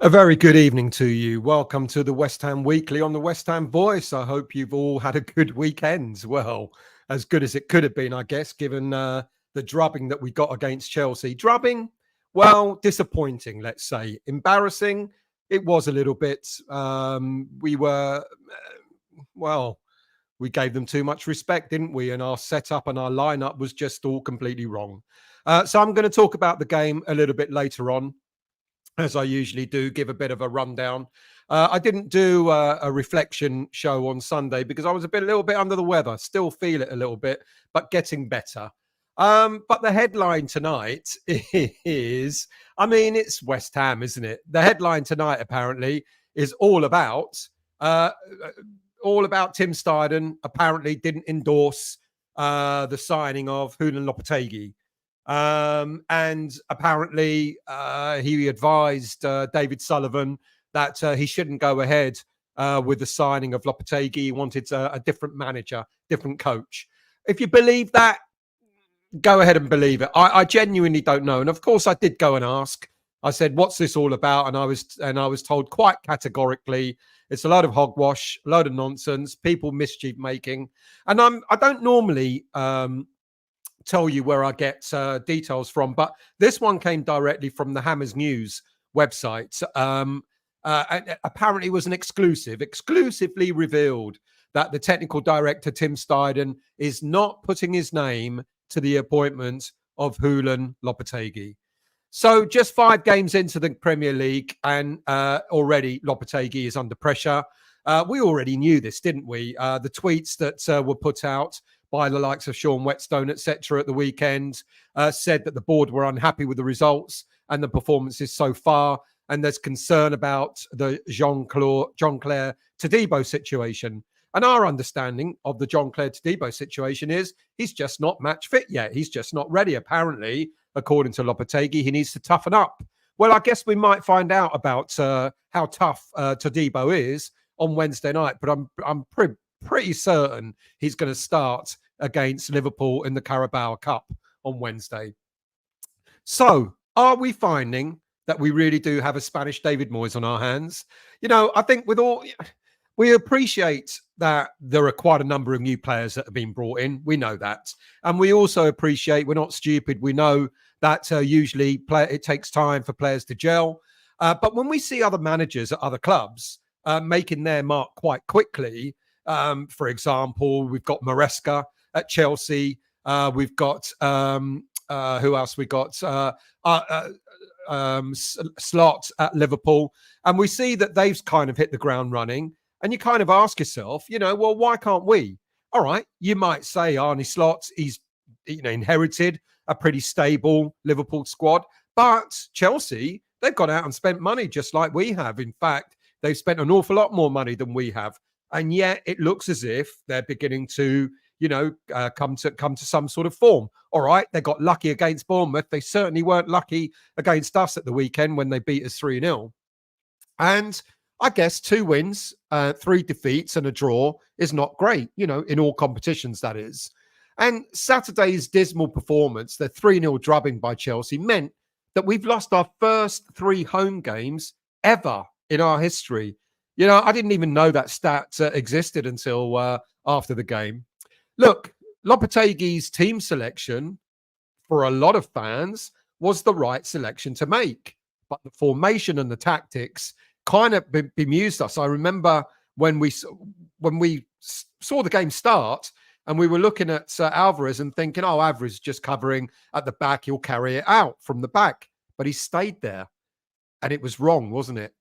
A very good evening to you. Welcome to the West Ham Weekly on the West Ham Voice. I hope you've all had a good weekend. Well, as good as it could have been, I guess, given the drubbing that we got against Chelsea. Drubbing, well, disappointing, let's say. Embarrassing, it was a little bit. We gave them too much respect, didn't we? And our setup and our lineup was just all completely wrong. So I'm going to talk about the game a little bit later on, as I usually do, give a bit of a rundown. I didn't do a reflection show on Sunday because I was a little bit under the weather. Still feel it a little bit, but getting better. But the headline tonight is, it's West Ham, isn't it? The headline tonight apparently is all about Tim Steidten. Apparently didn't endorse the signing of Julen Lopetegui. And apparently he advised David Sullivan that he shouldn't go ahead with the signing of Lopetegui. He wanted a different manager, different coach. If you believe that, go ahead and believe it. I genuinely don't know. And of course I did go and ask. I said, what's this all about? And I was told quite categorically, it's a load of hogwash, a load of nonsense, people mischief making. And I don't normally tell you where I get details from, but this one came directly from the Hammers News website. Apparently it was an exclusively revealed that the technical director, Tim Steidten, is not putting his name to the appointment of Julen Lopetegui. So just 5 games into the Premier League and already Lopetegui is under pressure. We already knew this, didn't we? The tweets that were put out by the likes of Sean Whetstone, etc., at the weekend, said that the board were unhappy with the results and the performances so far, and there's concern about the Jean-Claire Todibo situation. And our understanding of the Jean-Claire Todibo situation is he's just not match fit yet. He's just not ready. Apparently, according to Lopetegui, he needs to toughen up. Well, I guess we might find out about how tough Todibo is on Wednesday night, but I'm pretty certain he's going to start against Liverpool in the Carabao Cup on Wednesday. So are we finding that we really do have a Spanish David Moyes on our hands? I think we appreciate that there are quite a number of new players that have been brought in. We know that. And we also appreciate, we're not stupid. We know that usually it takes time for players to gel. But when we see other managers at other clubs making their mark quite quickly, for example, we've got Maresca at Chelsea. We've got who else? We got Slot at Liverpool, and we see that they've kind of hit the ground running. And you kind of ask yourself, well, why can't we? All right, you might say Arne Slot, he's inherited a pretty stable Liverpool squad, but Chelsea, they've gone out and spent money just like we have. In fact, they've spent an awful lot more money than we have. And yet it looks as if they're beginning to, come to some sort of form. All right, they got lucky against Bournemouth. They certainly weren't lucky against us at the weekend when they beat us 3-0. And I guess 2 wins, 3 defeats and a draw is not great, in all competitions, that is. And Saturday's dismal performance, the 3-0 drubbing by Chelsea, meant that we've lost our first 3 home games ever in our history. I didn't even know that stat existed until after the game. Look, Lopetegui's team selection for a lot of fans was the right selection to make. But the formation and the tactics kind of bemused us. I remember when we saw the game start and we were looking at Alvarez and thinking, Alvarez just covering at the back. He'll carry it out from the back. But he stayed there. And it was wrong, wasn't it?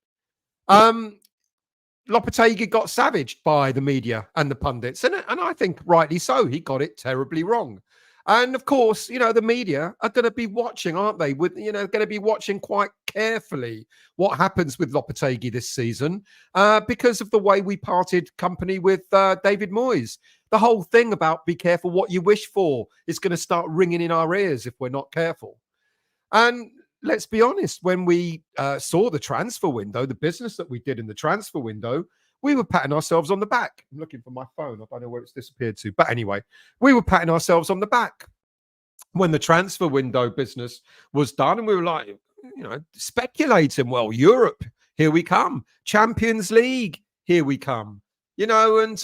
Lopetegui got savaged by the media and the pundits, and I think rightly so. He got it terribly wrong. And of course, the media are going to be watching, aren't they? Going to be watching quite carefully what happens with Lopetegui this season because of the way we parted company with David Moyes. The whole thing about be careful what you wish for is going to start ringing in our ears if we're not careful. And let's be honest, when we saw the transfer window, the business that we did in the transfer window, we were patting ourselves on the back. I'm looking for my phone. I don't know where it's disappeared to. But anyway, we were patting ourselves on the back when the transfer window business was done. And we were like, speculating, well, Europe here we come. Champions League, here we come. You know, and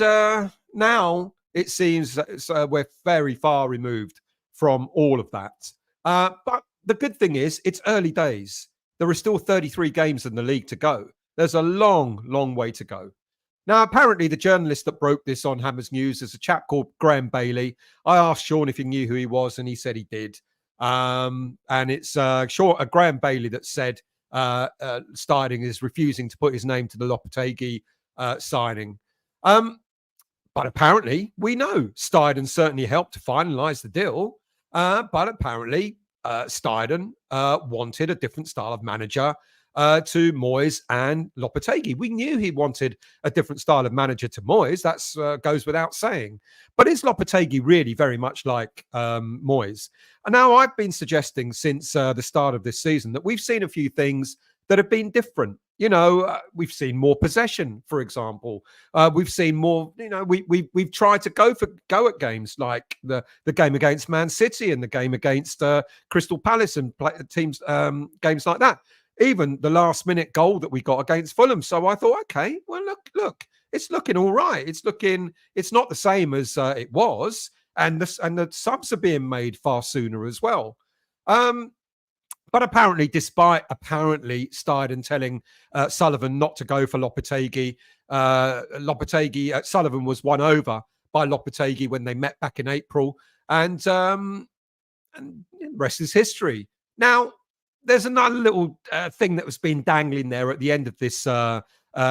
now it seems that we're very far removed from all of that. But the good thing is, it's early days. There are still 33 games in the league to go. There's a long, long way to go. Now, apparently, the journalist that broke this on Hammers News is a chap called Graham Bailey. I asked Sean if he knew who he was, and he said he did. And it's Graham Bailey that said Steidten is refusing to put his name to the Lopetegui signing. But apparently, we know Steidten certainly helped to finalise the deal. But apparently, Steidten wanted a different style of manager to Moyes and Lopetegui. We knew he wanted a different style of manager to Moyes. That goes without saying. But is Lopetegui really very much like Moyes? And now I've been suggesting since the start of this season that we've seen a few things that have been different. You know, we've seen more possession, for example. We've seen more. You know, we've tried to go at games like the game against Man City and the game against Crystal Palace and teams games like that. Even the last minute goal that we got against Fulham. So I thought, okay, well, look, it's looking all right. It's not the same as it was. And the subs are being made far sooner as well. But apparently, despite Steidten telling Sullivan not to go for Lopetegui, Sullivan was won over by Lopetegui when they met back in April. And the rest is history. Now, there's another little thing that was been dangling there at the end of this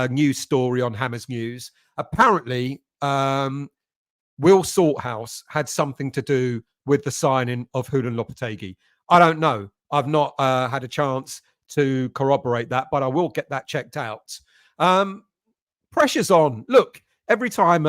news story on Hammers News. Apparently, Will Salthouse had something to do with the signing of Julen Lopetegui. I don't know. I've not had a chance to corroborate that, but I will get that checked out. Pressure's on. Look, every time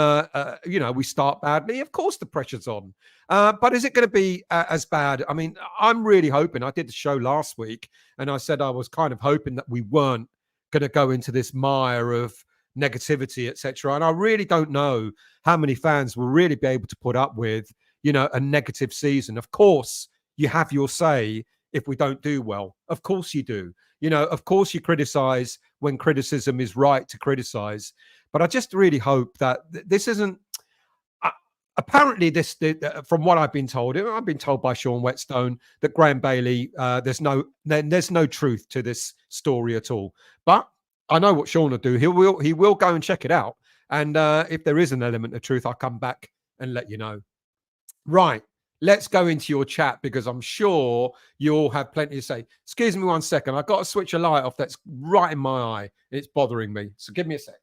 we start badly, of course the pressure's on. But is it going to be as bad? I mean, I'm really hoping. I did the show last week, and I said I was kind of hoping that we weren't going to go into this mire of negativity, etc. And I really don't know how many fans will really be able to put up with, a negative season. Of course, you have your say if we don't do well. Of course you do. Of course you criticize when criticism is right to criticize. But I just really hope that this isn't. Apparently, from what I've been told by Sean Whetstone that Graham Bailey, there's no truth to this story at all. But I know what Sean will do. He will go and check it out. And if there is an element of truth, I'll come back and let you know. Right. Let's go into your chat because I'm sure you all have plenty to say. Excuse me 1 second. I've got to switch a light off that's right in my eye. It's bothering me. So give me a sec.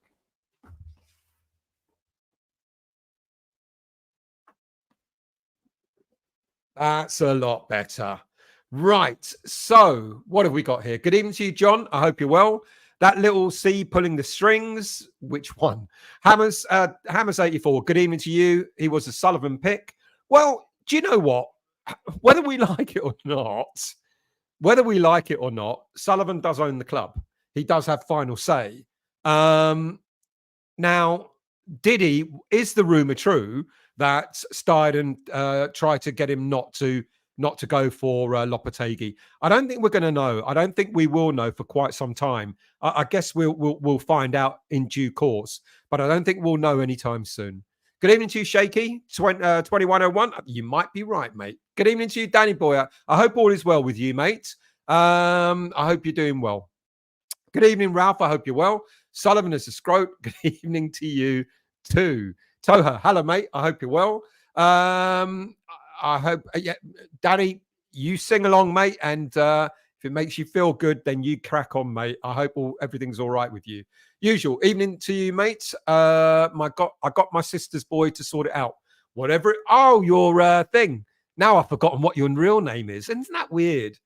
That's a lot better. Right. So what have we got here? Good evening to you, John. I hope you're well. That little C pulling the strings. Which one? Hammers 84. Good evening to you. He was a Sullivan pick. Well, do you know what? Whether we like it or not, Sullivan does own the club. He does have final say. Now, is the rumor true that Steidten tried to get him not to go for Lopetegui? I don't think we're going to know. I don't think we will know for quite some time. I guess we'll find out in due course, but I don't think we'll know anytime soon. Good evening to you, Shaky 2101. You might be right, mate. Good evening to you, Danny Boyer. I hope all is well with you, mate. I hope you're doing well. Good evening, Ralph. I hope you're well. Sullivan is a scrote. Good evening to you too. Toha, hello, mate. I hope you're well. I hope, Danny, you sing along, mate. And if it makes you feel good, then you crack on, mate. I hope everything's all right with you. Usual evening to you, mate. I got my sister's boy to sort it out. Whatever. Your thing. Now I've forgotten what your real name is. Isn't that weird?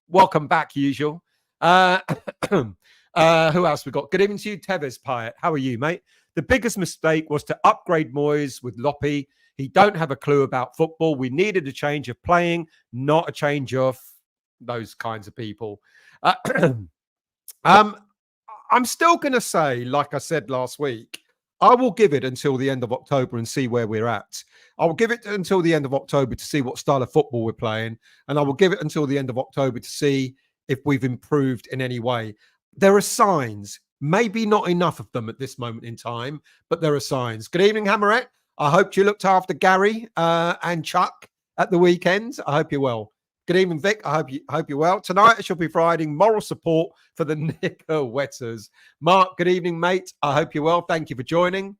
Welcome back, Usual. Who else we got? Good evening to you, Tevez Pyatt. How are you, mate? The biggest mistake was to upgrade Moyes with Loppy. He don't have a clue about football. We needed a change of playing, not a change of those kinds of people. I'm still going to say, like I said last week, I will give it until the end of October and see where we're at. I will give it until the end of October to see what style of football we're playing. And I will give it until the end of October to see if we've improved in any way. there are signs, maybe not enough of them at this moment in time, but there are signs. Good evening, Hammerette. I hope you looked after Gary and Chuck at the weekend. I hope you're well. Good evening, Vic. I hope you're well. Tonight, I shall be providing moral support for the knicker wetters. Mark, good evening, mate. I hope you're well. Thank you for joining.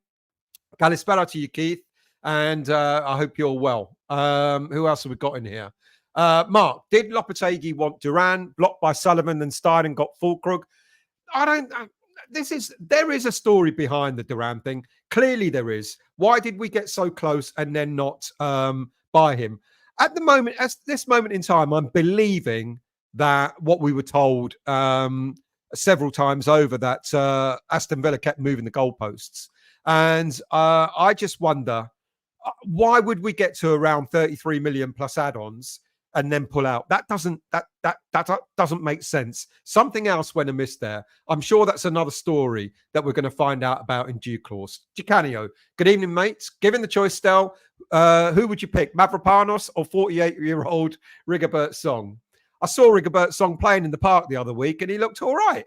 Kalispera to you, Keith. And I hope you're well. Who else have we got in here? Mark, did Lopetegui want Duran blocked by Sullivan and Steidten got Fulkrug? There is a story behind the Duran thing. Clearly there is. Why did we get so close and then not buy him? At this moment in time, I'm believing that what we were told several times over, that Aston Villa kept moving the goalposts. And I just wonder, why would we get to around 33 million plus add-ons and then pull out? That doesn't make sense. Something else went amiss there. I'm sure that's another story that we're going to find out about in due course. Gicanio, good evening, mates. Given the choice, Stel, who would you pick, Mavropanos or 48-year-old Rigobert Song? I saw Rigobert Song playing in the park the other week and he looked all right.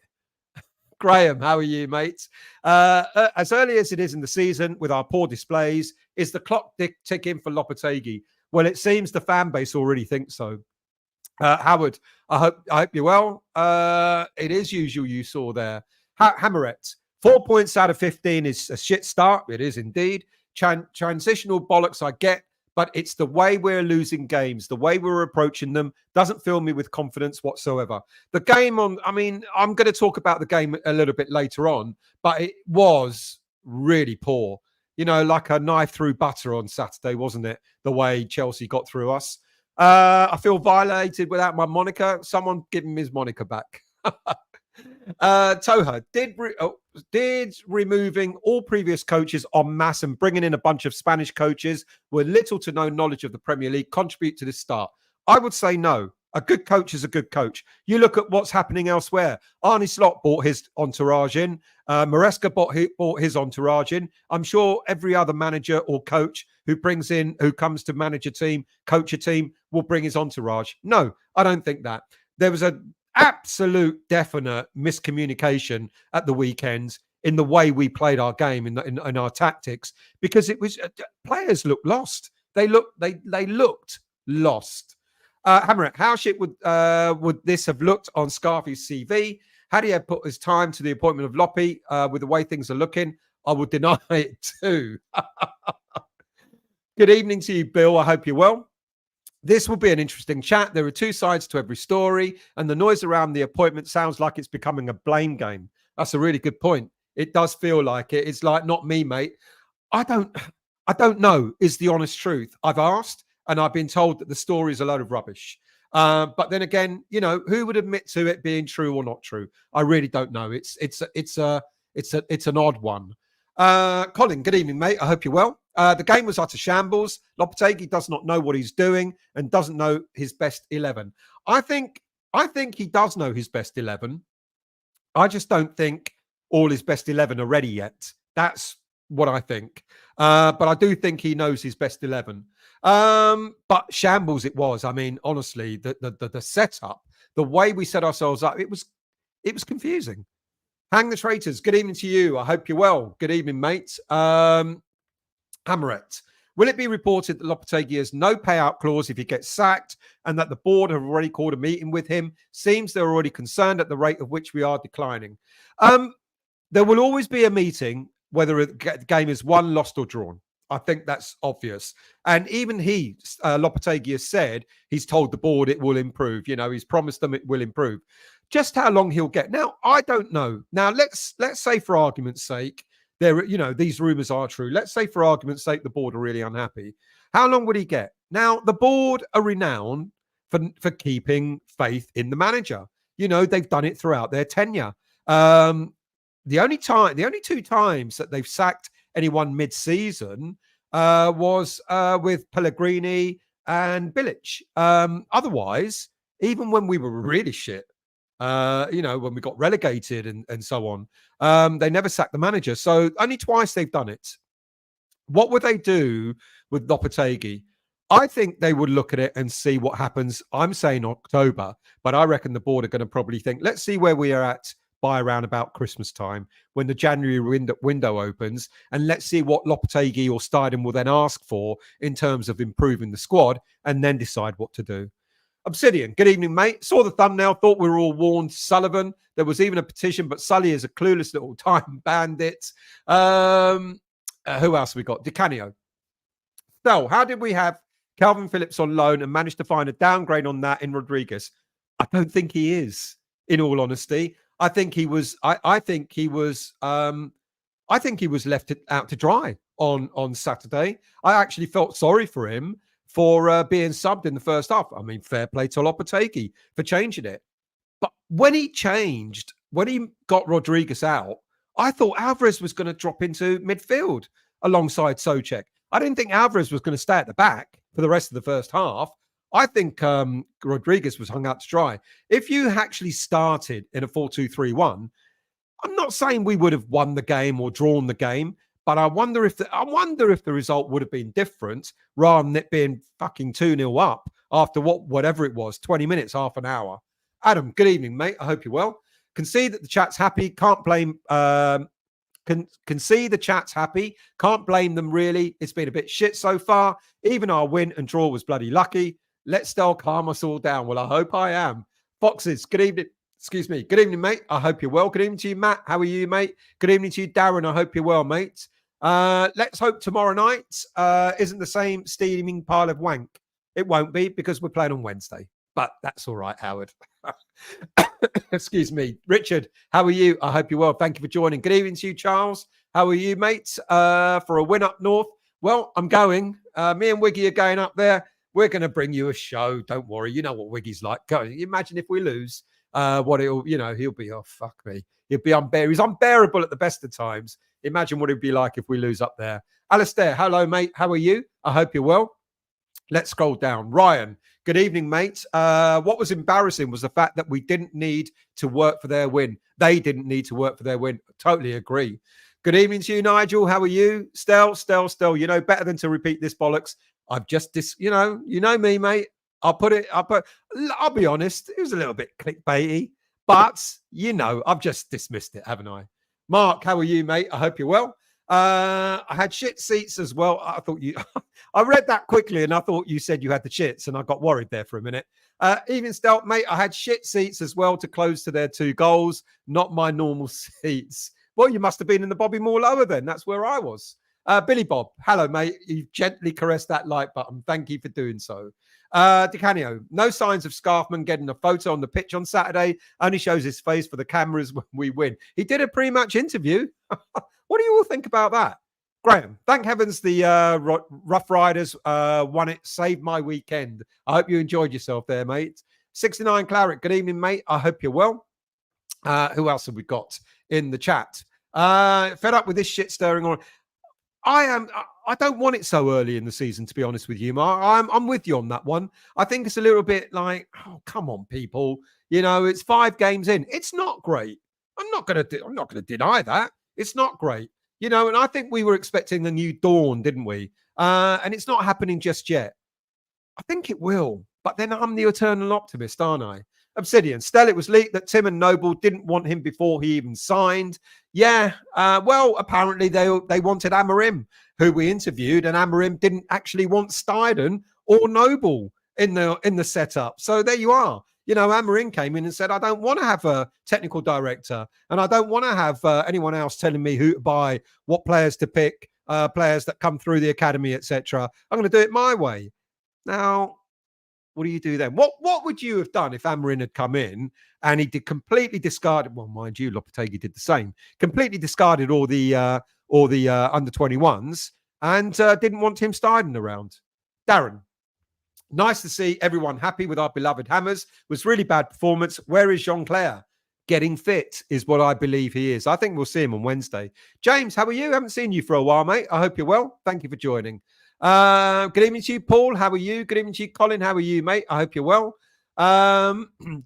Graham, how are you, mates? As early as it is in the season, with our poor displays, is the clock ticking for Lopetegui? Well, it seems the fan base already thinks so. Howard, I hope you're well. It is usual you saw there. Hammerette, 4 points out of 15 is a shit start. It is indeed. Transitional bollocks I get, but it's the way we're losing games, the way we're approaching them doesn't fill me with confidence whatsoever. The game I'm going to talk about the game a little bit later on, but it was really poor. You know, like a knife through butter on Saturday, wasn't it? The way Chelsea got through us. I feel violated without my moniker. Someone give him his moniker back. Toha, did removing all previous coaches en masse and bringing in a bunch of Spanish coaches with little to no knowledge of the Premier League contribute to this start? I would say no. A good coach is a good coach. You look at what's happening elsewhere. Arne Slot brought his entourage in. Maresca brought his entourage in. I'm sure every other manager or coach who comes to manage a team, coach a team, will bring his entourage. No, I don't think that. There was an absolute definite miscommunication at the weekend in the way we played our game, in our tactics, because it was players looked lost. They looked lost. Hammerett, how shit would this have looked on Scarfy's CV? Had he had put his time to the appointment of Loppy with the way things are looking? I would deny it too. Good evening to you, Bill. I hope you're well. This will be an interesting chat. There are two sides to every story, and the noise around the appointment sounds like it's becoming a blame game. That's a really good point. It does feel like it. It's like, not me, mate. I don't know is the honest truth. I've asked, and I've been told that the story is a load of rubbish. But then again, you know, who would admit to it being true or not true? I really don't know. It's an odd one. Colin, good evening, mate. I hope you're well. The game was utter shambles. Lopetegui does not know what he's doing and doesn't know his best 11. I think he does know his best 11. I just don't think all his best 11 are ready yet. That's what I think. But I do think he knows his best 11. But shambles it was. I mean, honestly, the setup, the way we set ourselves up, it was confusing. Hang the traitors. Good evening to you. I hope you're well. Good evening, mate. Hammerette. Will it be reported that Lopetegui has no payout clause if he gets sacked and that the board have already called a meeting with him? Seems they're already concerned at the rate of which we are declining. There will always be a meeting, whether a game is won, lost or drawn. I think that's obvious. And even Lopetegui has said he's told the board it will improve. You know, he's promised them it will improve. Just how long he'll get. Now, I don't know. Now, let's say for argument's sake, these rumors are true. Let's say for argument's sake, the board are really unhappy. How long would he get? Now, the board are renowned for keeping faith in the manager. You know, they've done it throughout their tenure. The only two times that they've sacked anyone mid-season was with Pellegrini and Bilic. Otherwise, even when we were really shit, when we got relegated and so on, they never sacked the manager. So only twice they've done it. What would they do with Lopetegui? I think they would look at it and see what happens. I'm saying October, but I reckon the board are going to probably think, let's see where we are at by around about Christmas time when the January window opens, and let's see what Lopetegui or Steidten will then ask for in terms of improving the squad, and then decide what to do. Obsidian, good evening, mate. Saw the thumbnail, thought we were all warned. Sullivan, there was even a petition, but Sully is a clueless little time bandit. Who else have we got? DiCanio. So, how did we have Calvin Phillips on loan and managed to find a downgrade on that in Rodriguez? I don't think he is, in all honesty. I think he was. I think he was left out to dry on Saturday. I actually felt sorry for him for being subbed in the first half. I mean, fair play to Lopetegui for changing it. But when he got Rodriguez out, I thought Alvarez was going to drop into midfield alongside Souček. I didn't think Alvarez was going to stay at the back for the rest of the first half. I think Rodriguez was hung out to dry. If you actually started in a 4-2-3-1, I'm not saying we would have won the game or drawn the game, but I wonder if the result would have been different rather than it being fucking 2-0 up after whatever it was, 20 minutes, half an hour. Adam, good evening, mate. I hope you're well. Can see that the chat's happy. Can't blame. Can see the chat's happy. Can't blame them, really. It's been a bit shit so far. Even our win and draw was bloody lucky. Let's still calm us all down. Well, I hope I am. Foxes, good evening. Excuse me. Good evening, mate. I hope you're well. Good evening to you, Matt. How are you, mate? Good evening to you, Darren. I hope you're well, mate. Let's hope tomorrow night isn't the same steaming pile of wank. It won't be because we're playing on Wednesday. But that's all right, Howard. Excuse me. Richard, how are you? I hope you're well. Thank you for joining. Good evening to you, Charles. How are you, mate? For a win up north? Well, I'm going. Me and Wiggy are going up there. We're going to bring you a show. Don't worry. You know what Wiggy's like. Go. Imagine if we lose. He'll be, oh, fuck me. He'll be unbearable. He's unbearable at the best of times. Imagine what it'd be like if we lose up there. Alistair, hello, mate. How are you? I hope you're well. Let's scroll down. Ryan, good evening, mate. What was embarrassing was the fact that we didn't need to work for their win. They didn't need to work for their win. Totally agree. Good evening to you, Nigel. How are you? Stel. You know, better than to repeat this bollocks. I've just, you know me, mate. I'll be honest. It was a little bit clickbaity, but, you know, I've just dismissed it, haven't I? Mark, how are you, mate? I hope you're well. I had shit seats as well. I read that quickly and I thought you said you had the shits and I got worried there for a minute. Even Stout, mate, I had shit seats as well to close to their 2 goals, not my normal seats. Well, you must have been in the Bobby Moore lower then. That's where I was. Billy Bob, hello, mate. You've gently caressed that like button. Thank you for doing so. DiCanio, no signs of Scarfman getting a photo on the pitch on Saturday. Only shows his face for the cameras when we win. He did a pre-match interview. What do you all think about that? Graham, thank heavens the Rough Riders won it. Saved my weekend. I hope you enjoyed yourself there, mate. 69 Claret, good evening, mate. I hope you're well. Who else have we got in the chat? Fed up with this shit stirring on. I don't want it so early in the season, to be honest with you, Mark. I'm with you on that one. I think it's a little bit like, oh, come on, people. You know, it's 5 games in. It's not great. I'm not going to deny that. It's not great. You know, and I think we were expecting a new dawn, didn't we? And it's not happening just yet. I think it will. But then I'm the eternal optimist, aren't I? Obsidian. Still, it was leaked that Tim and Noble didn't want him before he even signed. Yeah. Well, apparently they wanted Amorim, who we interviewed, and Amorim didn't actually want Steidten or Noble in the setup. So there you are. You know, Amorim came in and said, I don't want to have a technical director and I don't want to have anyone else telling me who to buy, what players to pick, players that come through the academy, etc. I'm going to do it my way. Now, what do you do then? What would you have done if Amorim had come in and he did completely discarded? Well, mind you, Lopetegui did the same. Completely discarded all the under 21s and didn't want Tim Steidten around. Darren, nice to see everyone happy with our beloved Hammers. It was really bad performance. Where is Jean-Claire? Getting fit is what I believe he is. I think we'll see him on Wednesday. James, how are you? Haven't seen you for a while, mate. I hope you're well. Thank you for joining. Good evening to you, Paul. How are you? Good evening to you, Colin. How are you, mate? I hope you're well.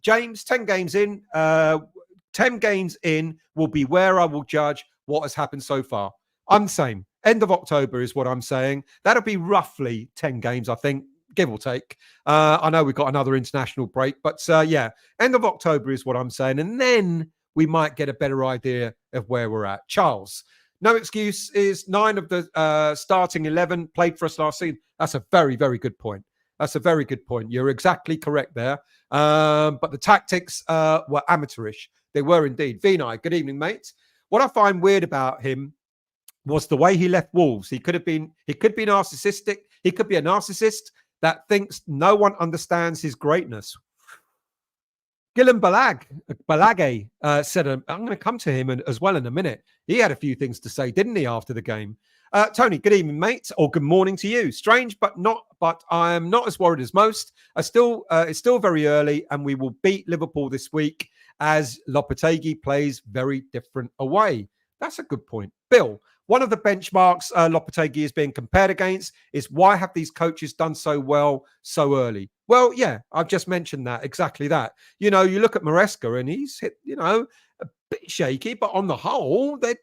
James, 10 games in. 10 games in will be where I will judge what has happened so far. I'm the same. End of October is what I'm saying. That'll be roughly 10 games, I think, give or take. I know we've got another international break, but yeah, end of October is what I'm saying. And then we might get a better idea of where we're at. Charles, no excuse is 9 of the starting 11 played for us last season. That's a very, very good point. That's a very good point. You're exactly correct there. But the tactics were amateurish. They were indeed. Vinay, good evening, mate. What I find weird about him was the way he left Wolves. He could be narcissistic. He could be a narcissist that thinks no one understands his greatness. Julen Lopetegui said, I'm going to come to him as well in a minute. He had a few things to say, didn't he, after the game? Tony, good evening, mate, or good morning to you. Strange, but I am not as worried as most. It's still very early, and we will beat Liverpool this week as Lopetegui plays very different away. That's a good point. Bill, one of the benchmarks Lopetegui is being compared against is why have these coaches done so well so early? Well, yeah, I've just mentioned that, exactly that. You know, you look at Maresca and he's hit, a bit shaky, but on the whole, they're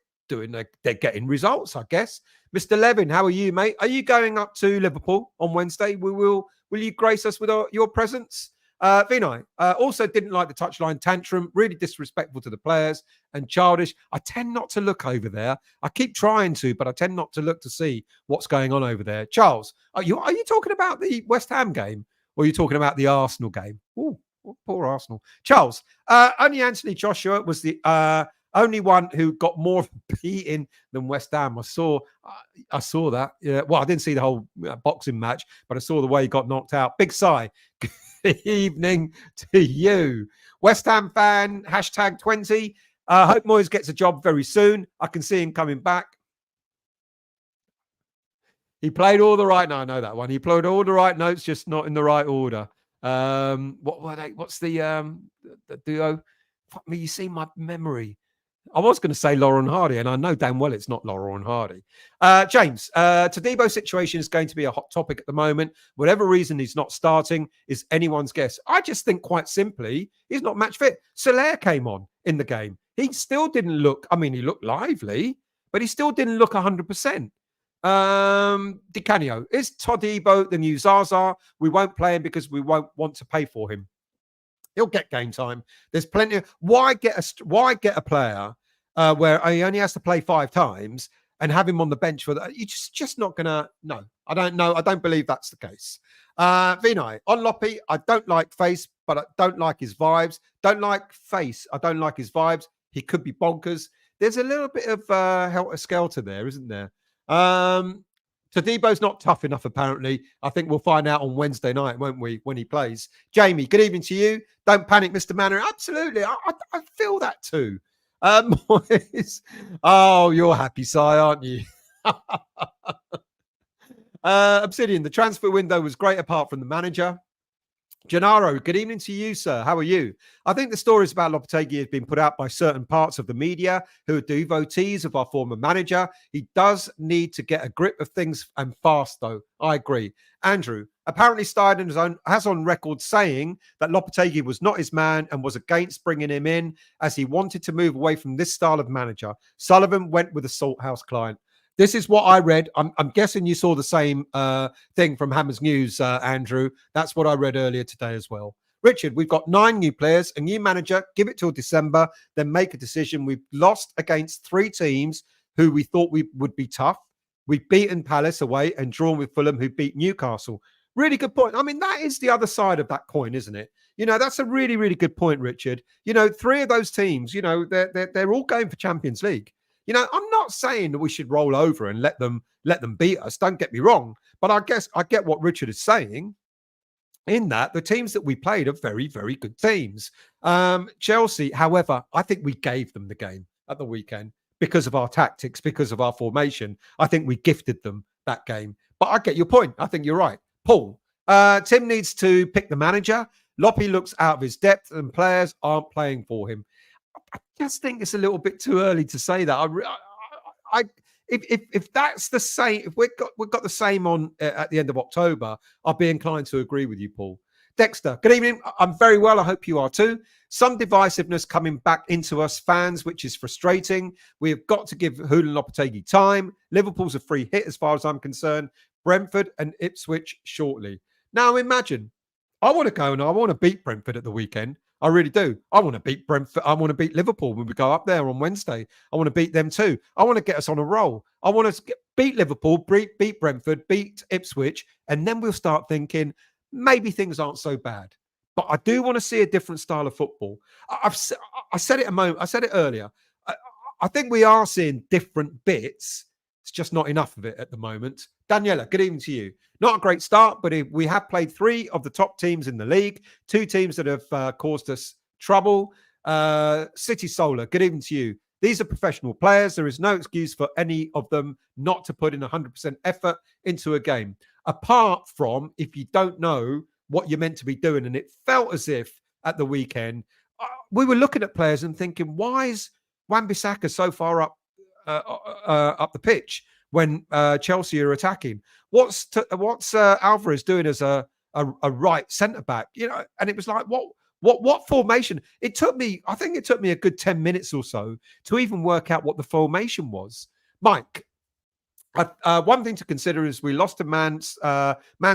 getting results, I guess. Mr. Levin, how are you, mate? Are you going up to Liverpool on Wednesday? Will you grace us with your presence? Vinay, also didn't like the touchline tantrum, really disrespectful to the players and childish. I tend not to look over there. I keep trying to, but I tend not to look to see what's going on over there. Charles, are you talking about the West Ham game or are you talking about the Arsenal game? Oh, poor Arsenal. Charles, only Anthony Joshua was the only one who got more of a beating than West Ham. I saw that. Yeah. Well, I didn't see the whole boxing match, but I saw the way he got knocked out. Big sigh. Good evening to you. West Ham fan, #20. Hope Moyes gets a job very soon. I can see him coming back. He played all the right. No, I know that one. He played all the right notes, just not in the right order. What were they? What's the duo? Fuck me, you see my memory. I was going to say Laurel and Hardy, and I know damn well it's not Laurel and Hardy. James, Tadebo's situation is going to be a hot topic at the moment. Whatever reason he's not starting is anyone's guess. I just think quite simply, he's not match fit. Soler came on in the game. He still didn't look, he looked lively, but he still didn't look 100%. Di Canio, is Tadebo the new Zaza? We won't play him because we won't want to pay for him. He'll get game time. There's plenty. Why get a player where he only has to play 5 times and have him on the bench for that? You're just not gonna. No, I don't know. I don't believe that's the case. Vinay, on Loppy, I don't like face, but I don't like his vibes. Don't like face. I don't like his vibes. He could be bonkers. There's a little bit of helter-skelter there, isn't there? Tadebo's not tough enough, apparently. I think we'll find out on Wednesday night, won't we, when he plays. Jamie, good evening to you. Don't panic, Mr. Manor. Absolutely. I feel that too. Oh, you're happy, Si, aren't you? Obsidian, the transfer window was great apart from the manager. Gennaro, good evening to you, sir. How are you? I think the stories about Lopetegui have been put out by certain parts of the media who are devotees of our former manager. He does need to get a grip of things and fast, though. I agree. Andrew, apparently Steidten has on record saying that Lopetegui was not his man and was against bringing him in as he wanted to move away from this style of manager. Sullivan went with a Salthouse client. This is what I read. I'm guessing you saw the same thing from Hammers News, Andrew. That's what I read earlier today as well. Richard, we've got 9 new players, a new manager. Give it till December, then make a decision. We've lost against 3 teams who we thought we would be tough. We've beaten Palace away and drawn with Fulham, who beat Newcastle. Really good point. That is the other side of that coin, isn't it? That's a really, really good point, Richard. 3 of those teams, they're all going for Champions League. I'm not saying that we should roll over and let them beat us. Don't get me wrong. But I guess I get what Richard is saying in that the teams that we played are very, very good teams. Chelsea, however, I think we gave them the game at the weekend because of our tactics, because of our formation. I think we gifted them that game. But I get your point. I think you're right. Paul, Tim needs to pick the manager. Loppy looks out of his depth and players aren't playing for him. I just think it's a little bit too early to say that. If that's the same, if we've got the same on at the end of October, I'll be inclined to agree with you, Paul. Dexter, good evening. I'm very well. I hope you are too. Some divisiveness coming back into us fans, which is frustrating. We have got to give Julen Lopetegui time. Liverpool's a free hit as far as I'm concerned. Brentford and Ipswich shortly. Now imagine, I want to go and I want to beat Brentford at the weekend. I really do. I want to beat Brentford. I want to beat Liverpool when we go up there on Wednesday. I want to beat them too. I want to get us on a roll. I want to beat Liverpool, beat Brentford, beat Ipswich, and then we'll start thinking maybe things aren't so bad. But I do want to see a different style of football. I said it a moment. I said it earlier. I think we are seeing different bits. It's just not enough of it at the moment. Daniela, good evening to you. Not a great start, but we have played 3 of the top teams in the league, 2 teams that have caused us trouble. City Solar, good evening to you. These are professional players. There is no excuse for any of them not to put in 100% effort into a game. Apart from if you don't know what you're meant to be doing. And it felt as if at the weekend, we were looking at players and thinking, why is Wan-Bissaka so far up the pitch when Chelsea are attacking? What's Alvarez doing as a right centre back? You know, and it was like, what formation? I think it took me a good 10 minutes or so to even work out what the formation was. Mike, one thing to consider is we lost to Man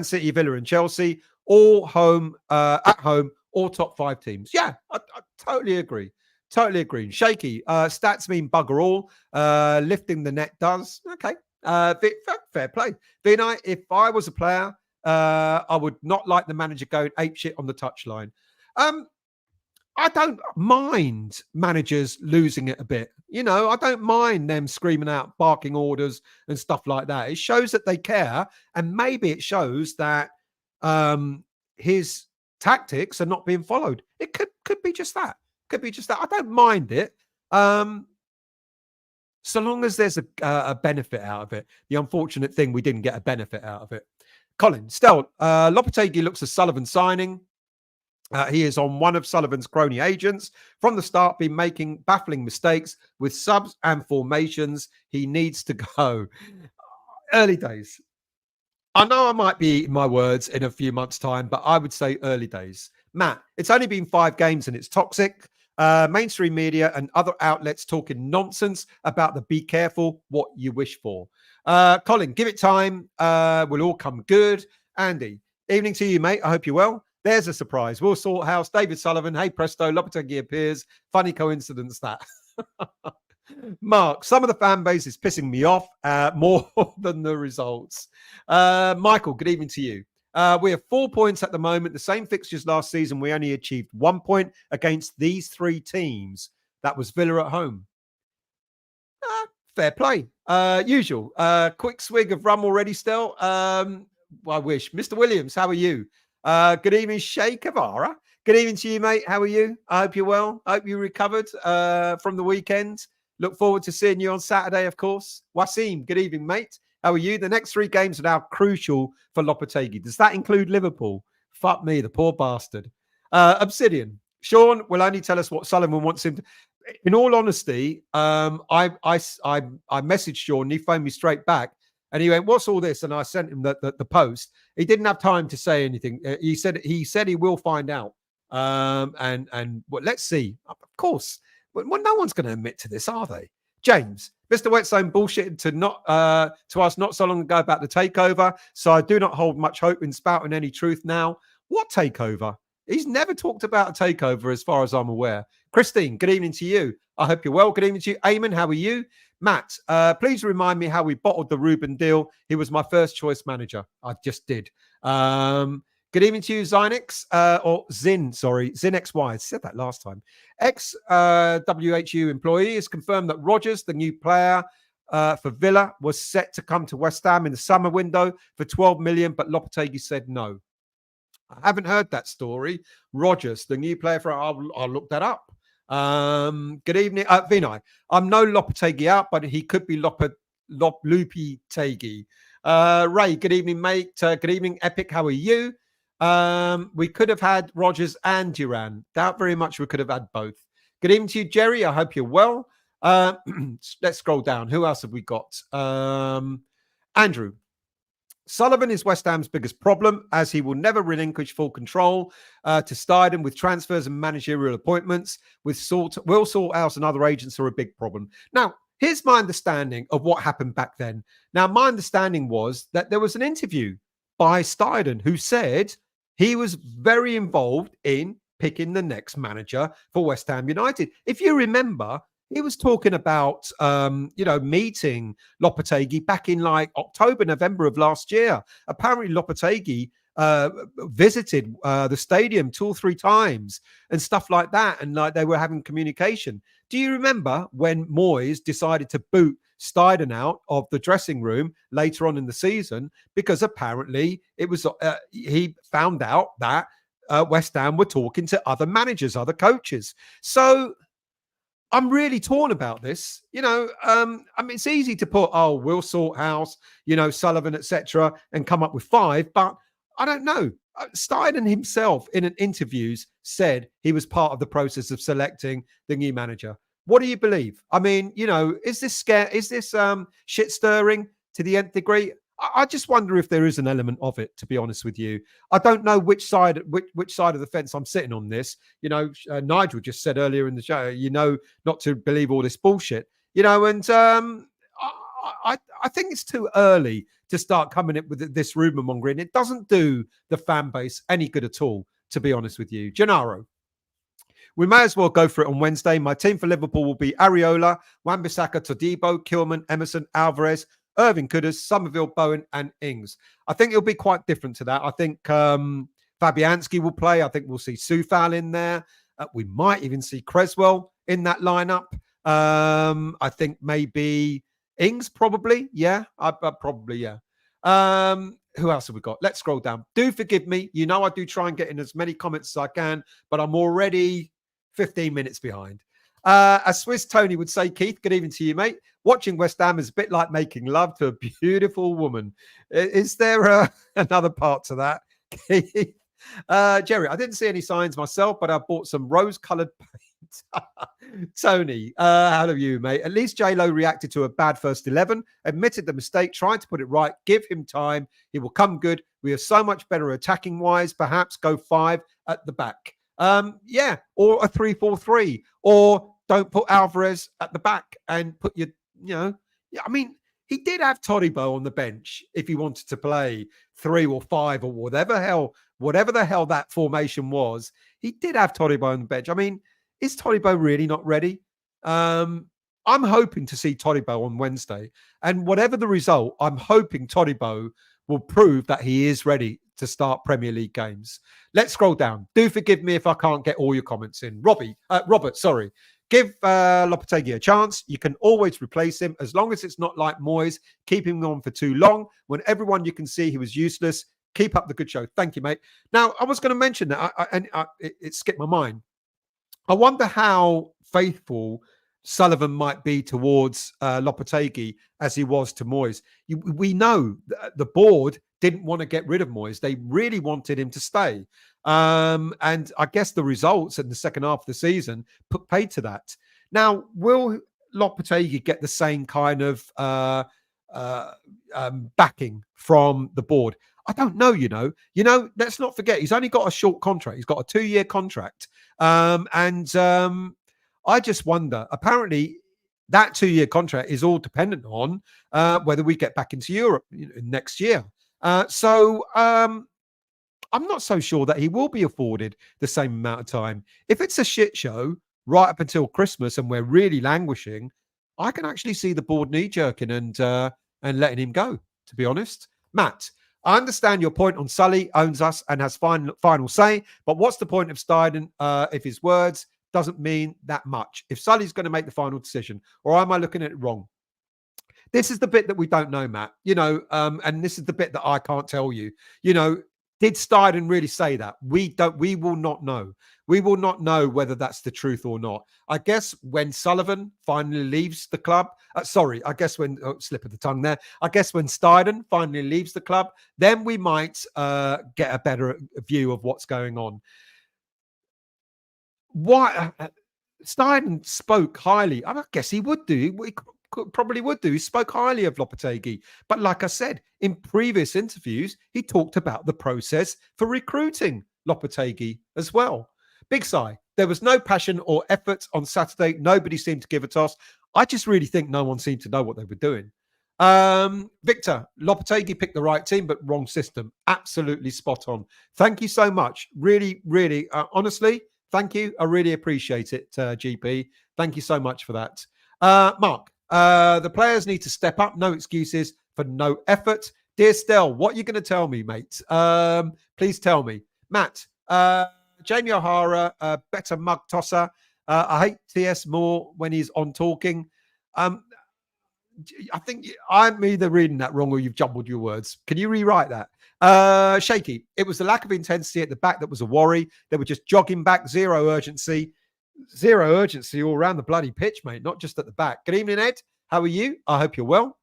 City, Villa, and Chelsea, all home at home, all top 5 teams. Yeah, I totally agree. Totally agree. Shaky. Stats mean bugger all. Lifting the net does. Okay. Fair play. Vinay, if I was a player, I would not like the manager going apeshit on the touchline. I don't mind managers losing it a bit. You know, I don't mind them screaming out, barking orders and stuff like that. It shows that they care. And maybe it shows that his tactics are not being followed. It could be just that. Could be just that. I don't mind it. So long as there's a benefit out of it. The unfortunate thing, we didn't get a benefit out of it. Colin, still, Lopetegui looks a Sullivan signing. He is on one of Sullivan's crony agents. From the start, been making baffling mistakes with subs and formations. He needs to go. Early days. I know I might be eating my words in a few months' time, but I would say early days. Matt, it's only been 5 games and it's toxic. Mainstream media and other outlets talking nonsense about the be careful what you wish for. Colin, give it time. We'll all come good. Andy, evening to you, mate. I hope you're well. There's a surprise. Will Salthouse, David Sullivan. Hey, presto, Lopetegui appears. Funny coincidence that. Mark, some of the fan base is pissing me off more than the results. Michael, good evening to you. We have 4 points at the moment. The same fixtures last season. We only achieved 1 point against these 3 teams. That was Villa at home. Fair play. Usual. Quick swig of rum already still. I wish. Mr. Williams, how are you? Good evening, Sheikh Avara. Good evening to you, mate. How are you? I hope you're well. I hope you recovered from the weekend. Look forward to seeing you on Saturday, of course. Wasim, good evening, mate. How are you? The next 3 games are now crucial for Lopetegui. Does that include Liverpool? Fuck me, the poor bastard. Obsidian. Sean will only tell us what Sullivan wants him to. In all honesty, I messaged Sean. He phoned me straight back. And he went, "What's all this?" And I sent him the post. He didn't have time to say anything. He said he will find out. And well, let's see. Of course, well, no one's going to admit to this, are they? James, Mr. Whetstone bullshitted to us not so long ago about the takeover. So I do not hold much hope in spouting any truth now. What takeover? He's never talked about a takeover, as far as I'm aware. Christine, good evening to you. I hope you're well. Good evening to you. Eamon, how are you? Matt, please remind me how we bottled the Ruben deal. He was my first choice manager. I just did. Good evening to you, Zinix, or Zin, sorry, ZinXY. I said that last time. Ex-WHU employee has confirmed that Rodgers, the new player for Villa, was set to come to West Ham in the summer window for 12 million, but Lopetegui said no. I haven't heard that story. Rodgers, the new player for, I'll look that up. Good evening, Vinay. I'm no Lopetegui out, but he could be Lopetegui. Ray, good evening, mate. Good evening, Epic. How are you? We could have had Rodgers and Duran. Doubt very much we could have had both. Good evening to you, Jerry. I hope you're well. Let's scroll down. Who else have we got? Andrew. Sullivan is West Ham's biggest problem, as he will never relinquish full control to Steidten with transfers and managerial appointments. Will Salthouse and other agents are a big problem. Now, here's my understanding of what happened back then. Now, my understanding was that there was an interview by Steidten who said he was very involved in picking the next manager for West Ham United. If you remember, he was talking about, meeting Lopetegui back in like October, November of last year. Apparently, Lopetegui visited the stadium 2 or 3 times and stuff like that. And like they were having communication. Do you remember when Moyes decided to boot Steidten out of the dressing room later on in the season because apparently it was he found out that West Ham were talking to other managers, other coaches. So I'm really torn about this. It's easy to put, we'll sort house, Sullivan, etc., and come up with 5, but I don't know. Steidten himself in an interviews said he was part of the process of selecting the new manager. What do you believe? I mean, is this shit stirring to the nth degree? I just wonder if there is an element of it, to be honest with you. I don't know which side of the fence I'm sitting on this. Nigel just said earlier in the show, not to believe all this bullshit, and I think it's too early to start coming up with this rumor mongering. It doesn't do the fan base any good at all, to be honest with you. Gennaro. We may as well go for it on Wednesday. My team for Liverpool will be Areola, Wan-Bissaka, Todibo, Kilman, Emerson, Alvarez, Irving Kudus, Somerville, Bowen, and Ings. I think it'll be quite different to that. I think Fabianski will play. I think we'll see Soufal in there. We might even see Creswell in that lineup. I think maybe Ings, probably. Yeah, probably, yeah. Who else have we got? Let's scroll down. Do forgive me. I do try and get in as many comments as I can, but I'm already 15 minutes behind. As Swiss Tony would say, Keith, good evening to you, mate. Watching West Ham is a bit like making love to a beautiful woman. Is there another part to that, Keith? Jerry, I didn't see any signs myself, but I bought some rose-coloured paint. Tony, how are you, mate? At least J-Lo reacted to a bad first 11, admitted the mistake, tried to put it right. Give him time. He will come good. We are so much better attacking-wise. Perhaps go 5 at the back. Or a 3-4-3, or don't put Alvarez at the back and put your, I mean, he did have Todibo on the bench if he wanted to play 3 or 5 or whatever the hell that formation was. He did have Todibo on the bench. I mean, is Todibo really not ready? I'm hoping to see Todibo on Wednesday, and whatever the result, I'm hoping Todibo will prove that he is ready to start Premier League games. Let's scroll down. Do forgive me if I can't get all your comments in. Robert, sorry. Give Lopetegui a chance. You can always replace him as long as it's not like Moyes, keeping him on for too long. When everyone you can see he was useless, keep up the good show. Thank you, mate. Now, I was going to mention that, it skipped my mind. I wonder how faithful Sullivan might be towards Lopetegui as he was to Moyes. We know the board didn't want to get rid of Moyes. They really wanted him to stay. And I guess the results in the second half of the season put paid to that. Now, will Lopetegui get the same kind of backing from the board? I don't know, let's not forget, he's only got a short contract. He's got a 2-year contract. I just wonder, apparently that 2-year contract is all dependent on whether we get back into Europe next year. So I'm not so sure that he will be afforded the same amount of time. If it's a shit show right up until Christmas and we're really languishing, I can actually see the board knee-jerking and letting him go, to be honest. Matt, I understand your point on Sully owns us and has final say, but what's the point of Steidten if his words doesn't mean that much? If Sully's going to make the final decision, or am I looking at it wrong? This is the bit that we don't know, Matt. And this is the bit that I can't tell you. Did Steidten really say that? We will not know. We will not know whether that's the truth or not. I guess when Sullivan finally leaves the club, slip of the tongue there. I guess when Steidten finally leaves the club, then we might get a better view of what's going on. Why Steidten spoke highly? I guess he would do. Probably would do. He spoke highly of Lopetegui. But like I said, in previous interviews, he talked about the process for recruiting Lopetegui as well. Big sigh. There was no passion or effort on Saturday. Nobody seemed to give a toss. I just really think no one seemed to know what they were doing. Victor, Lopetegui picked the right team, but wrong system. Absolutely spot on. Thank you so much. Really, really, honestly, Thank you. I really appreciate it, GP. Thank you so much for that. Mark, the players need to step up. No excuses for no effort. Dear Stell, what are you going to tell me, mate? Please tell me. Matt, Jamie O'Hara, better mug tosser. I hate TS more when he's on talking. I think I'm either reading that wrong or you've jumbled your words. Can you rewrite that? Shaky. It was the lack of intensity at the back that was a worry. They were just jogging back, zero urgency all around the bloody pitch, mate, not just at the back. Good evening, Ed. How are you? I hope you're well.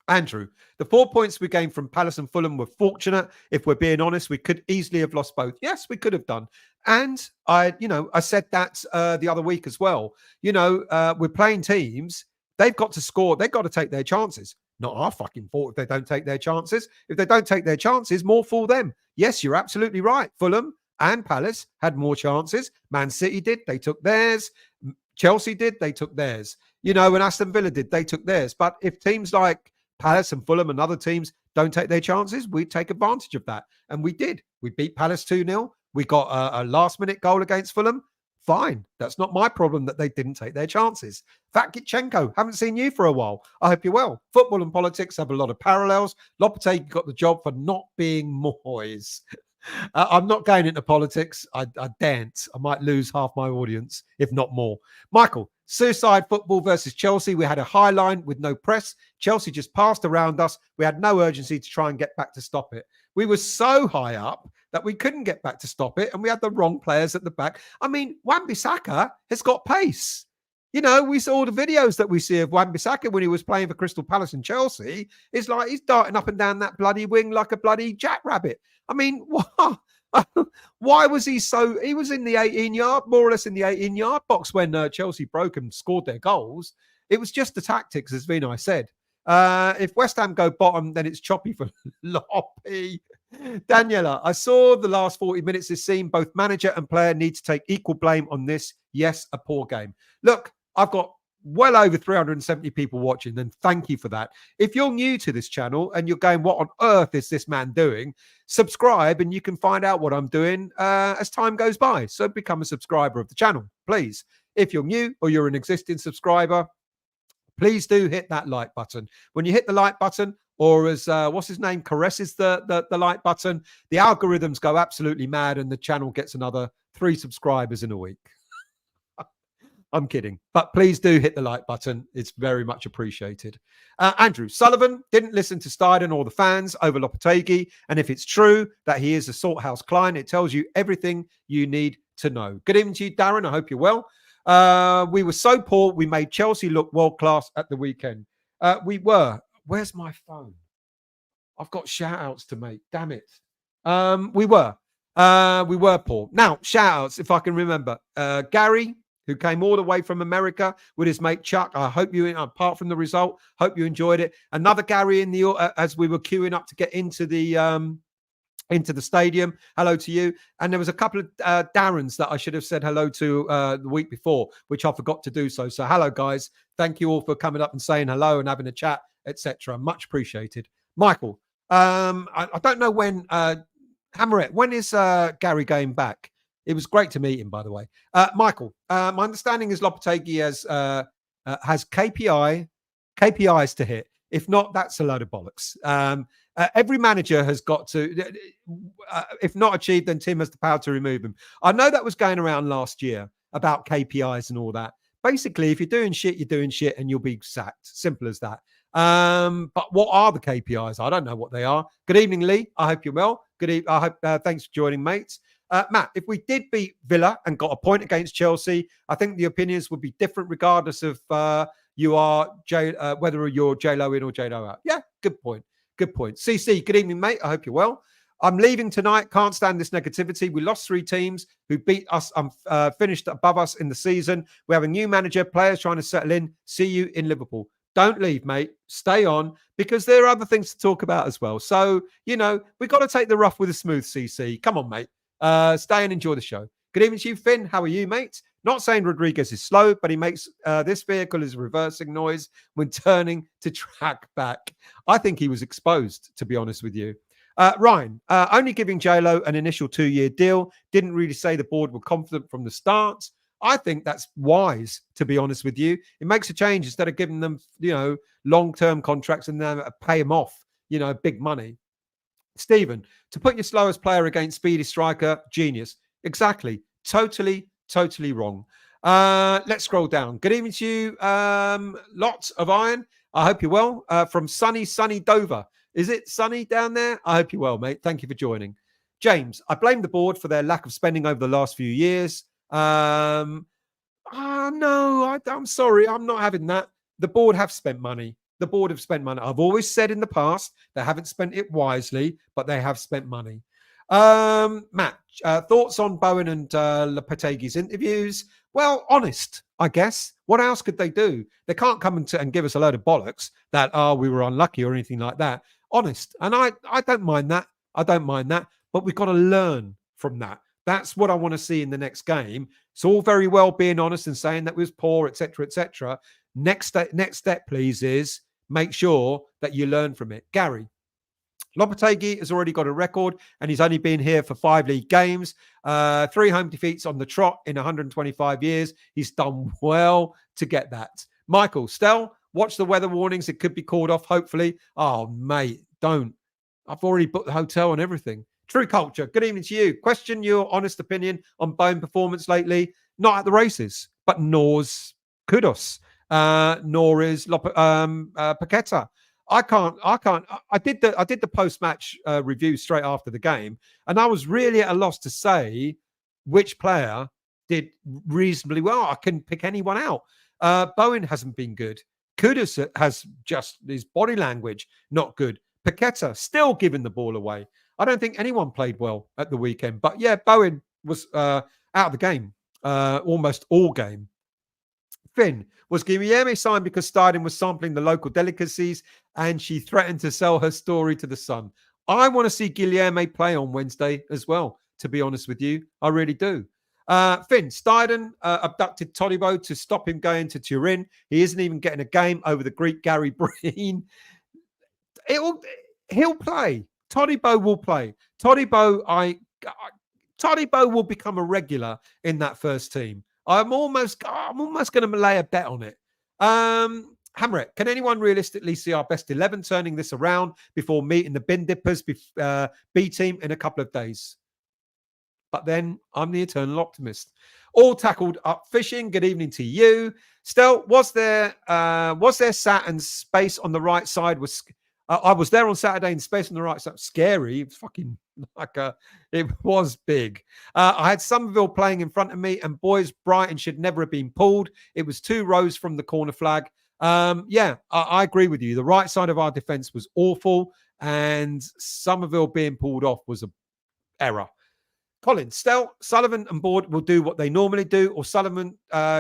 Andrew, the 4 points we gained from Palace and Fulham were fortunate. If we're being honest, we could easily have lost both. Yes, we could have done. And I said that the other week as well. We're playing teams. They've got to score. They've got to take their chances. Not our fucking fault if they don't take their chances. If they don't take their chances, more for them. Yes, you're absolutely right. Fulham and Palace had more chances. Man City did. They took theirs. Chelsea did. They took theirs. And Aston Villa did. They took theirs. But if teams like Palace and Fulham and other teams don't take their chances, we take advantage of that. And we did. We beat Palace 2-0. We got a last-minute goal against Fulham. Fine. That's not my problem that they didn't take their chances. Fat Gitchenko, haven't seen you for a while. I hope you're well. Football and politics have a lot of parallels. Lopetegui got the job for not being Moyes. I'm not going into politics. I daren't. I might lose half my audience, if not more. Michael, suicide football versus Chelsea. We had a high line with no press. Chelsea just passed around us. We had no urgency to try and get back to stop it. We were so high up that we couldn't get back to stop it, and we had the wrong players at the back. I mean, Wan-Bissaka has got pace. We saw the videos that we see of Wan-Bissaka when he was playing for Crystal Palace and Chelsea. It's like he's darting up and down that bloody wing like a bloody jackrabbit. I mean, why was he so... He was in the 18-yard, more or less in the 18-yard box when Chelsea broke and scored their goals. It was just the tactics, as Vinay said. If West Ham go bottom, then it's choppy for Loppy. Daniela, I saw the last 40 minutes this scene. Both manager and player need to take equal blame on this. Yes, a poor game. Look, I've got well over 370 people watching, and thank you for that. If you're new to this channel and you're going, what on earth is this man doing? Subscribe and you can find out what I'm doing as time goes by. So become a subscriber of the channel, please. If you're new or you're an existing subscriber, please do hit that like button. When you hit the like button, or as what's his name caresses the like button, the algorithms go absolutely mad and the channel gets another 3 subscribers in a week. I'm kidding. But please do hit the like button. It's very much appreciated. Andrew, Sullivan didn't listen to Steidten or the fans over Lopetegui. And if it's true that he is a Salthouse client, it tells you everything you need to know. Good evening to you, Darren. I hope you're well. We were so poor, we made Chelsea look world-class at the weekend. We were. Where's my phone? I've got shout-outs to make. Damn it. We were poor. Now, shout-outs, if I can remember. Gary, who came all the way from America with his mate Chuck. I hope you, apart from the result, hope you enjoyed it. Another Gary in the as we were queuing up to get into the stadium. Hello to you. And there was a couple of Darrens that I should have said hello to the week before, which I forgot to do so. So hello, guys. Thank you all for coming up and saying hello and having a chat, etc. Much appreciated. Michael, I don't know when, Hammerette, when is Gary going back? It was great to meet him, by the way. Michael, my understanding is Lopetegui has KPIs to hit. If not, that's a load of bollocks. Every manager has got to, if not achieved, then Tim has the power to remove him. I know that was going around last year about KPIs and all that. Basically, if you're doing shit, you're doing shit and you'll be sacked. Simple as that. But what are the KPIs? I don't know what they are. Good evening, Lee. I hope you're well. Good evening. I hope, thanks for joining, mates. Matt, if we did beat Villa and got a point against Chelsea, I think the opinions would be different regardless of you are whether you're J-Lo in or J-Lo out. Yeah, good point. Good point. CC, good evening, mate. I hope you're well. I'm leaving tonight. Can't stand this negativity. We lost 3 teams who beat us, finished above us in the season. We have a new manager, players trying to settle in. See you in Liverpool. Don't leave, mate. Stay on, because there are other things to talk about as well. So, we've got to take the rough with the smooth, CC. Come on, mate. Stay and enjoy the show. Good evening to you, Finn. How are you, mate? Not saying Rodriguez is slow, but he makes this vehicle is reversing noise when turning to track back. I think he was exposed, to be honest with you. Ryan, only giving J-Lo an initial 2-year deal. Didn't really say the board were confident from the start. I think that's wise, to be honest with you. It makes a change instead of giving them, long-term contracts and then pay them off, big money. Stephen, to put your slowest player against speedy striker, genius. Exactly. Totally, totally wrong. Let's scroll down. Good evening to you. Lots of iron. I hope you're well. From sunny Dover. Is it sunny down there? I hope you're well, mate. Thank you for joining. James, I blame the board for their lack of spending over the last few years. No, I'm sorry. I'm not having that. The board have spent money. The board have spent money. I've always said in the past they haven't spent it wisely, but they have spent money. Matt, thoughts on Bowen and Lopetegui's interviews? Well, honest, I guess. What else could they do? They can't come and give us a load of bollocks that, we were unlucky or anything like that. Honest. And I don't mind that. I don't mind that. But we've got to learn from that. That's what I want to see in the next game. It's all very well being honest and saying that was poor, etc., etc. Next step, please, is make sure that you learn from it. Gary, Lopetegui has already got a record and he's only been here for 5 league games, 3 home defeats on the trot in 125 years. He's done well to get that. Michael, Stell, watch the weather warnings. It could be called off, hopefully. Oh, mate, don't. I've already booked the hotel and everything. True Culture, good evening to you. Question your honest opinion on Bowen performance lately. Not at the races, but nor's kudos. Nor is Paqueta. I did the post-match review straight after the game, and I was really at a loss to say which player did reasonably well. I couldn't pick anyone out. Bowen hasn't been good. Kudus has just his body language not good. Paqueta still giving the ball away. I don't think anyone played well at the weekend. But yeah, Bowen was out of the game almost all game. Finn, was Guilherme signed because Steidten was sampling the local delicacies and she threatened to sell her story to the Sun? I want to see Guilherme play on Wednesday as well, to be honest with you. I really do. Finn, Steidten abducted Todibo to stop him going to Turin. He isn't even getting a game over the Greek Gary Breen. He'll play. Todibo will play. Todibo will become a regular in that first team. I'm almost going to lay a bet on it. Hamret, can anyone realistically see our best 11 turning this around before meeting the bin dippers B team in a couple of days? But then I'm the eternal optimist. All tackled up fishing. Good evening to you. Stel, was there sat and space on the right side? I was there on Saturday in space on the right side. Scary. It was fucking it was big. I had Somerville playing in front of me, and boys, Brighton should never have been pulled. It was 2 rows from the corner flag. I agree with you. The right side of our defense was awful, and Somerville being pulled off was an error. Colin, Sullivan and board will do what they normally do, or Sullivan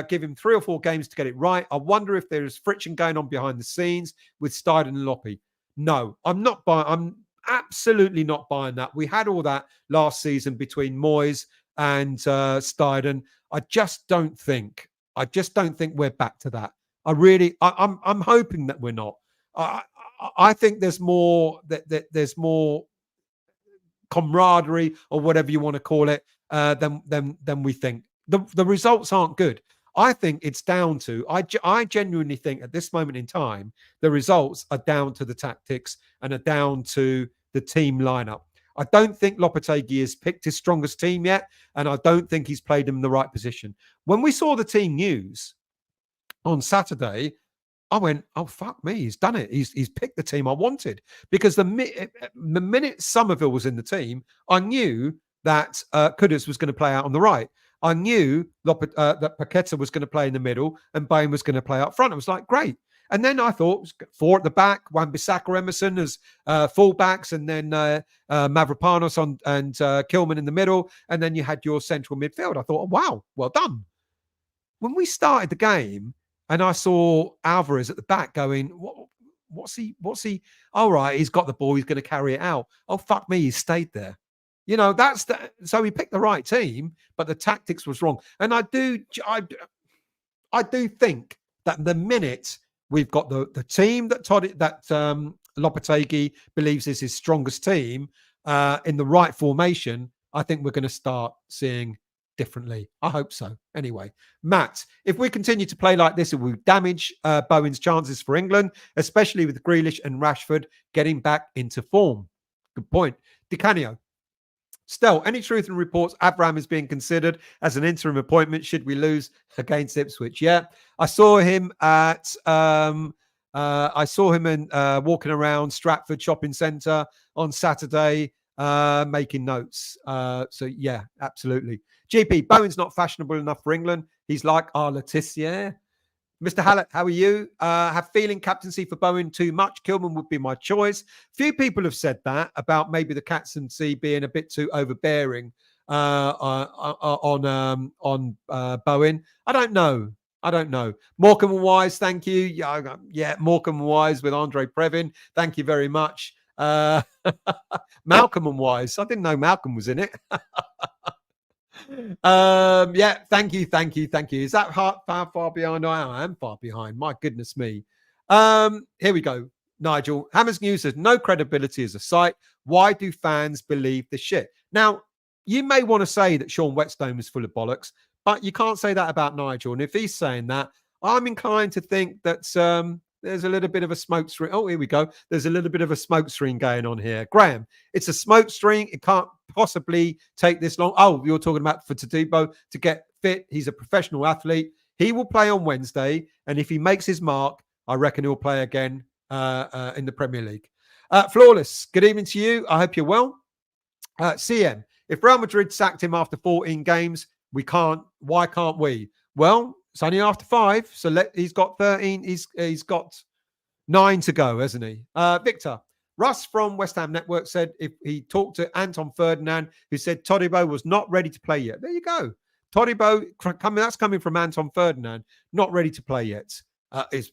give him 3 or 4 games to get it right. I wonder if there is friction going on behind the scenes with Steidten and Loppe. No, I'm not buying. I'm absolutely not buying that. We had all that last season between Moyes and Steidten. I just don't think we're back to that. I'm hoping that we're not. I think there's more there's more camaraderie or whatever you want to call it than we think. The results aren't good. I think it's down to, I genuinely think at this moment in time, the results are down to the tactics and are down to the team lineup. I don't think Lopetegui has picked his strongest team yet, and I don't think he's played them in the right position. When we saw the team news on Saturday, I went, oh, fuck me, he's done it. He's picked the team I wanted. Because the minute Somerville was in the team, I knew that Kudus was going to play out on the right. I knew that Paqueta was going to play in the middle and Bain was going to play up front. I was like, great. And then I thought 4 at the back, Wan-Bissaka, Emerson as fullbacks, and then Mavropanos and Kilman in the middle. And then you had your central midfield. I thought, oh, wow, well done. When we started the game and I saw Alvarez at the back going, what's he? All right, he's got the ball. He's going to carry it out. Oh, fuck me. He stayed there. You know, so he picked the right team, but the tactics was wrong. And I do think that the minute we've got the team that Lopetegui believes is his strongest team, in the right formation, I think we're going to start seeing differently. I hope so. Anyway, Matt, if we continue to play like this, it will damage Bowen's chances for England, especially with Grealish and Rashford getting back into form. Good point. DiCanio. Still, any truth in reports Abraham is being considered as an interim appointment should we lose against Ipswich? Yeah, I saw him at walking around Stratford Shopping Centre on Saturday, making notes. So yeah, absolutely. GP Bowen's not fashionable enough for England. He's like our Laetitia. Mr. Hallett, how are you? Have feeling captaincy for Bowen too much. Kilman would be my choice. Few people have said that about maybe the captaincy being a bit too overbearing on Bowen. I don't know. Morecambe and Wise, thank you. Yeah, Morecambe and Wise with Andre Previn. Thank you very much. Malcolm and Wise. I didn't know Malcolm was in it. Yeah, thank you. Is that far behind? I am far behind. My goodness me. Here we go. Nigel, Hammers News has no credibility as a site. Why do fans believe the shit? Now, you may want to say that Sean Whetstone is full of bollocks, but you can't say that about Nigel. And if he's saying that, I'm inclined to think that there's a little bit of a smoke screen. Oh, here we go. There's a little bit of a smoke screen going on here. Graham, it's a smoke screen. It can't possibly take this long. Oh, you're talking about for Tadibo to get fit. He's a professional athlete. He will play on Wednesday. And if he makes his mark, I reckon he'll play again in the Premier League. Flawless, good evening to you. I hope you're well. CM, if Real Madrid sacked him after 14 games, we can't. Why can't we? Well, it's only after 5, so he's got 13. He's got 9 to go, hasn't he? Victor, Russ from West Ham Network said if he talked to Anton Ferdinand, who said Todibo was not ready to play yet. There you go. Todibo, that's coming from Anton Ferdinand, not ready to play yet. Is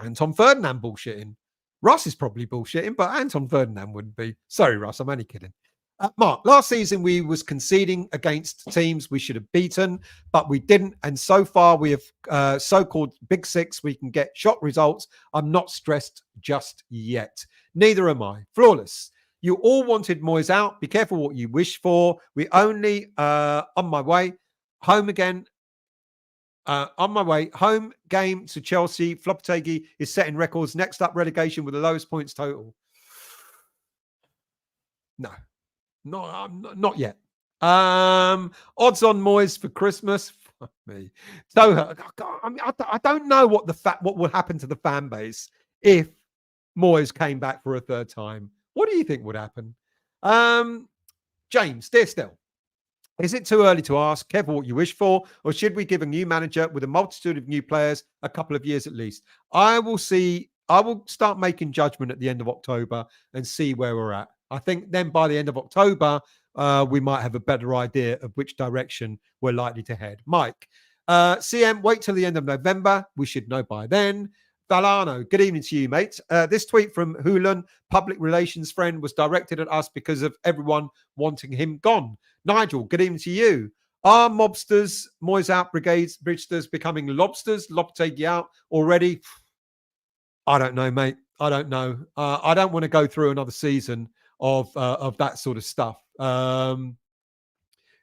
Anton Ferdinand bullshitting? Russ is probably bullshitting, but Anton Ferdinand wouldn't be. Sorry, Russ, I'm only kidding. Mark, last season we was conceding against teams we should have beaten, but we didn't. And so far we have so-called Big Six. We can get shot results. I'm not stressed just yet. Neither am I. Flawless. You all wanted Moyes out. Be careful what you wish for. We only on my way home again. On my way home game to Chelsea. Lopetegui is setting records. Next up, relegation with the lowest points total. No. Not yet. Odds on Moyes for Christmas. Fuck me. So I don't know what will happen to the fan base if Moyes came back for a third time. What do you think would happen? James, dear still. Is it too early to ask, careful what you wish for, or should we give a new manager with a multitude of new players a couple of years at least? I will start making judgment at the end of October and see where we're at. I think then by the end of October, we might have a better idea of which direction we're likely to head. Mike, CM, wait till the end of November. We should know by then. Valano, good evening to you, mate. This tweet from Julen, public relations friend, was directed at us because of everyone wanting him gone. Nigel, good evening to you. Are mobsters, Moyes out, bridgesters becoming lobsters? Lopetegui out already? I don't know, mate. I don't know. I don't want to go through another season of that sort of stuff. Who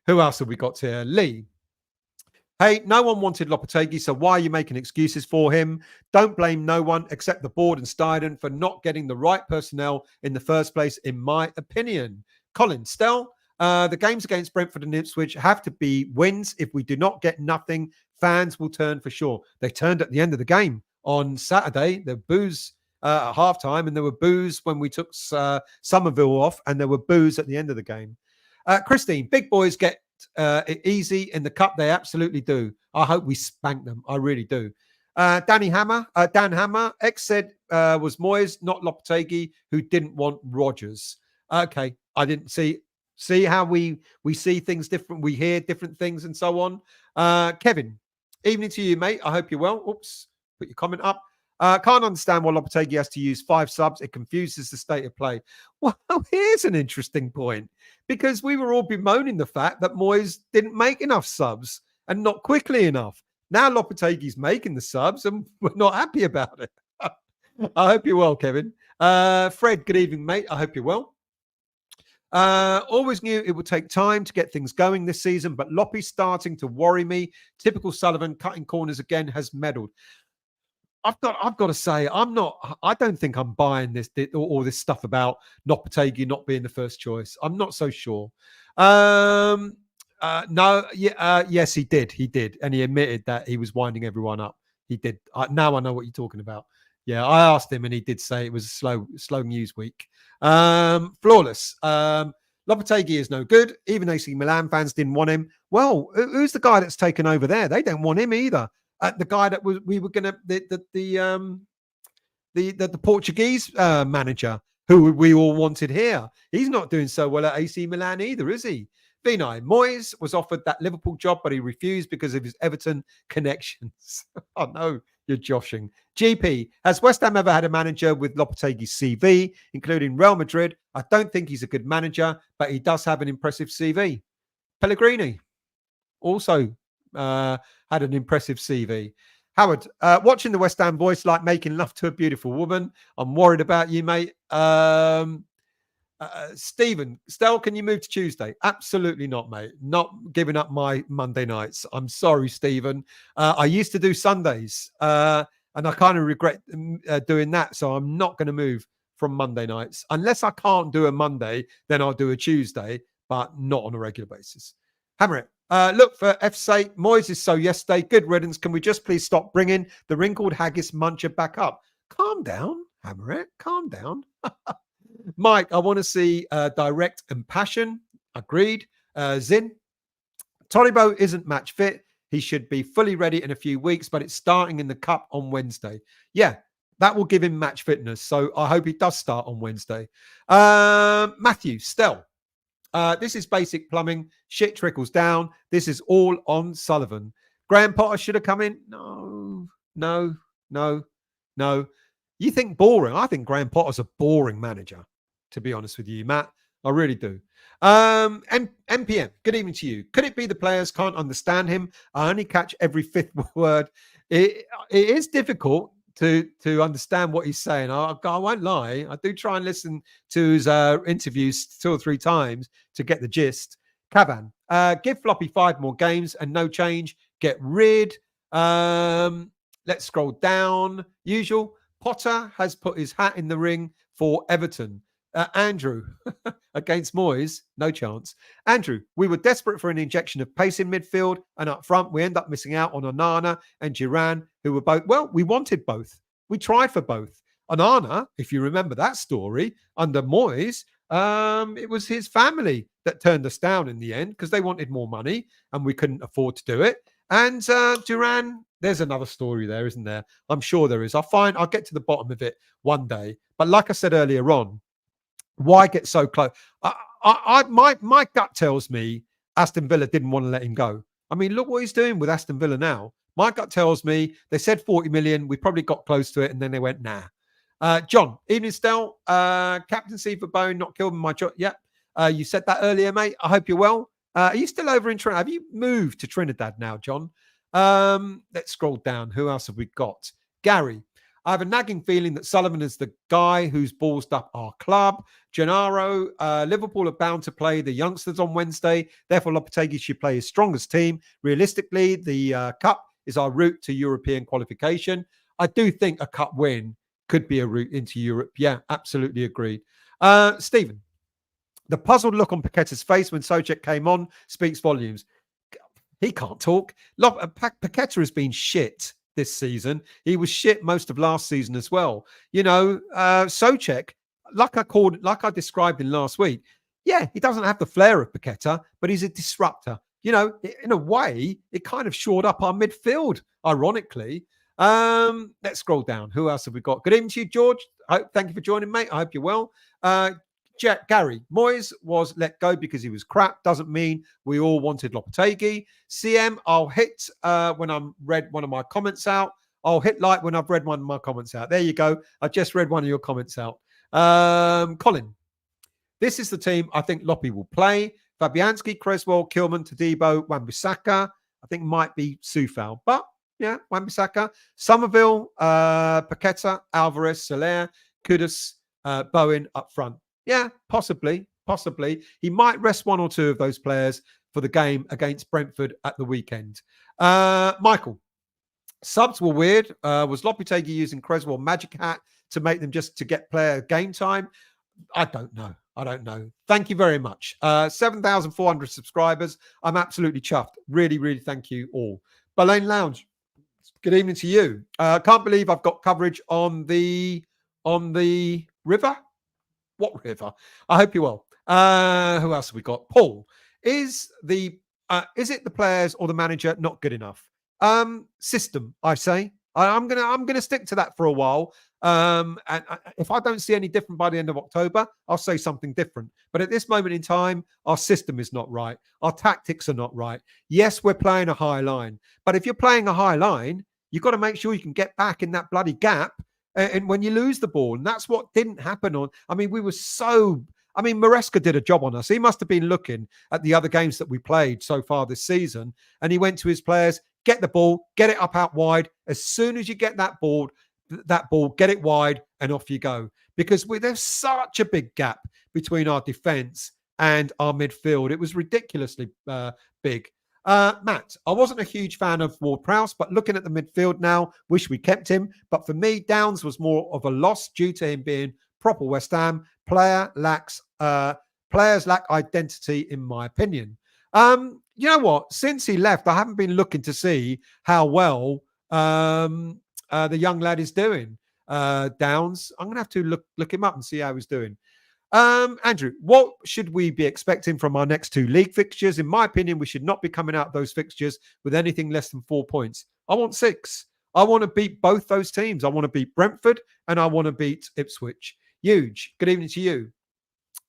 else have we got here? Lee. Hey, no one wanted Lopetegui, so why are you making excuses for him? Don't blame no one except the board and Steidten for not getting the right personnel in the first place, in my opinion. Colin, Stell, the games against Brentford and Ipswich have to be wins. If we do not get nothing, fans will turn for sure. They turned at the end of the game on Saturday. The boos at halftime, and there were boos when we took Somerville off, and there were boos at the end of the game. Christine, big boys get it easy in the cup. They absolutely do. I hope we spank them. I really do. Dan Hammer, X said was Moyes, not Lopetegui, who didn't want Rodgers. Okay, I didn't see how we see things different. We hear different things and so on. Kevin, evening to you, mate. I hope you're well. Oops, put your comment up. Can't understand why Lopetegui has to use 5 subs. It confuses the state of play. Well, here's an interesting point, because we were all bemoaning the fact that Moyes didn't make enough subs and not quickly enough. Now Lopetegui's making the subs and we're not happy about it. I hope you're well, Kevin. Fred, good evening, mate. I hope you're well. Always knew it would take time to get things going this season, but Loppy's starting to worry me. Typical Sullivan, cutting corners again, has meddled. I've got to say, I don't think I'm buying all this stuff about Lopetegui not being the first choice. I'm not so sure. No, yeah, yes, he did, and he admitted that he was winding everyone up. He did. Now I know what you're talking about. Yeah, I asked him, and he did say it was a slow news week. Flawless. Lopetegui is no good. Even AC Milan fans didn't want him. Well, who's the guy that's taken over there? They don't want him either. The guy that we were going to the Portuguese manager who we all wanted here. He's not doing so well at AC Milan either, is he? Vinay Moyes was offered that Liverpool job, but he refused because of his Everton connections. Oh no, you're joshing. GP, has West Ham ever had a manager with Lopetegui's CV, including Real Madrid? I don't think he's a good manager, but he does have an impressive CV. Pellegrini also had an impressive CV. Howard, watching the West Ham voice like making love to a beautiful woman. I'm worried about you, mate. Stephen, Stell, can you move to Tuesday? Absolutely not, mate. Not giving up my Monday nights. I'm sorry, Stephen. I used to do Sundays, and I kind of regret doing that. So I'm not going to move from Monday nights. Unless I can't do a Monday, then I'll do a Tuesday, but not on a regular basis. Hammer it. Look, for F's sake, Moyes is so yesterday. Good riddance. Can we just please stop bringing the wrinkled haggis muncher back up? Calm down, Hammer it. Calm down. Mike, I want to see direct and passion. Agreed. Zin, Todibo isn't match fit. He should be fully ready in a few weeks, but it's starting in the cup on Wednesday. Yeah, that will give him match fitness. So I hope he does start on Wednesday. Matthew, Stell. This is basic plumbing. Shit trickles down. This is all on Sullivan. Graham Potter should have come in. No. You think boring? I think Graham Potter's a boring manager, to be honest with you, Matt. I really do. MPM, good evening to you. Could it be the players can't understand him? I only catch every fifth word. It is difficult to understand what he's saying. I won't lie. I do try and listen to his interviews 2 or 3 times to get the gist. Cavan, give Floppy 5 more games and no change. Get rid. Let's scroll down. Usual. Potter has put his hat in the ring for Everton. Andrew, against Moyes, no chance. Andrew, we were desperate for an injection of pace in midfield, and up front, we end up missing out on Onana and Duran, who were both, well, we wanted both. We tried for both. Onana, if you remember that story, under Moyes, it was his family that turned us down in the end because they wanted more money and we couldn't afford to do it. And Duran, there's another story there, isn't there? I'm sure there is. I'll get to the bottom of it one day. But like I said earlier on, why get so close? My gut tells me Aston Villa didn't want to let him go. I mean, look what he's doing with Aston Villa now. My gut tells me they said 40 million. We probably got close to it, and then they went, nah. John, evening, Stel. Captaincy for Bone, not killed my job. Yeah, you said that earlier, mate. I hope you're well. Are you still over in Trinidad? Have you moved to Trinidad now, John? Let's scroll down. Who else have we got? Gary. I have a nagging feeling that Sullivan is the guy who's ballsed up our club. Gennaro, Liverpool are bound to play the youngsters on Wednesday. Therefore, Lopetegui should play his strongest team. Realistically, the cup is our route to European qualification. I do think a cup win could be a route into Europe. Yeah, absolutely agreed. Stephen, the puzzled look on Paqueta's face when Souček came on speaks volumes. He can't talk. Paqueta has been shit this season. He was shit most of last season as well. You know, Souček, like I described in last week, yeah, he doesn't have the flair of Paqueta, but he's a disruptor. You know, in a way, it kind of shored up our midfield, ironically. Let's scroll down. Who else have we got? Good evening to you, George. Thank you for joining, mate. I hope you're well. Gary, Moyes was let go because he was crap. Doesn't mean we all wanted Lopetegui. CM, I'll hit when I'm read one of my comments out. I'll hit like when I've read one of my comments out. There you go. I just read one of your comments out. Colin, this is the team I think Loppy will play. Fabianski, Creswell, Kilman, Todibo, Wan-Bissaka. I think might be Soufal. But yeah, Wan-Bissaka. Somerville, Paqueta, Alvarez, Soler, Kudus, Bowen up front. Yeah, possibly. Possibly. He might rest one or two of those players for the game against Brentford at the weekend. Michael, subs were weird. Was Lopetegui using Creswell Magic Hat to make them just to get player game time? I don't know. Thank you very much. 7,400 subscribers. I'm absolutely chuffed. Really, really thank you all. Balague'S Lounge. Good evening to you. Can't believe I've got coverage on the river. What river? I hope you're well. Who else have we got? Paul. Is it the players or the manager not good enough? System, I say. I'm gonna stick to that for a while. And if I don't see any different by the end of October, I'll say something different. But at this moment in time, our system is not right. Our tactics are not right. Yes, we're playing a high line, but if you're playing a high line, you've got to make sure you can get back in that bloody gap. And when you lose the ball, and that's what didn't happen we were so. Maresca did a job on us. He must have been looking at the other games that we played so far this season, and he went to his players, get the ball, get it up out wide. As soon as you get that ball, get it wide, and off you go. Because there's such a big gap between our defence and our midfield. It was ridiculously big. Matt, I wasn't a huge fan of Ward-Prowse, but looking at the midfield now, wish we kept him. But for me, Downs was more of a loss due to him being proper West Ham. Players lack identity, in my opinion. You know what? Since he left, I haven't been looking to see how well the young lad is doing. Downs. I'm going to have to look him up and see how he's doing. Andrew, what should we be expecting from our next two league fixtures? In my opinion, we should not be coming out of those fixtures with anything less than 4 points. I want 6. I want to beat both those teams. I want to beat Brentford and I want to beat Ipswich. Huge. Good evening to you.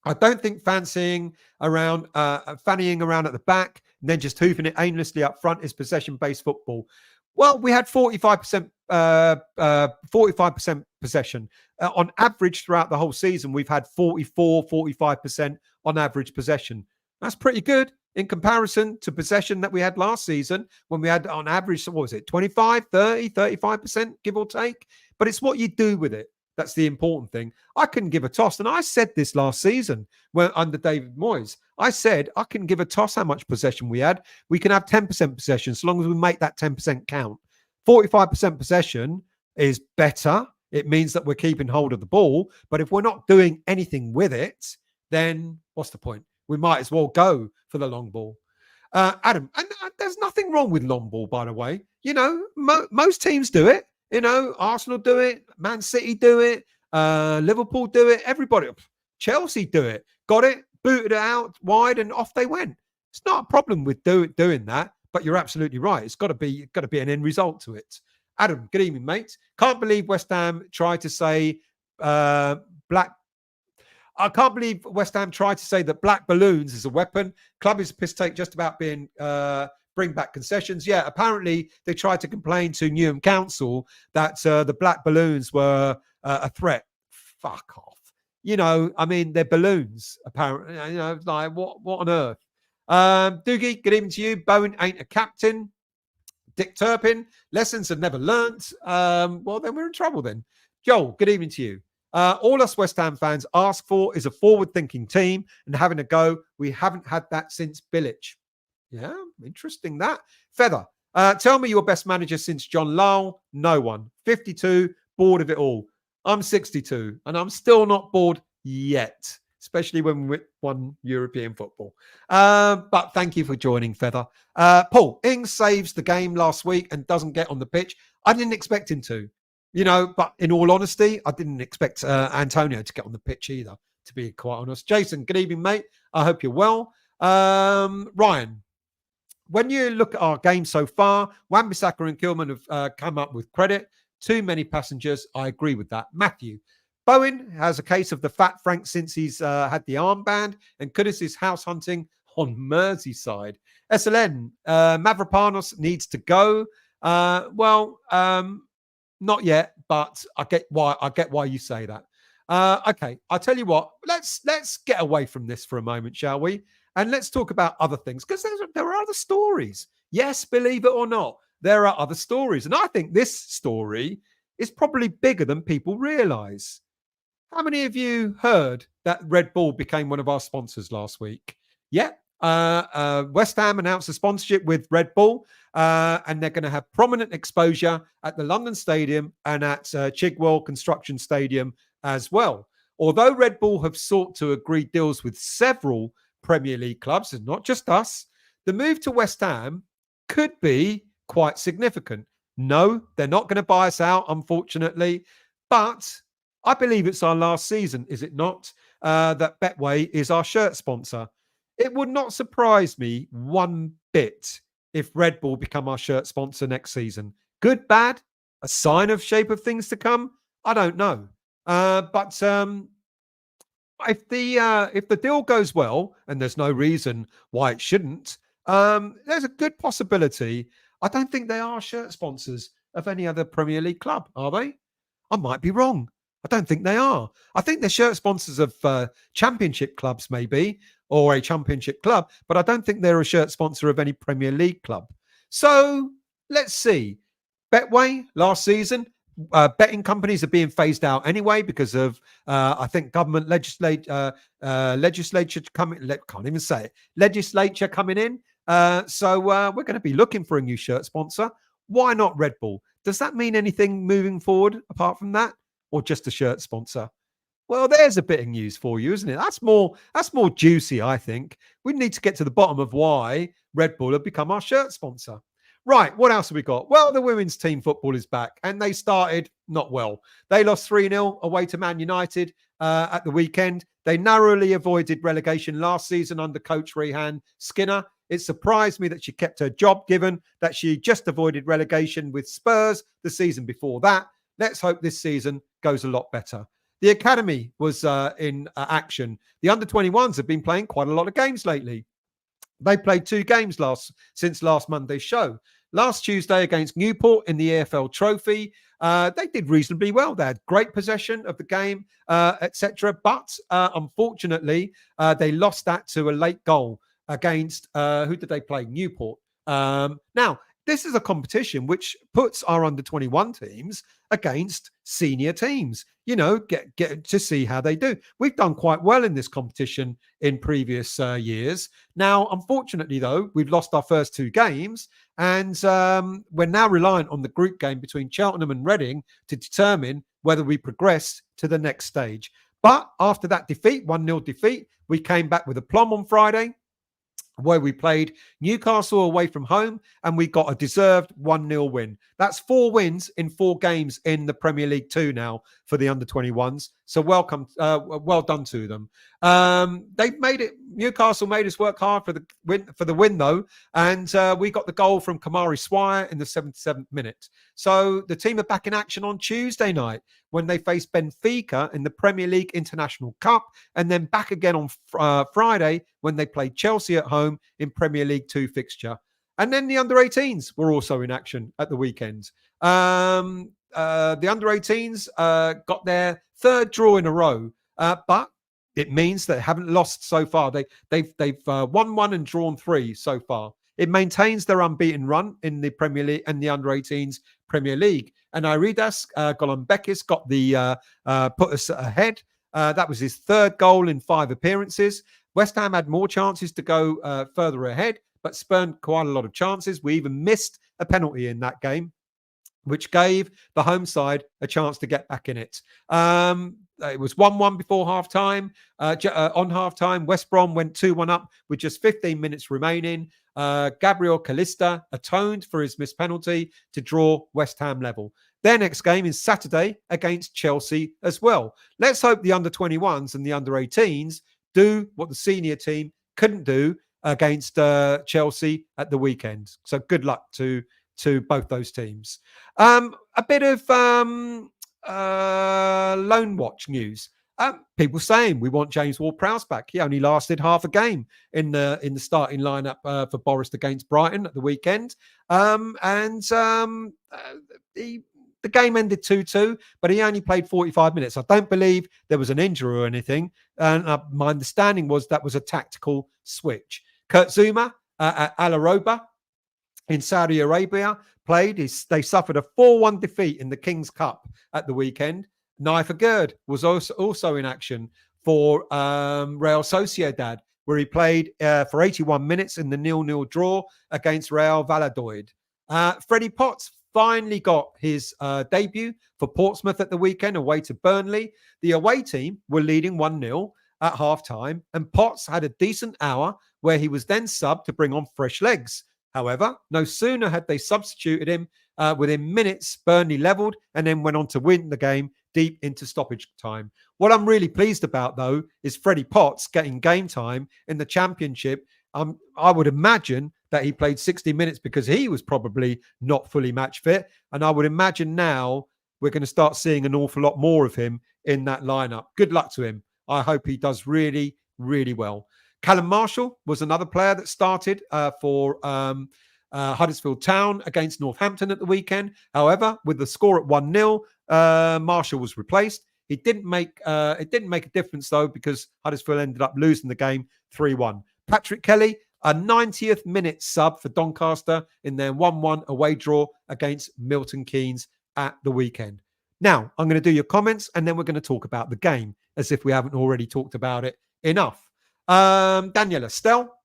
I don't think fannying around at the back and then just hoofing it aimlessly up front is possession-based football. Well, we had 45% possession. On average throughout the whole season, we've had 45% on average possession. That's pretty good in comparison to possession that we had last season when we had on average, what was it, 25, 30, 35%, give or take? But it's what you do with it. That's the important thing. I couldn't give a toss. And I said this last season when under David Moyes. I said I couldn't give a toss how much possession we had. We can have 10% possession so long as we make that 10% count. 45% possession is better. It means that we're keeping hold of the ball. But if we're not doing anything with it, then what's the point? We might as well go for the long ball. Adam, and there's nothing wrong with long ball, by the way. You know, most teams do it. You know, Arsenal do it, Man City do it, Liverpool do it, everybody, Chelsea do it. Got it, booted it out wide, and off they went. It's not a problem with doing that, but you're absolutely right. It's got to be an end result to it. Adam, good evening, mate. Can't believe West Ham tried to say black. I can't believe West Ham tried to say that black balloons is a weapon. Club is a piss take just about being. Bring back concessions. Yeah, apparently they tried to complain to Newham Council that the black balloons were a threat. Fuck off. You know, they're balloons, apparently. You know, like, what on earth? Doogie, good evening to you. Bowen ain't a captain. Dick Turpin, lessons have never learnt. Well, then we're in trouble then. Joel, good evening to you. All us West Ham fans ask for is a forward-thinking team and having a go. We haven't had that since Bilic. Yeah, interesting that. Feather, tell me your best manager since John Lyall. No one. 52, bored of it all. I'm 62, and I'm still not bored yet, especially when we won European football. But thank you for joining, Feather. Paul, Ings saves the game last week and doesn't get on the pitch. I didn't expect him to, you know, but in all honesty, I didn't expect Antonio to get on the pitch either, to be quite honest. Jason, good evening, mate. I hope you're well. Ryan, when you look at our game so far, Wan-Bissaka and Kilman have come up with credit. Too many passengers. I agree with that. Matthew. Bowen has a case of the fat Frank since he's had the armband, and Kudus is house hunting on Merseyside. SLN. Mavropanos needs to go. Not yet, but I get why you say that. Okay, I'll tell you what. Let's get away from this for a moment, shall we? And let's talk about other things, because there are other stories. Yes, believe it or not, there are other stories. And I think this story is probably bigger than people realize. How many of you heard that Red Bull became one of our sponsors last week? Yeah. West Ham announced a sponsorship with Red Bull, and they're going to have prominent exposure at the London Stadium and at Chigwell Construction Stadium as well. Although Red Bull have sought to agree deals with several Premier League clubs, and not just us, the move to West Ham could be quite significant. No, they're not going to buy us out, unfortunately, but I believe it's our last season, is it not? That Betway is our shirt sponsor. It would not surprise me one bit if Red Bull become our shirt sponsor next season. Good, bad, a sign of shape of things to come. I don't know, but if the deal goes well, and there's no reason why it shouldn't, there's a good possibility. I don't think they are shirt sponsors of any other Premier League club, are they? I might be wrong. I don't think they are. I think they're shirt sponsors of championship clubs, maybe, or a championship club, but I don't think they're a shirt sponsor of any Premier League club. So let's see. Betway last season, betting companies are being phased out anyway because of, I think, government legislature coming. Can't even say it. Legislature coming in. So we're going to be looking for a new shirt sponsor. Why not Red Bull? Does that mean anything moving forward apart from that? Or just a shirt sponsor? Well, there's a bit of news for you, isn't it? That's more juicy, I think. We need to get to the bottom of why Red Bull have become our shirt sponsor. Right, what else have we got? Well, the women's team football is back, and they started not well. They lost 3-0 away to Man United at the weekend. They narrowly avoided relegation last season under coach Rehan Skinner. It surprised me that she kept her job, given that she just avoided relegation with Spurs the season before that. Let's hope this season goes a lot better. The academy was in action. The under-21s have been playing quite a lot of games lately. They played 2 games since last Monday's show. Last Tuesday against Newport in the EFL Trophy, they did reasonably well. They had great possession of the game, etc. But unfortunately, they lost that to a late goal against, who did they play? Newport. Now, this is a competition which puts our under-21 teams against senior teams. You know, get to see how they do. We've done quite well in this competition in previous years. Now, unfortunately, though, we've lost our first 2 games, and we're now reliant on the group game between Cheltenham and Reading to determine whether we progress to the next stage. But after that defeat, 1-0 defeat, we came back with aplomb on Friday, where we played Newcastle away from home, and we got a deserved 1-0 win. That's 4 wins in 4 games in the Premier League 2 now for the under-21s. So well done to them. They made it. Newcastle made us work hard for the win though, and we got the goal from Kamari Swire in the 77th minute. So the team are back in action on Tuesday night when they face Benfica in the Premier League International Cup, and then back again on Friday when they play Chelsea at home in Premier League 2 fixture. And then the under-18s were also in action at the weekend. The under-18s got their 3rd draw in a row, but it means they haven't lost so far. They've won 1 and drawn 3 so far. It maintains their unbeaten run in the Premier League and the under-18s Premier League. And Iridas Golombekis got the put us ahead. That was his 3rd goal in 5 appearances. West Ham had more chances to go further ahead, but spurned quite a lot of chances. We even missed a penalty in that game, which gave the home side a chance to get back in it. It was 1-1 before half-time. On half-time, West Brom went 2-1 up with just 15 minutes remaining. Gabriel Calista atoned for his missed penalty to draw West Ham level. Their next game is Saturday against Chelsea as well. Let's hope the under-21s and the under-18s do what the senior team couldn't do against Chelsea at the weekend. So good luck to both those teams. A bit of loan watch news. People saying we want James Ward-Prowse back. He only lasted half a game in the starting lineup for Forest against Brighton at the weekend. The game ended 2-2, but he only played 45 minutes. I don't believe there was an injury or anything. And my understanding was that was a tactical switch. Kurt Zuma at Al Aroba in Saudi Arabia played. They suffered a 4-1 defeat in the King's Cup at the weekend. Naifer Gerd was also in action for Real Sociedad, where he played for 81 minutes in the 0-0 draw against Real Valladolid. Freddie Potts finally got his debut for Portsmouth at the weekend away to Burnley. The away team were leading 1-0 at half-time, and Potts had a decent hour where he was then subbed to bring on fresh legs. However, no sooner had they substituted him, within minutes, Burnley levelled and then went on to win the game deep into stoppage time. What I'm really pleased about, though, is Freddie Potts getting game time in the Championship. I would imagine that he played 60 minutes because he was probably not fully match fit. And I would imagine now we're going to start seeing an awful lot more of him in that lineup. Good luck to him. I hope he does really, really well. Callum Marshall was another player that started for Huddersfield Town against Northampton at the weekend. However, with the score at 1-0, Marshall was replaced. It didn't make a difference, though, because Huddersfield ended up losing the game 3-1. Patrick Kelly, a 90th minute sub for Doncaster in their 1-1 away draw against Milton Keynes at the weekend. Now, I'm going to do your comments, and then we're going to talk about the game, as if we haven't already talked about it enough. Daniela Stell,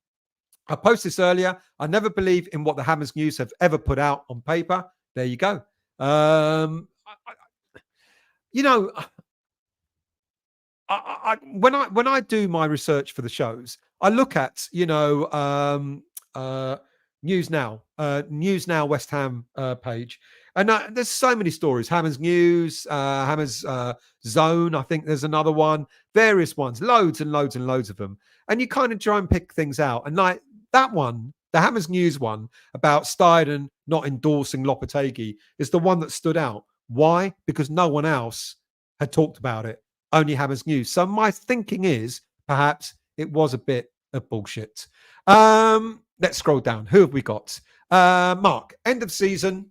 I posted this earlier. I never believe in what the Hammers News have ever put out on paper. There you go. When I do my research for the shows, I look at News Now West Ham page, and there's so many stories. Hammers News, Hammers Zone. I think there's another one. Various ones, loads and loads and loads of them. And you kind of try and pick things out. And like that one, the Hammers News one about Steidten not endorsing Lopetegui is the one that stood out. Why? Because no one else had talked about it. Only Hammers News. So my thinking is perhaps it was a bit of bullshit. Let's scroll down. Who have we got? Mark, end of season.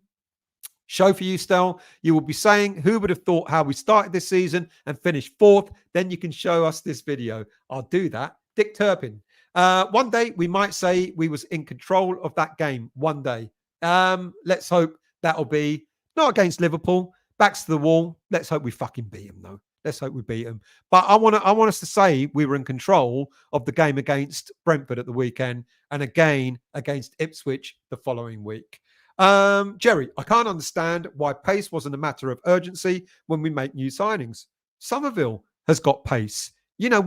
Show for you, Stel. You will be saying, who would have thought how we started this season and finished fourth? Then you can show us this video. I'll do that. Dick Turpin. One day we might say we was in control of that game. One day. Let's hope that'll be not against Liverpool. Backs to the wall. Let's hope we fucking beat them, though. Let's hope we beat them. But I want us to say we were in control of the game against Brentford at the weekend and again against Ipswich the following week. Jerry, I can't understand why pace wasn't a matter of urgency when we make new signings. Somerville has got pace. We know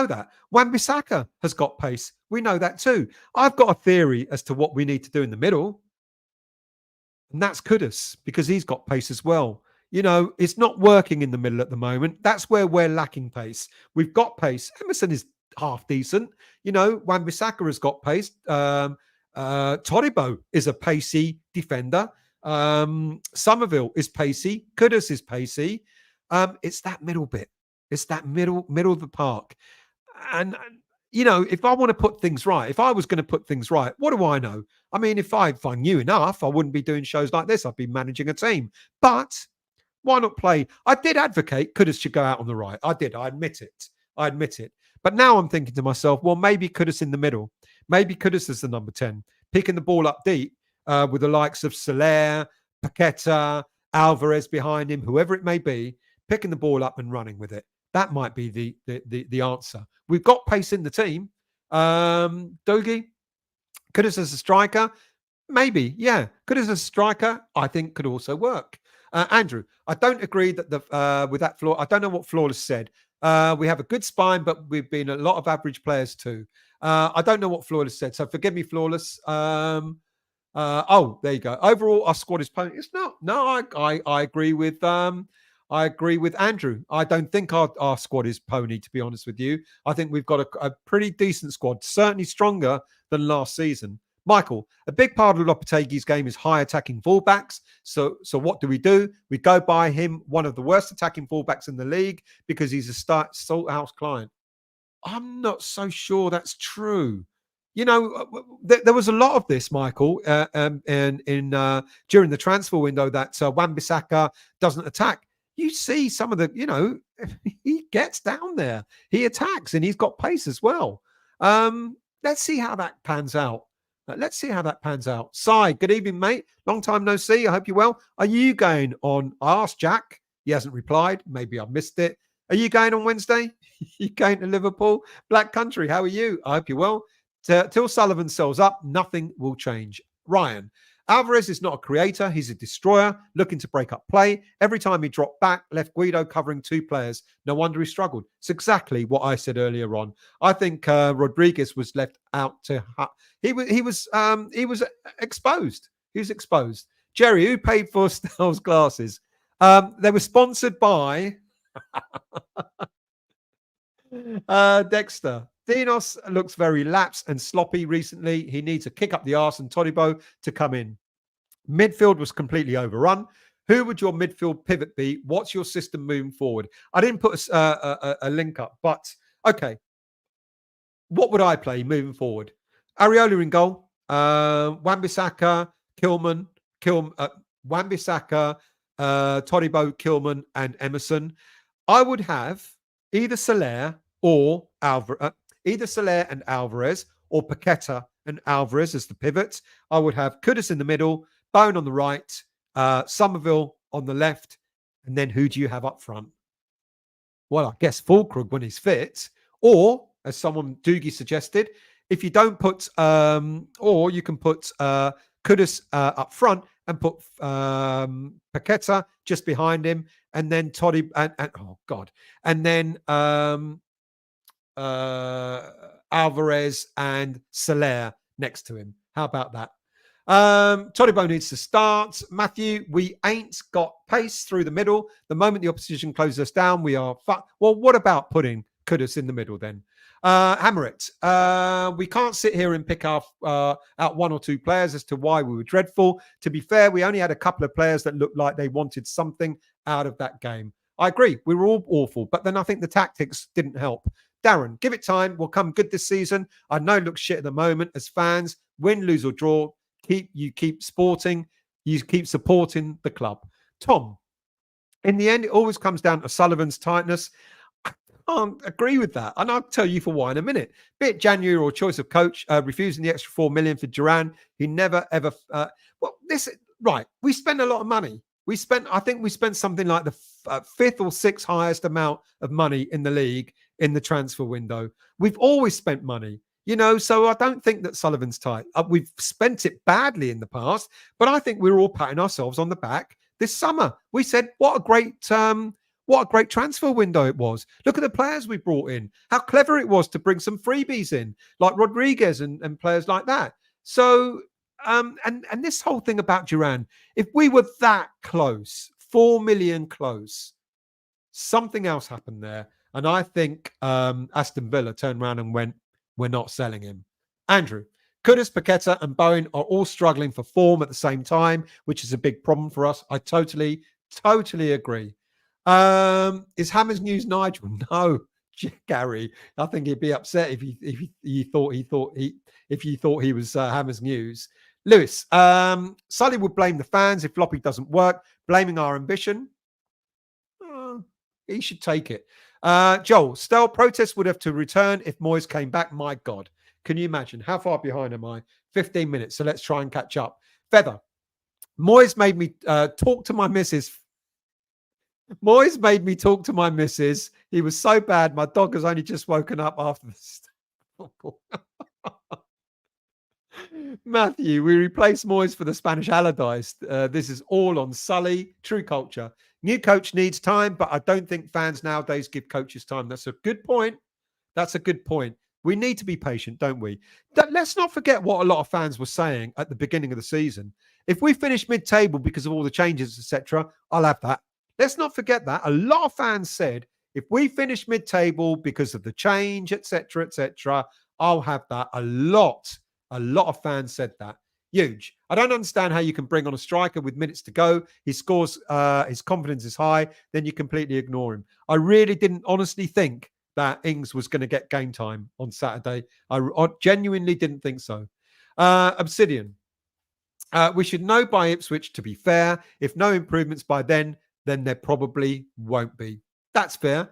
that. Wan-Bissaka has got pace. We know that too. I've got a theory as to what we need to do in the middle. And that's Kudus, because he's got pace as well. It's not working in the middle at the moment. That's where we're lacking pace. We've got pace. Emerson is half decent. Wan-Bissaka has got pace. Todibo is a pacey defender. Somerville is pacey. Kudus is pacey. It's that middle bit. It's that middle of the park. And if I want to put things right, if I was going to put things right, what do I know? I mean, if I knew enough, I wouldn't be doing shows like this. I'd be managing a team. But why not play? I did advocate Kudus should go out on the right. I did. I admit it. But now I'm thinking to myself, well, maybe Kudus in the middle. Maybe Kudus is the number 10, picking the ball up deep with the likes of Soler, Paqueta, Alvarez behind him, whoever it may be, picking the ball up and running with it. That might be the answer. We've got pace in the team. Dogi, Kudus as a striker, maybe, yeah. Kudus as a striker, I think could also work. Andrew, I don't agree that with that flaw. I don't know what Flawless said. We have a good spine, but we've been a lot of average players too. I don't know what Flawless said, so forgive me, Flawless. There you go. Overall, our squad is pony. It's not. No, I agree with Andrew. I don't think our squad is pony, to be honest with you. I think we've got a pretty decent squad, certainly stronger than last season. Michael, a big part of Lopetegui's game is high attacking fullbacks. So what do? We go buy him one of the worst attacking fullbacks in the league because he's a Salthouse client. I'm not so sure that's true. There was a lot of this, Michael, during the transfer window that Wan-Bissaka doesn't attack. You see some of the, he gets down there. He attacks and he's got pace as well. Let's see how that pans out. Sai, good evening, mate. Long time no see. I hope you're well. Are you going on? I asked Jack. He hasn't replied. Maybe I've missed it. Are you going on Wednesday? You going to Liverpool? Black Country, how are you? I hope you're well. Till Sullivan sells up, nothing will change. Ryan, Alvarez is not a creator. He's a destroyer, looking to break up play. Every time he dropped back, left Guido covering 2 players. No wonder he struggled. It's exactly what I said earlier on. I think Rodriguez was left out to... He was exposed. He was exposed. Jerry, who paid for Stell's glasses? They were sponsored by Dexter. Dinos looks very lax and sloppy recently. He needs a kick up the arse and Todibo to come in. Midfield was completely overrun. Who would your midfield pivot be? What's your system moving forward? I didn't put a link up, but okay. What would I play moving forward? Areola in goal. Wan-Bissaka, Wan-Bissaka, Todibo, Kilman, and Emerson. I would have either Soler or Alvarez. Either Soler and Alvarez or Paqueta and Alvarez as the pivots. I would have Kudus in the middle, Bone on the right, Somerville on the left, and then who do you have up front? Well, I guess Fulkrug when he's fit, or as someone Doogie suggested, if you don't put, or you can put Kudus up front and put Paqueta just behind him, and then Toddy and oh god, and then Alvarez and Soler next to him. How about that? Todibo needs to start. Matthew, we ain't got pace through the middle. The moment the opposition closes us down, we are fucked. Well, what about putting Kudus in the middle then? Hammer it. We can't sit here and pick out 1 or 2 players as to why we were dreadful. To be fair, we only had a couple of players that looked like they wanted something out of that game. I agree. We were all awful, but then I think the tactics didn't help. Darren, give it time. We'll come good this season. I know it looks shit at the moment as fans. Win, lose or draw. You keep supporting the club. Tom, in the end, it always comes down to Sullivan's tightness. I can't agree with that. And I'll tell you for why in a minute. Be it January or choice of coach, refusing the extra 4 million for Duran. He never, ever... right. We spend a lot of money. I think we spent something like the 5th or 6th highest amount of money in the league in the transfer window. We've always spent money, so I don't think that Sullivan's tight. We've spent it badly in the past, but I think we're all patting ourselves on the back this summer. We said, what a great transfer window it was. Look at the players we brought in. How clever it was to bring some freebies in, like Rodriguez and players like that. So, and this whole thing about Duran, if we were that close, 4 million close, something else happened there. And I think Aston Villa turned around and went, we're not selling him. Andrew, Kudus, Paqueta and Bowen are all struggling for form at the same time, which is a big problem for us. I totally agree. Is Hammers News Nigel? No, Gary. I think he'd be upset if you thought he was Hammers News. Lewis, Sully would blame the fans if Floppy doesn't work, blaming our ambition. He should take it. Joel, Stell, protests would have to return if Moyes came back. My God, can you imagine? How far behind am I? 15 minutes. So let's try and catch up. Feather, Moyes made me talk to my missus. Moyes made me talk to my missus. He was so bad. My dog has only just woken up after the Matthew, we replaced Moyes for the Spanish Allardyce. This is all on Sully. True culture. New coach needs time, but I don't think fans nowadays give coaches time. That's a good point. We need to be patient, don't we? Let's not forget what a lot of fans were saying at the beginning of the season. If we finish mid-table because of all the changes, etc., I'll have that. Let's not forget that. A lot of fans said, if we finish mid-table because of the change, etc., I'll have that. A lot of fans said that. Huge. I don't understand how you can bring on a striker with minutes to go. He scores, his confidence is high, then you completely ignore him. I really didn't honestly think that Ings was going to get game time on Saturday. I genuinely didn't think so. Obsidian. We should know by Ipswich, to be fair. If no improvements by then there probably won't be. That's fair.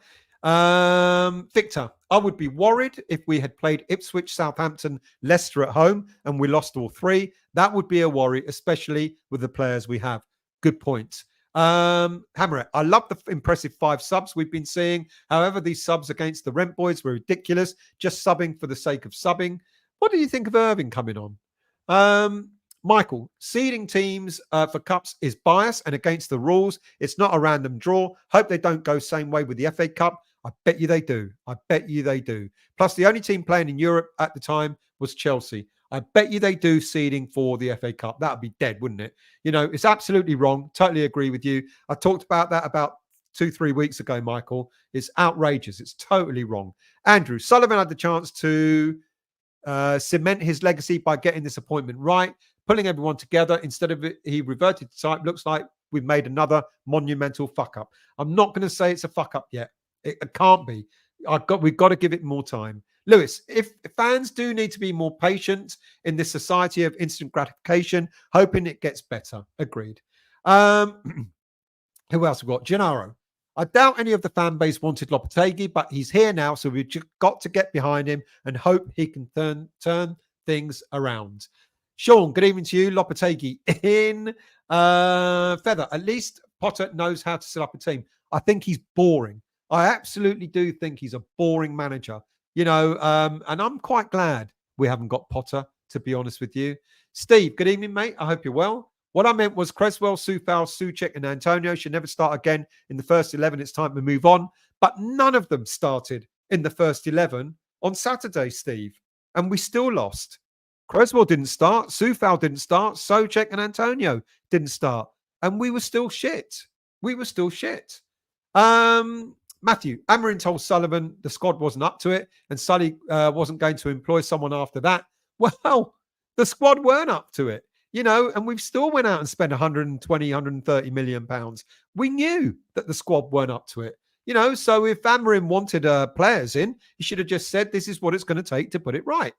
Victor, I would be worried if we had played Ipswich, Southampton, Leicester at home and we lost all 3. That would be a worry, especially with the players we have. Good point. Hammer it. I love the impressive 5 subs we've been seeing. However, these subs against the Rent Boys were ridiculous. Just subbing for the sake of subbing. What do you think of Irving coming on? Michael, seeding teams for cups is biased and against the rules. It's not a random draw. Hope they don't go same way with the FA Cup. I bet you they do. I bet you they do. Plus, the only team playing in Europe at the time was Chelsea. I bet you they do seeding for the FA Cup. That would be dead, wouldn't it? You know, it's absolutely wrong. Totally agree with you. I talked about that about 2-3 weeks ago, Michael. It's outrageous. It's totally wrong. Andrew, Sullivan had the chance to cement his legacy by getting this appointment right, pulling everyone together. Instead of it, he reverted to type. Looks like we've made another monumental fuck up. I'm not going to say it's a fuck up yet. It can't be. We've got to give it more time. Lewis, if fans do need to be more patient in this society of instant gratification, hoping it gets better. Agreed. Who else have we got? Gennaro. I doubt any of the fan base wanted Lopetegui, but he's here now, so we've just got to get behind him and hope he can turn things around. Sean, good evening to you. Lopetegui in feather. At least Potter knows how to set up a team. I think he's boring. I absolutely do think he's a boring manager, you know, and I'm quite glad we haven't got Potter, to be honest with you. Steve, good evening, mate. I hope you're well. What I meant was Cresswell, Soufal, Souček, and Antonio should never start again in the first 11. It's time to move on. But none of them started in the first 11 on Saturday, Steve. And we still lost. Cresswell didn't start. Soufal didn't start. Souček and Antonio didn't start. And we were still shit. We were still shit. Matthew, Amorim told Sullivan the squad wasn't up to it and Sully wasn't going to employ someone after that. Well, the squad weren't up to it, you know, and we've still went out and spent 120, 130 million pounds. We knew that the squad weren't up to it, you know, so if Amorim wanted players in, he should have just said, this is what it's going to take to put it right.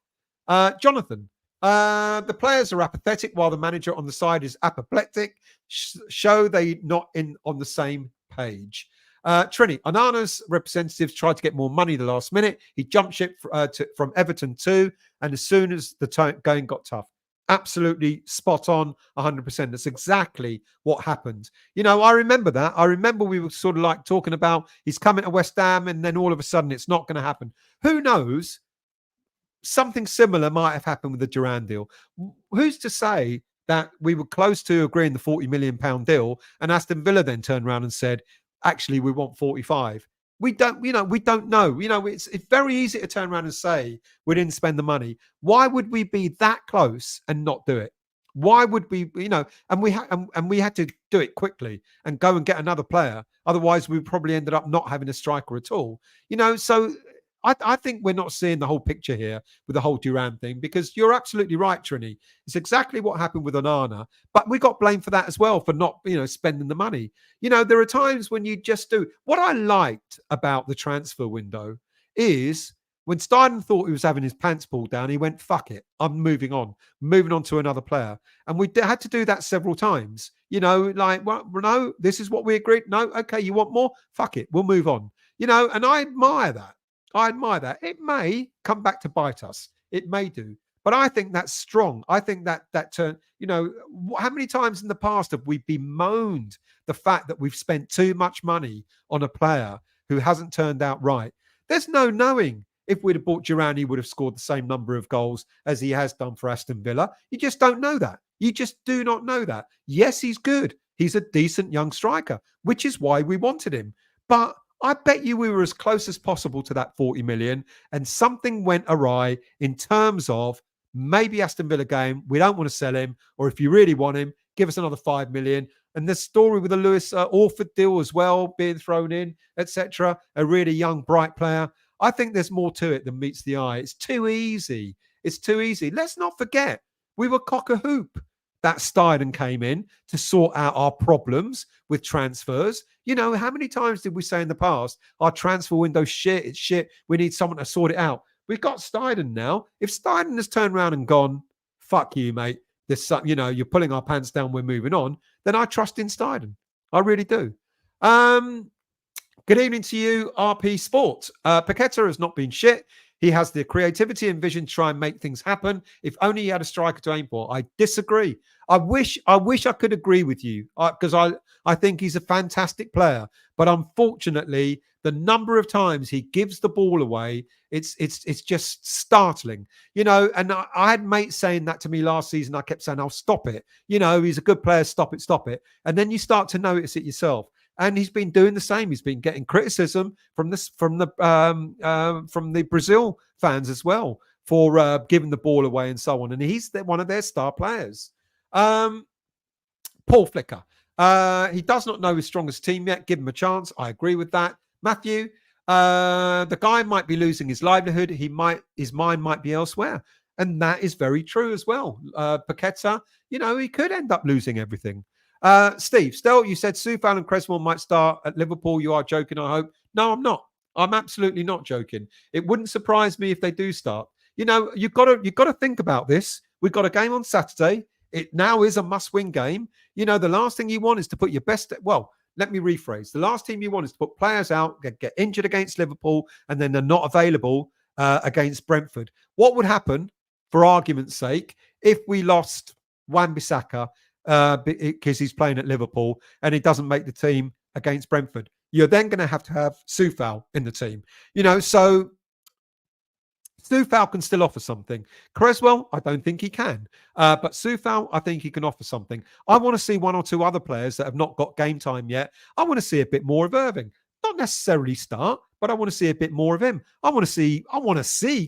Jonathan, the players are apathetic while the manager on the side is apoplectic. Show they not in on the same page. Trini, Onana's representatives tried to get more money the last minute. He jumped ship from Everton too, and as soon as the going got tough. Absolutely spot on, 100%. That's exactly what happened. You know, I remember that. I remember we were sort of like talking about he's coming to West Ham and then all of a sudden it's not going to happen. Who knows? Something similar might have happened with the Duran deal. Who's to say that we were close to agreeing the £40 million deal and Aston Villa then turned around and said, actually, we want 45. We don't know. You know, it's very easy to turn around and say we didn't spend the money. Why would we be that close and not do it? Why would we, you know, and we had to do it quickly and go and get another player. Otherwise, we probably ended up not having a striker at all. You know, so I think we're not seeing the whole picture here with the whole Duran thing, because you're absolutely right, Trini. It's exactly what happened with Onana, but we got blamed for that as well, for not, you know, spending the money. You know, there are times when you just do. What I liked about the transfer window is when Steidten thought he was having his pants pulled down, he went, fuck it, I'm moving on to another player. And we had to do that several times. You know, like, well, no, this is what we agreed. No, okay, you want more? Fuck it, we'll move on. You know, and I admire that. It may come back to bite us. It may do. But I think that's strong. I think that turn, you know, how many times in the past have we bemoaned the fact that we've spent too much money on a player who hasn't turned out right? There's no knowing if we'd have bought Duran, he would have scored the same number of goals as he has done for Aston Villa. You just don't know that. You just do not know that. Yes, he's good. He's a decent young striker, which is why we wanted him. But I bet you we were as close as possible to that 40 million and something went awry in terms of maybe Aston Villa game, we don't want to sell him, or if you really want him, give us another 5 million. And the story with the Lewis Orford deal as well being thrown in, etc. A really young, bright player. I think there's more to it than meets the eye. It's too easy. It's too easy. Let's not forget, we were cock a hoop that Steidten came in to sort out our problems with transfers. You know, how many times did we say in the past, our transfer window's shit, it's shit, we need someone to sort it out. We've got Steidten now. If Steidten has turned around and gone, fuck you, mate, this, you know, you're pulling our pants down, we're moving on, then I trust in Steidten. I really do. Good evening to you, RP Sport. Paqueta has not been shit. He has the creativity and vision to try and make things happen. If only he had a striker to aim for. I disagree. I wish I could agree with you because I think he's a fantastic player. But unfortunately, the number of times he gives the ball away, it's just startling. And I had mates saying that to me last season. I kept saying, "I'll stop it. He's a good player. Stop it, stop it." And then you start to notice it yourself. And he's been doing the same. He's been getting criticism from the Brazil fans as well for giving the ball away and so on. And he's one of their star players. Paul Flicker. He does not know his strongest team yet. Give him a chance. I agree with that. Matthew, the guy might be losing his livelihood. His mind might be elsewhere. And that is very true as well. Paqueta, he could end up losing everything. Steve, still, you said Soufal and Cresswell might start at Liverpool. You are joking, I hope. No, I'm not. I'm absolutely not joking. It wouldn't surprise me if they do start. You've got to think about this. We've got a game on Saturday. It now is a must-win game. The last thing you want is to put your best. Well, let me rephrase. The last thing you want is to put players out, get injured against Liverpool, and then they're not available against Brentford. What would happen, for argument's sake, if we lost Wan-Bissaka because he's playing at Liverpool and he doesn't make the team against Brentford? You're then going to have Soufal in the team. So Soufal can still offer something. Cresswell, I don't think he can. But Soufal, I think he can offer something. I want to see one or two other players that have not got game time yet. I want to see a bit more of Irving. Not necessarily start, but I want to see a bit more of him. I want to see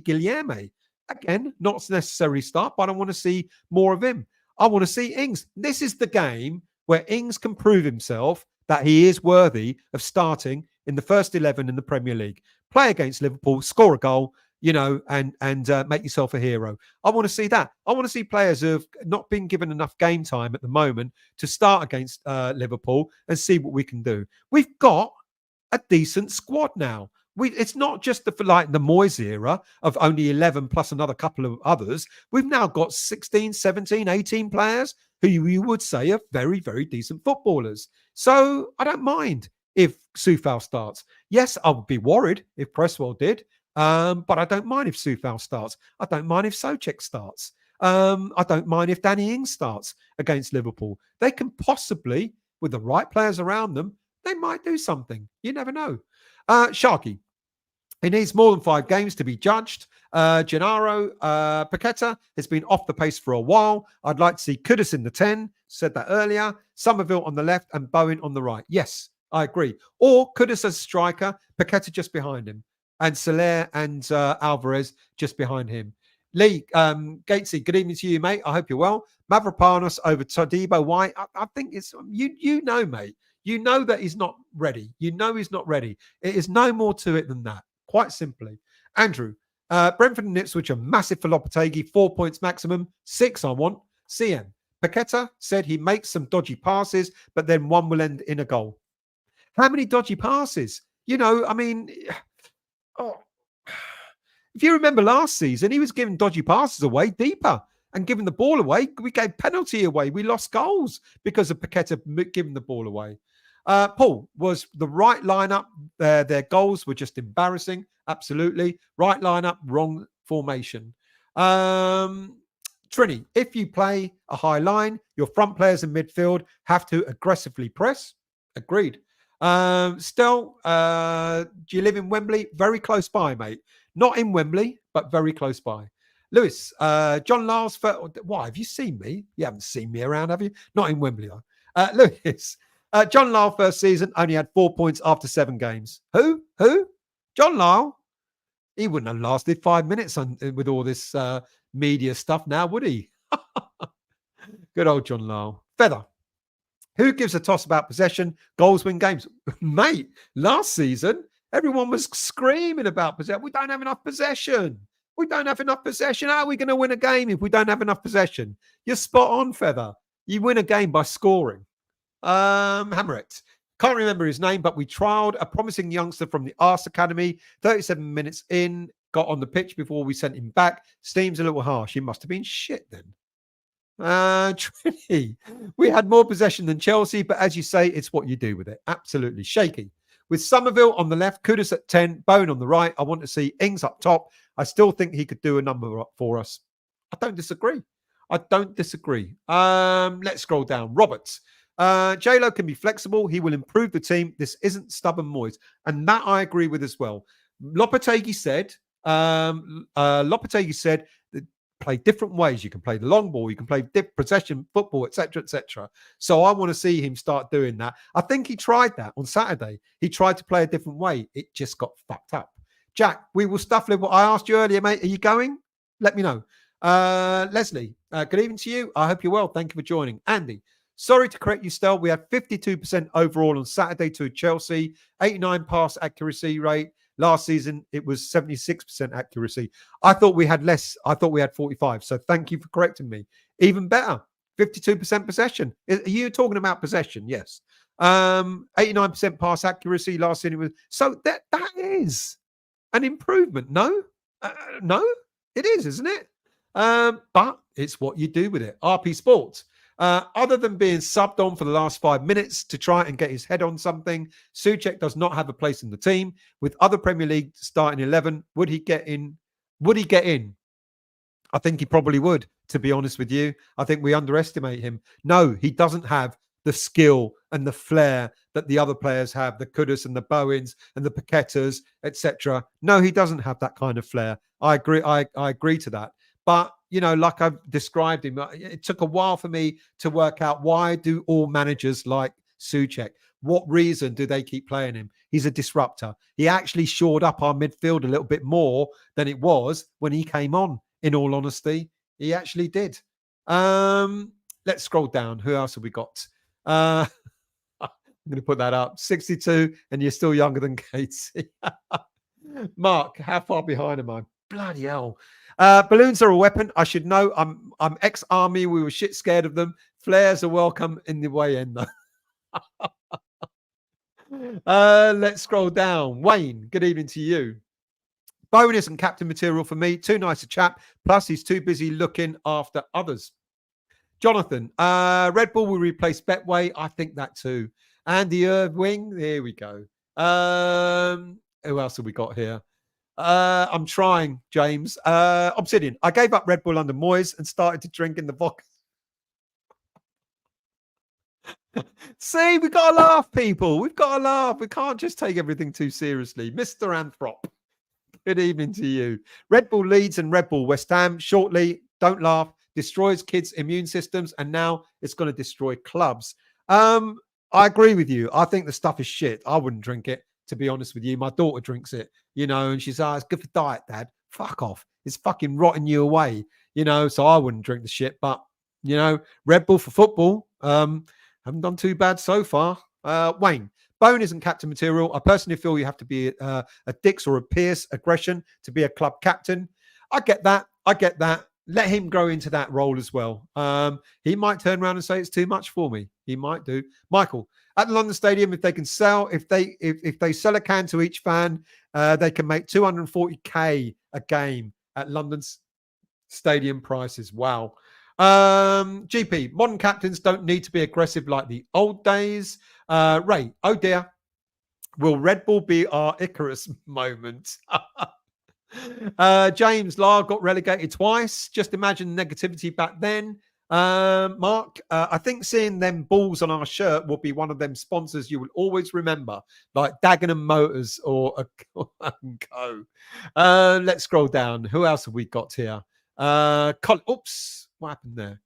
Guilherme. Again, not necessarily start, but I want to see more of him. I want to see Ings. This is the game where Ings can prove himself that he is worthy of starting in the first 11 in the Premier League. Play against Liverpool, score a goal, and make yourself a hero. I want to see that. I want to see players who have not been given enough game time at the moment to start against Liverpool and see what we can do. We've got a decent squad now. It's not just the Moyes era of only 11 plus another couple of others. We've now got 16, 17, 18 players who you would say are very, very decent footballers. So I don't mind if Soufal starts. Yes, I would be worried if Cresswell did, but I don't mind if Soufal starts. I don't mind if Souček starts. I don't mind if Danny Ings starts against Liverpool. They can possibly, with the right players around them, they might do something. You never know. Sharky. He needs more than 5 games to be judged. Gennaro Paqueta has been off the pace for a while. I'd like to see Kudus in the 10. Said that earlier. Somerville on the left and Bowen on the right. Yes, I agree. Or Kudus as striker, Paqueta just behind him. And Soler and Alvarez just behind him. Lee, Gatesy, good evening to you, mate. I hope you're well. Mavropanos over Todibo. Why? I think it's, mate. You know that he's not ready. You know he's not ready. It is no more to it than that. Quite simply. Andrew, Brentford and Ipswich are massive for Lopetegui. 4 points maximum. 6 I want. CM. Paqueta said he makes some dodgy passes, but then one will end in a goal. How many dodgy passes? If you remember last season, he was giving dodgy passes away deeper and giving the ball away. We gave penalty away. We lost goals because of Paqueta giving the ball away. Paul, was the right lineup. Their goals were just embarrassing. Absolutely. Right lineup, wrong formation. Trini, if you play a high line, your front players in midfield have to aggressively press. Agreed. Still, do you live in Wembley? Very close by, mate. Not in Wembley, but very close by. Lewis, John Lyles. Why, have you seen me? You haven't seen me around, have you? Not in Wembley, though. Lewis, John Lyle first season only had 4 points after 7 games. Who? John Lyle? He wouldn't have lasted 5 minutes with all this media stuff now, would he? Good old John Lyle. Feather. Who gives a toss about possession? Goals win games. Mate, last season, everyone was screaming about possession. We don't have enough possession. We don't have enough possession. How are we going to win a game if we don't have enough possession? You're spot on, Feather. You win a game by scoring. Hammerit. Can't remember his name, but we trialed a promising youngster from the Arse Academy. 37 minutes in, got on the pitch before we sent him back. Steam's a little harsh. He must have been shit then. Trini. We had more possession than Chelsea, but as you say, it's what you do with it. Absolutely. Shaky. With Somerville on the left, Kudus at 10, Bowen on the right. I want to see Ings up top. I still think he could do a number for us. I don't disagree. Let's scroll down. Roberts. J-Lo can be flexible. He will improve the team. This isn't stubborn Moyes. And that I agree with as well. Lopetegui said that play different ways. You can play the long ball. You can play possession football, etc., etc. So I want to see him start doing that. I think he tried that on Saturday. He tried to play a different way. It just got fucked up. Jack, we will stuff live. I asked you earlier, mate. Are you going? Let me know. Leslie, good evening to you. I hope you're well. Thank you for joining. Andy, sorry to correct you, Stel. We had 52% overall on Saturday to Chelsea, 89 pass accuracy rate. Last season, it was 76% accuracy. I thought we had less. I thought we had 45. So thank you for correcting me. Even better, 52% possession. Are you talking about possession? Yes. 89% pass accuracy last season. Was so that is an improvement. No, no, it is, isn't it? But it's what you do with it. RP Sports. Other than being subbed on for the last 5 minutes to try and get his head on something, Souček does not have a place in the team. With other Premier League starting 11, would he get in? I think he probably would, to be honest with you. I think we underestimate him. No, he doesn't have the skill and the flair that the other players have, the Kudus and the Bowens and the Paquetas, etc. No, he doesn't have that kind of flair. I agree. I agree to that. But, you know, like I've described him, it took a while for me to work out, why do all managers like Souček? What reason do they keep playing him? He's a disruptor. He actually shored up our midfield a little bit more than it was when he came on, in all honesty. He actually did. Let's scroll down. Who else have we got? I'm going to put that up. 62, and you're still younger than Casey. Mark, how far behind am I? Bloody hell. Balloons are a weapon. I should know. I'm ex-army. We were shit scared of them. Flares are welcome in the way end, though. Let's scroll down. Wayne, good evening to you. Bowen isn't captain material for me. Too nice a chap. Plus, he's too busy looking after others. Jonathan, Red Bull will replace Betway. I think that too. Andy Irving. There we go. Who else have we got here? I'm trying, James. Obsidian. I gave up Red Bull under Moyes and started to drink in the vodka. See, we've got to laugh, people. We've got to laugh. We can't just take everything too seriously. Mr. Anthrop, good evening to you. Red Bull Leeds and Red Bull West Ham shortly. Don't laugh. Destroys kids' immune systems, and now it's going to destroy clubs. I agree with you. I think the stuff is shit. I wouldn't drink it, to be honest with you. My daughter drinks it, you know, and she's it's good for diet, Dad. Fuck off. It's fucking rotting you away, you know, so I wouldn't drink the shit. But, you know, Red Bull for football, haven't done too bad so far. Wayne, Bone isn't captain material. I personally feel you have to be a Dix or a Pierce aggression to be a club captain. I get that. Let him grow into that role as well. He might turn around and say it's too much for me. He might do. Michael, at the London Stadium, if they sell a can to each fan, they can make 240k a game at London's stadium prices. Wow. GP, modern captains don't need to be aggressive like the old days. Ray, oh dear. Will Red Bull be our Icarus moment? James Lar got relegated twice. Just imagine the negativity back then. Mark, I think seeing them balls on our shirt will be one of them sponsors you will always remember, like Dagenham Motors or a Co. Let's scroll down. Who else have we got here? Oops, what happened there?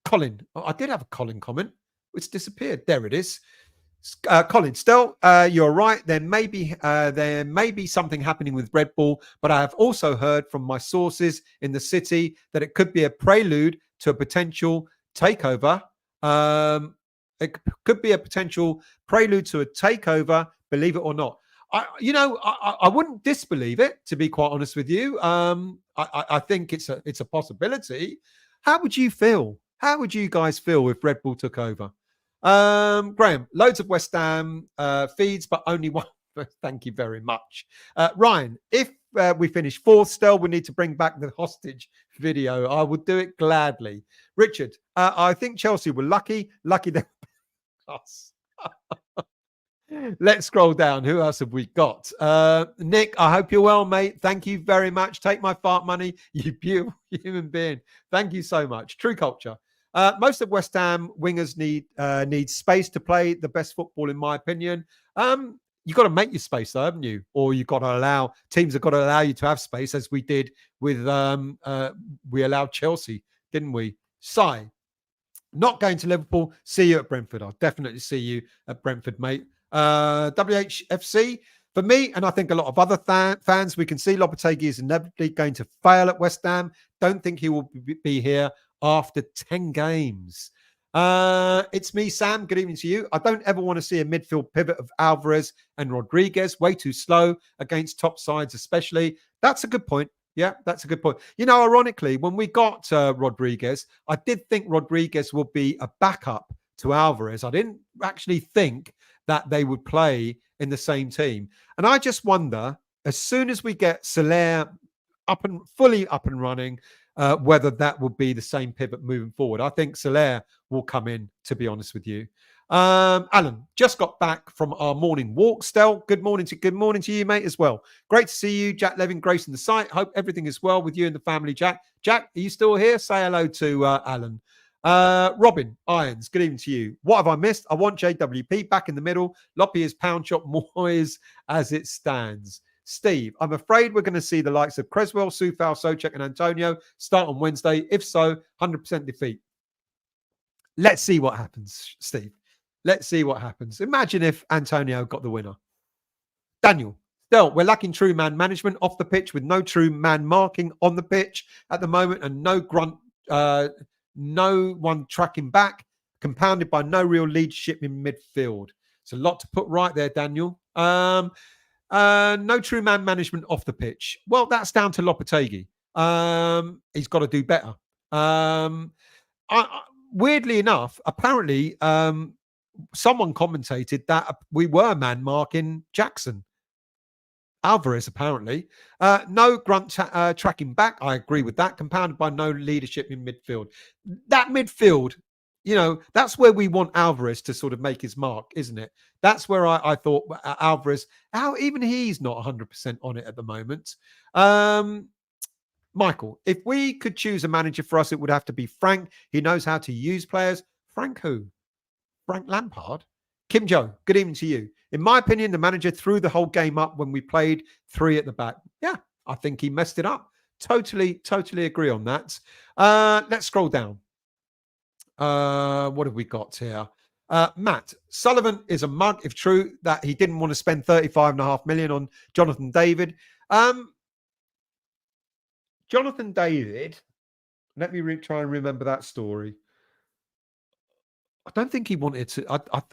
Colin. Oh, I did have a Colin comment. It's disappeared. There it is. Colin, still, you're right. There may be something happening with Red Bull, but I have also heard from my sources in the city that it could be a prelude to a potential takeover. It could be a potential prelude to a takeover, believe it or not. I wouldn't disbelieve it, to be quite honest with you. I think it's a possibility. How would you feel? How would you guys feel if Red Bull took over? Graham, loads of West Ham feeds, but only one. Thank you very much. Ryan, if we finish fourth, still we need to bring back the hostage video. I would do it gladly. Richard, I think Chelsea were lucky they us. Let's scroll down. Who else have we got? Nick, I hope you're well, mate. Thank you very much. Take my fart money, you beautiful human being. Thank you so much. True culture. Most of West Ham wingers need space to play the best football, in my opinion. You've got to make your space, though, haven't you? Or you've got to allow teams have got to allow you to have space, as we did with we allowed Chelsea, didn't we? Sai, not going to Liverpool. See you at Brentford. I'll definitely see you at Brentford, mate. WHFC, for me, and I think a lot of other fans, we can see Lopetegui is inevitably going to fail at West Ham. Don't think he will be here after 10 games. It's me, Sam. Good evening to you. I don't ever want to see a midfield pivot of Alvarez and Rodriguez. Way too slow against top sides, especially. That's a good point. Yeah, that's a good point. You know, ironically, when we got Rodriguez, I did think Rodriguez would be a backup to Alvarez. I didn't actually think that they would play in the same team. And I just wonder, as soon as we get Soler fully up and running, whether that will be the same pivot moving forward. I think Soler will come in, to be honest with you. Alan, just got back from our morning walk. Stel, good morning to you, mate, as well. Great to see you. Jack Levin, gracing the site. Hope everything is well with you and the family, Jack. Jack, are you still here? Say hello to Alan. Robin Irons, good evening to you. What have I missed? I want JWP back in the middle. Loppy is pound shop Moyes as it stands. Steve, I'm afraid we're going to see the likes of Creswell, Soufal, Soucek, and Antonio start on Wednesday. If so, 100% defeat. Let's see what happens, Steve. Let's see what happens. Imagine if Antonio got the winner. Daniel, still, we're lacking true man management off the pitch with no true man marking on the pitch at the moment and no one tracking back, compounded by no real leadership in midfield. It's a lot to put right there, Daniel. No true man management off the pitch. Well, that's down to Lopetegui. He's got to do better. Weirdly enough, apparently, someone commentated that we were man marking Jackson. Alvarez, apparently. No grunt tracking back. I agree with that. Compounded by no leadership in midfield. That midfield, you know, that's where we want Alvarez to sort of make his mark, isn't it? That's where I thought Alvarez, even he's not 100% on it at the moment. Michael, if we could choose a manager for us, it would have to be Frank. He knows how to use players. Frank who? Frank Lampard? Kim Joe, good evening to you. In my opinion, the manager threw the whole game up when we played 3 at the back. Yeah, I think he messed it up. Totally agree on that. Let's scroll down. What have we got here? Matt, Sullivan is a mug if true that he didn't want to spend 35.5 million on Jonathan David. Jonathan David, let me try and remember that story. I don't think he wanted to.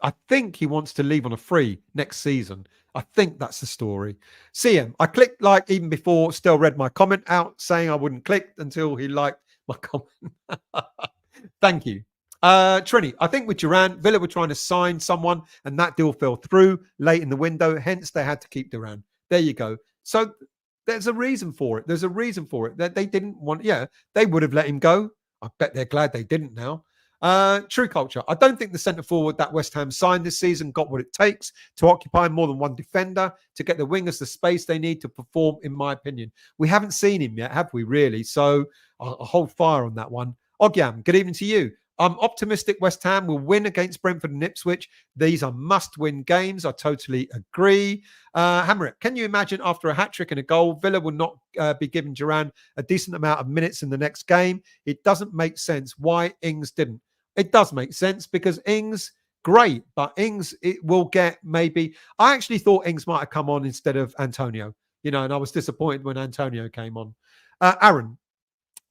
I think he wants to leave on a free next season. I think that's the story. CM, I clicked like even before Still read my comment out saying I wouldn't click until he liked my comment. Thank you. Trini, I think with Duran, Villa were trying to sign someone and that deal fell through late in the window. Hence, they had to keep Duran. There you go. So there's a reason for it. There's a reason for it. That they didn't want, they would have let him go. I bet they're glad they didn't now. True culture. I don't think the centre forward that West Ham signed this season got what it takes to occupy more than one defender to get the wingers the space they need to perform, in my opinion. We haven't seen him yet, have we, really? So I'll hold fire on that one. Ogyam, good evening to you. I'm optimistic West Ham will win against Brentford and Ipswich. These are must-win games. I totally agree. Hammer, can you imagine after a hat-trick and a goal, Villa will not be giving Duran a decent amount of minutes in the next game? It doesn't make sense why Ings didn't. It does make sense because Ings, great, but Ings, it will get maybe... I actually thought Ings might have come on instead of Antonio, and I was disappointed when Antonio came on. Aaron,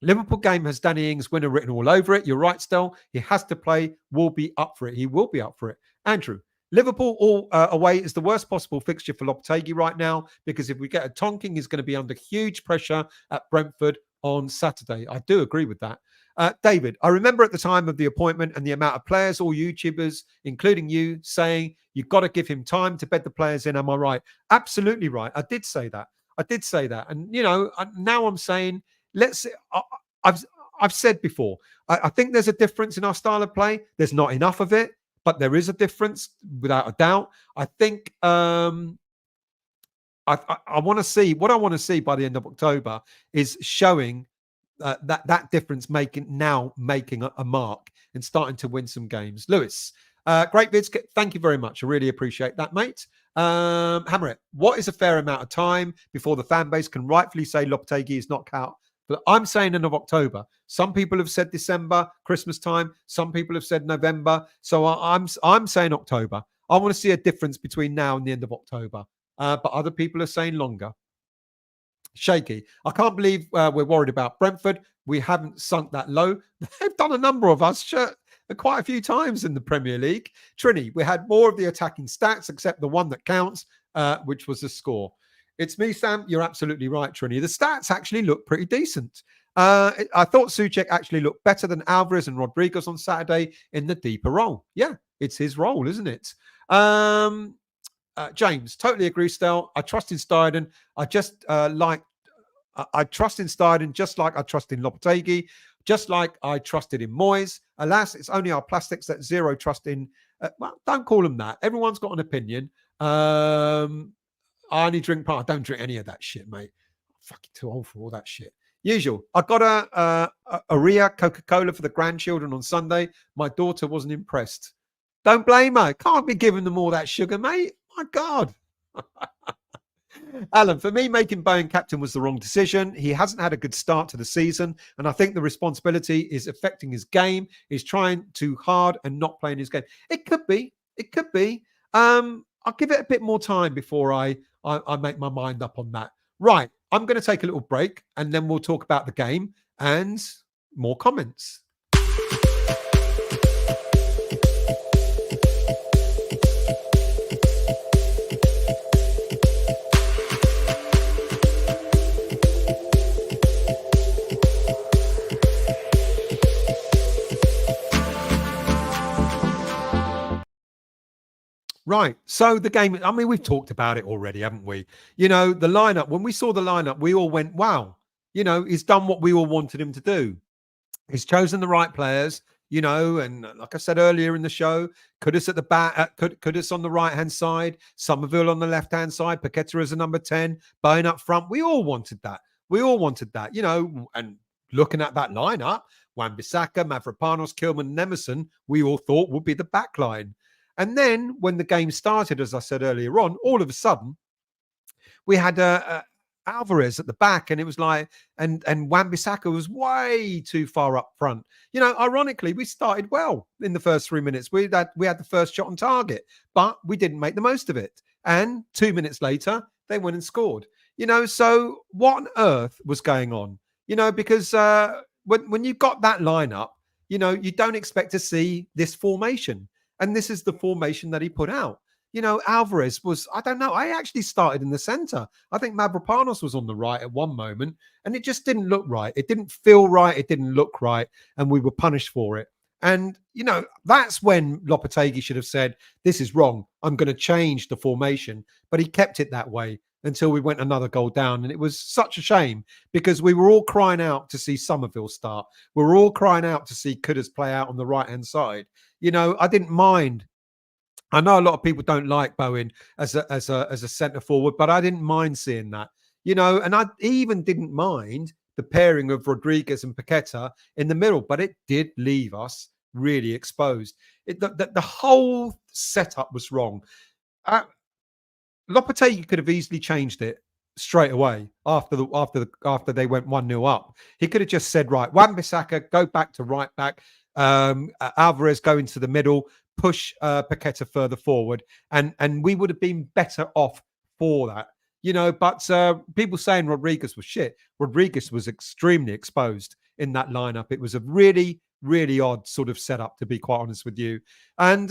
Liverpool game has Danny Ings winner written all over it. You're right, Stel. He has to play, will be up for it. He will be up for it. Andrew, Liverpool all away is the worst possible fixture for Lopetegui right now because if we get a Tonking, he's going to be under huge pressure at Brentford on Saturday. I do agree with that. David, I remember at the time of the appointment and the amount of players, all YouTubers, including you, saying you've got to give him time to bed the players in. Am I right? Absolutely right. I did say that. And, now I'm saying, I've said before, I think there's a difference in our style of play. There's not enough of it, but there is a difference without a doubt. I think I want to see what I want to see by the end of October is showing that difference making a mark and starting to win some games. Lewis, great vids. Thank you very much. I really appreciate that, mate. Hammer it. What is a fair amount of time before the fan base can rightfully say Lopetegui is knocked out? But I'm saying end of October. Some people have said December, Christmas time. Some people have said November. So I'm saying October. I want to see a difference between now and the end of October. But other people are saying longer. Shaky. I can't believe we're worried about Brentford. We haven't sunk that low. They've done a number of us quite a few times in the Premier League. Trini, we had more of the attacking stats except the one that counts, which was the score. It's me, Sam. You're absolutely right, Trini. The stats actually look pretty decent. I thought Souček actually looked better than Alvarez and Rodriguez on Saturday in the deeper role. Yeah, it's his role, isn't it? James, totally agree, Stel. I trust in Steidten. I trust in Steidten just like I trust in Lopetegui, just like I trusted in Moyes. Alas, it's only our plastics that zero trust in. Well, don't call them that. Everyone's got an opinion. I only drink part. I don't drink any of that shit, mate. I'm fucking too old for all that shit. Usual. I got a Ria Coca-Cola for the grandchildren on Sunday. My daughter wasn't impressed. Don't blame her. Can't be giving them all that sugar, mate. My God. Alan, for me, making Bowen captain was the wrong decision. He hasn't had a good start to the season, and I think the responsibility is affecting his game. He's trying too hard and not playing his game. It could be. It could be. I'll give it a bit more time before I make my mind up on that. Right. I'm going to take a little break, and then we'll talk about the game and more comments. Right. So the game, I mean, we've talked about it already, haven't we? You know, the lineup, when we saw the lineup, we all went, wow, you know, he's done what we all wanted him to do. He's chosen the right players, you know, and like I said earlier in the show, Kudus at the back, Kudus on the right-hand side, Somerville on the left-hand side, Paqueta as a number 10, Bowen up front. We all wanted that. We all wanted that, you know, and looking at that lineup, Wan-Bissaka, Mavropanos, Kilman, and Emerson, we all thought would be the back line. And then when the game started, as I said earlier on, all of a sudden, we had Alvarez at the back, and it was like, and Wan-Bissaka was way too far up front. You know, ironically, we started well in the first 3 minutes. We had the first shot on target, but we didn't make the most of it. And 2 minutes later, they went and scored. You know, so what on earth was going on? You know, because when you've got that lineup, you know, you don't expect to see this formation. And this is the formation that he put out. You know, Alvarez was, I don't know, I actually started in the center. I think Mavropanos was on the right at one moment, and it just didn't look right. It didn't feel right. It didn't look right. And we were punished for it. And, you know, that's when Lopetegui should have said, this is wrong. I'm going to change the formation. But he kept it that way until we went another goal down. And it was such a shame because we were all crying out to see Somerville start. We were all crying out to see Kudus play out on the right-hand side. You know, I didn't mind. I know a lot of people don't like Bowen as a centre forward, but I didn't mind seeing that. You know, and I even didn't mind the pairing of Rodriguez and Paqueta in the middle, but it did leave us really exposed. The whole setup was wrong. Lopetegui could have easily changed it straight away after they went 1-0 up. He could have just said, right, Wan-Bissaka, go back to right back. Alvarez go into the middle, push Paqueta further forward, and we would have been better off for that. You know, but people saying Rodriguez was shit. Rodriguez was extremely exposed in that lineup. It was a really, really odd sort of setup, to be quite honest with you. And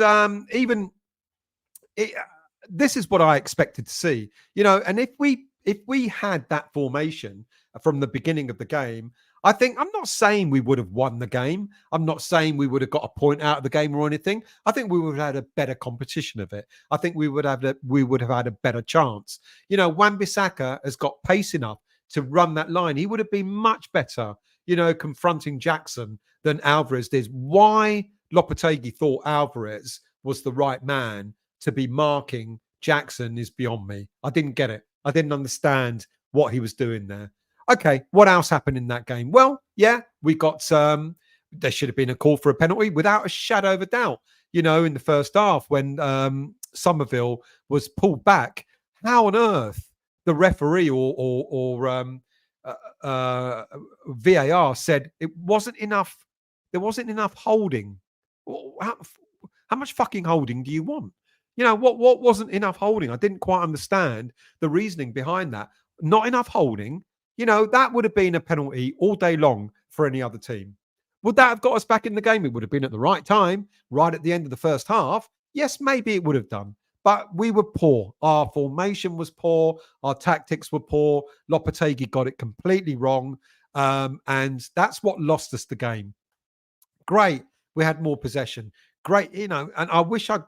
this is what I expected to see. You know, and if we had that formation from the beginning of the game, I think, I'm not saying we would have won the game. I'm not saying we would have got a point out of the game or anything. I think we would have had a better competition of it. I think we would have had a better chance. You know, Wan-Bissaka has got pace enough to run that line. He would have been much better, you know, confronting Jackson than Alvarez did. Why Lopetegui thought Alvarez was the right man to be marking Jackson is beyond me. I didn't get it. I didn't understand what he was doing there. Okay, what else happened in that game? Well, yeah, we got there should have been a call for a penalty without a shadow of a doubt. In the first half when Somerville was pulled back, how on earth the referee or VAR said it wasn't enough. There wasn't enough holding. How much fucking holding do you want? What wasn't enough holding? I didn't quite understand the reasoning behind that. Not enough holding. That would have been a penalty all day long for any other team. Would that have got us back in the game? It would have been at the right time, right at the end of the first half. Yes, maybe it would have done. But we were poor. Our formation was poor. Our tactics were poor. Lopetegui got it completely wrong. And that's what lost us the game. Great. We had more possession. Great, and I wish I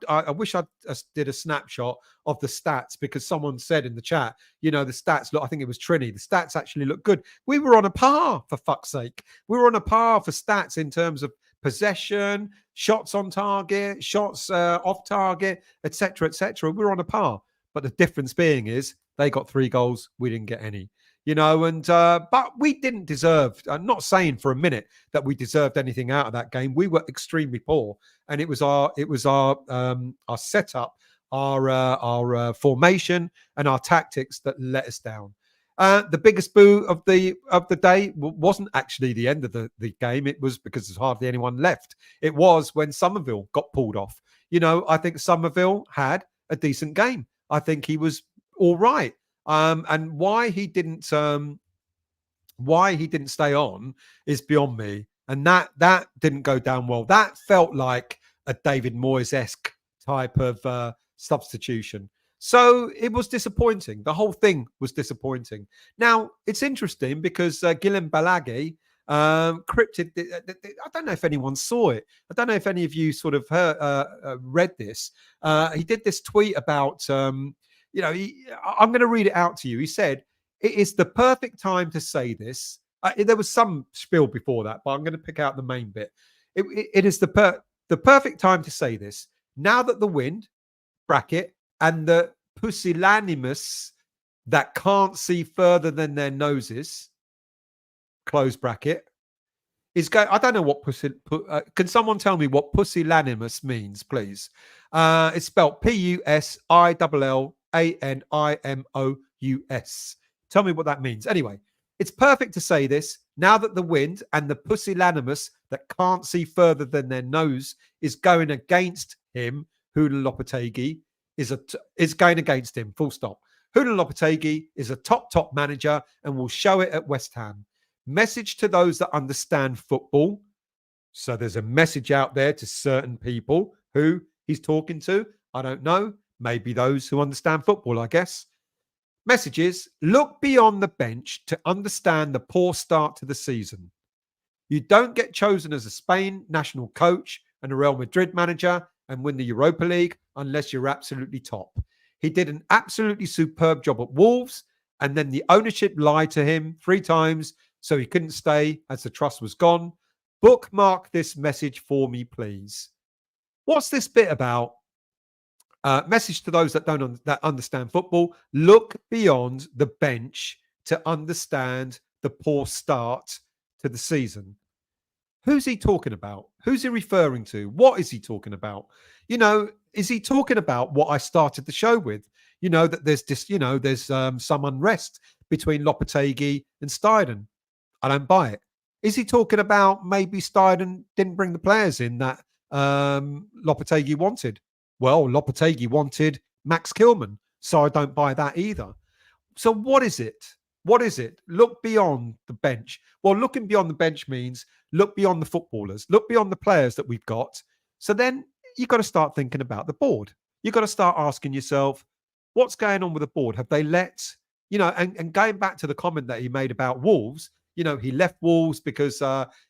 did a snapshot of the stats, because someone said in the chat, the stats look. I think it was Trini. The stats actually look good. We were on a par, for fuck's sake. We were on a par for stats in terms of possession, shots on target, shots off target, etc., etc. We were on a par, but the difference being is they got 3 goals, we didn't get any. But we didn't deserve. I'm not saying for a minute that we deserved anything out of that game. We were extremely poor, and it was our setup, our formation, and our tactics that let us down. The biggest boo of the day wasn't actually the end of the game. It was because there's hardly anyone left. It was when Somerville got pulled off. I think Somerville had a decent game. I think he was all right. And why he didn't stay on is beyond me. And that didn't go down well. That felt like a David Moyes-esque type of substitution. So it was disappointing. The whole thing was disappointing. Now, it's interesting because Julen Balague'S Cryptic, I don't know if anyone saw it. I don't know if any of you sort of read this. He did this tweet about... I'm going to read it out to you. He said, "It is the perfect time to say this." There was some spiel before that, but I'm going to pick out the main bit. It is the perfect time to say this. Now that the wind, bracket, and the pusillanimous that can't see further than their noses, close bracket, is going. I don't know what can someone tell me what pusillanimous means, please? It's spelled Pusilllanimous. Tell me what that means. Anyway, it's perfect to say this now that the wind and the pusillanimous that can't see further than their nose is going against him. Julen Lopetegui is going against him. Full stop. Julen Lopetegui is a top manager and will show it at West Ham. Message to those that understand football. So there's a message out there to certain people. Who he's talking to, I don't know. Maybe those who understand football, I guess. Messages: look beyond the bench to understand the poor start to the season. You don't get chosen as a Spain national coach and a Real Madrid manager and win the Europa League unless you're absolutely top. He did an absolutely superb job at Wolves, and then the ownership lied to him 3 times, so he couldn't stay as the trust was gone. Bookmark this message for me, please. What's this bit about? Message to those that that understand football: look beyond the bench to understand the poor start to the season. Who's he talking about? Who's he referring to? What is he talking about? Is he talking about what I started the show with? That there's this, there's some unrest between Lopetegui and Steidten. I don't buy it. Is he talking about maybe Steidten didn't bring the players in that Lopetegui wanted? Well, Lopetegui wanted Max Kilman, so I don't buy that either. So what is it? What is it? Look beyond the bench. Well, looking beyond the bench means look beyond the footballers, look beyond the players that we've got. So then you've got to start thinking about the board. You've got to start asking yourself, what's going on with the board? Have they let, and going back to the comment that he made about Wolves, he left Wolves because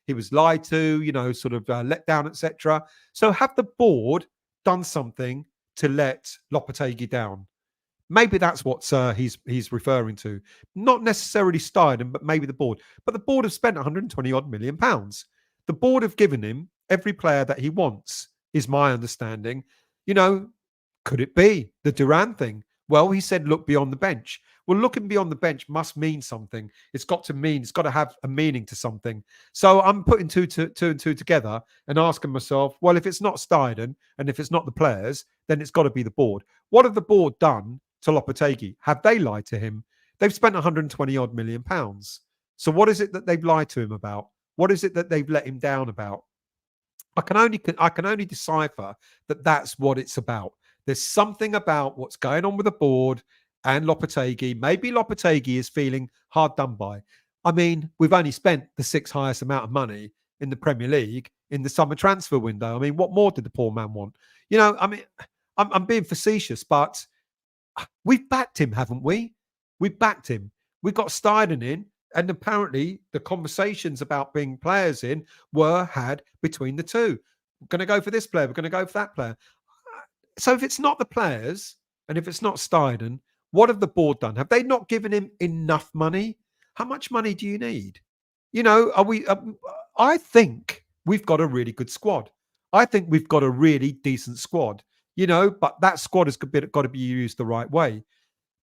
he was lied to, sort of let down, etc. So have the board done something to let Lopetegui down? Maybe that's what he's referring to. Not necessarily Steidten, but maybe the board. But the board have spent 120 odd million pounds. The board have given him every player that he wants, is my understanding. Could it be the Duran thing? Well, he said, look beyond the bench. Well, looking beyond the bench must mean something. It's got to have a meaning to something. So I'm putting two and two together and asking myself, well, if it's not Steidten and if it's not the players, then it's got to be the board. What have the board done to Lopetegui? Have they lied to him? They've spent 120 odd million pounds. So what is it that they've lied to him about? What is it that they've let him down about? I can only decipher that that's what it's about. There's something about what's going on with the board and Lopetegui. Maybe Lopetegui is feeling hard done by. I mean, we've only spent the sixth highest amount of money in the Premier League in the summer transfer window. I mean, what more did the poor man want? I mean, I'm being facetious, but we've backed him, haven't we? We've backed him. We've got Steidten in, and apparently the conversations about bringing players in were had between the two. We're going to go for this player. We're going to go for that player. So if it's not the players and if it's not Steidten, what have the board done? Have they not given him enough money? How much money do you need? Are we? I think we've got a really good squad. I think we've got a really decent squad. But that squad has got to be used the right way.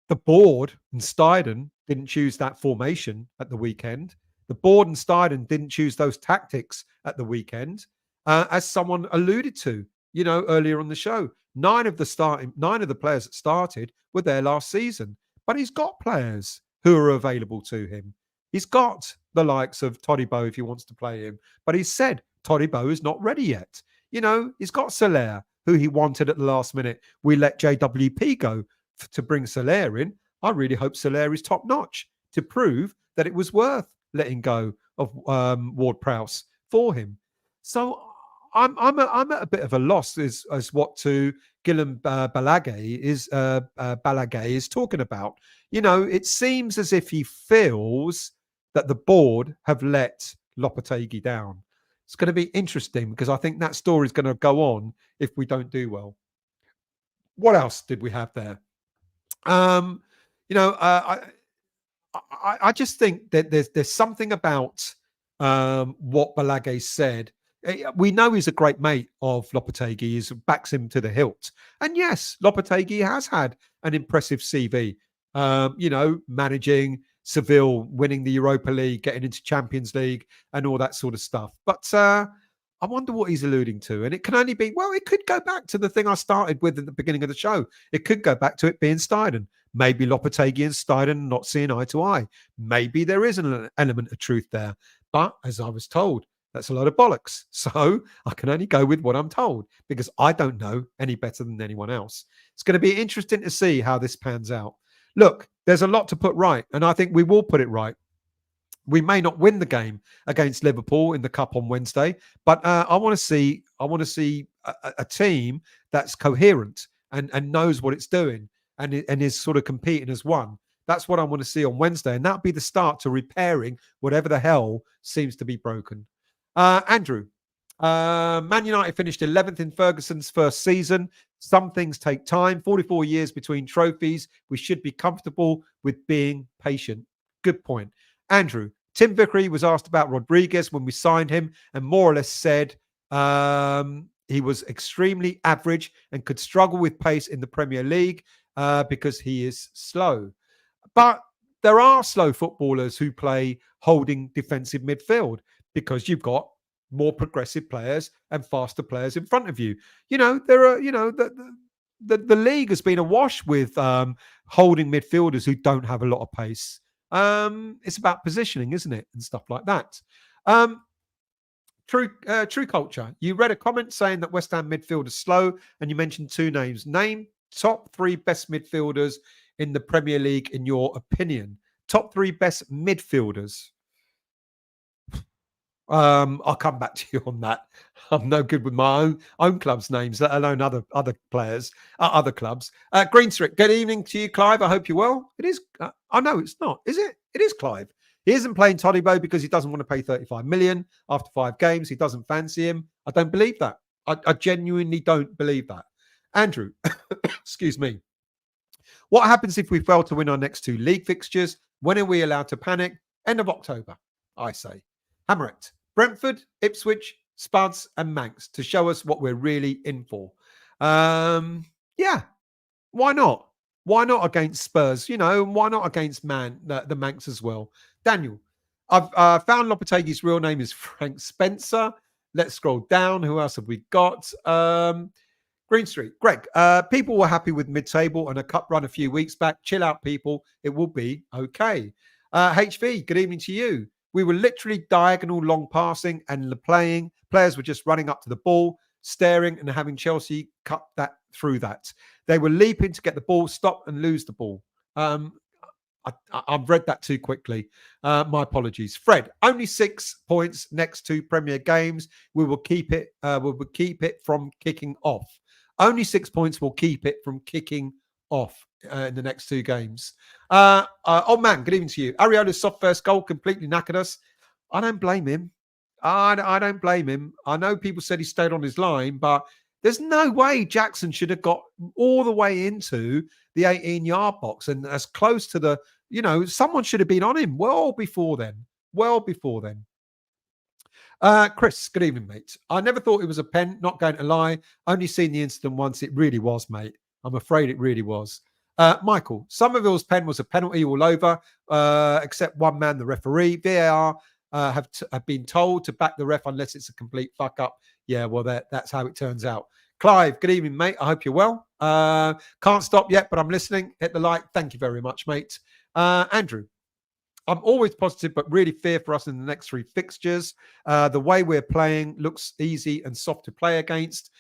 The board and Steidten didn't choose that formation at the weekend. The board and Steidten didn't choose those tactics at the weekend, as someone alluded to, earlier on the show. Nine of the players that started were there last season, but he's got players who are available to him. He's got the likes of Todibo if he wants to play him, but he said Todibo is not ready yet. He's got Soler, who he wanted at the last minute. We let JWP go to bring Soler in. I really hope Soler is top notch to prove that it was worth letting go of Ward-Prowse for him. So I'm at a bit of a loss as what to Guillem Balagué is talking about. It seems as if he feels that the board have let Lopetegui down. It's going to be interesting because I think that story is going to go on if we don't do well. What else did we have there? I just think that there's something about what Balagué said. We know he's a great mate of Lopetegui. He backs him to the hilt. And yes, Lopetegui has had an impressive CV. Managing Seville, winning the Europa League, getting into Champions League, and all that sort of stuff. But I wonder what he's alluding to. And it can only be, well, it could go back to the thing I started with at the beginning of the show. It could go back to it being Steidten. Maybe Lopetegui and Steidten not seeing eye to eye. Maybe there is an element of truth there. But as I was told, that's a lot of bollocks. So I can only go with what I'm told because I don't know any better than anyone else. It's going to be interesting to see how this pans out. Look, there's a lot to put right, and I think we will put it right. We may not win the game against Liverpool in the Cup on Wednesday, but I want to see a team that's coherent and knows what it's doing and is sort of competing as one. That's what I want to see on Wednesday, and that'll be the start to repairing whatever the hell seems to be broken. Andrew, Man United finished 11th in Ferguson's first season. Some things take time. 44 years between trophies. We should be comfortable with being patient. Good point. Andrew, Tim Vickery was asked about Rodriguez when we signed him and more or less said he was extremely average and could struggle with pace in the Premier League because he is slow. But there are slow footballers who play holding defensive midfield because you've got more progressive players and faster players in front of you. There are, the league has been awash with holding midfielders who don't have a lot of pace. It's about positioning, isn't it? And stuff like that. True Culture. You read a comment saying that West Ham midfield is slow and you mentioned two names. Name top three best midfielders in the Premier League in your opinion. Top three best midfielders. I'll come back to you on that. I'm no good with my own club's names, let alone other players, other clubs. Greenstrick, good evening to you, Clive. I hope you're well. It is. Oh no, it's not. Is it? It is Clive. He isn't playing Todibo because he doesn't want to pay 35 million after 5 games. He doesn't fancy him. I don't believe that. I genuinely don't believe that. Andrew, excuse me. What happens if we fail to win our next 2 league fixtures? When are we allowed to panic? End of October, I say. Hammerit, Brentford, Ipswich, Spuds and Manx to show us what we're really in for. Yeah, why not? Why not against Spurs? Why not against the Manx as well? Daniel, I've found Lopetegui's real name is Frank Spencer. Let's scroll down. Who else have we got? Green Street. Greg, people were happy with mid-table and a cup run a few weeks back. Chill out, people. It will be okay. HV, good evening to you. We were literally diagonal long passing and the players were just running up to the ball, staring and having Chelsea cut that through that. They were leaping to get the ball, stop and lose the ball. I've read that too quickly. My apologies. Fred, only 6 points next 2 Premier games. We will keep it. We will keep it from kicking off. Only 6 points will keep it from kicking off in the next 2 games. Oh man, good evening to you. Ariola's soft first goal completely knackered us. I don't blame him. I don't blame him. I know people said he stayed on his line, but there's no way Jackson should have got all the way into the 18-yard box and as close to the, someone should have been on him well before then. Well before then. Chris, good evening, mate. I never thought it was a pen, not going to lie. Only seen the incident once. It really was, mate. I'm afraid it really was. Michael, Somerville's pen was a penalty all over, except one man, the referee. VAR have been told to back the ref unless it's a complete fuck up. Yeah, well, that's how it turns out. Clive, good evening, mate. I hope you're well. Can't stop yet, but I'm listening. Hit the like. Thank you very much, mate. Andrew, I'm always positive, but really fear for us in the next 3 fixtures. The way we're playing looks easy and soft to play against.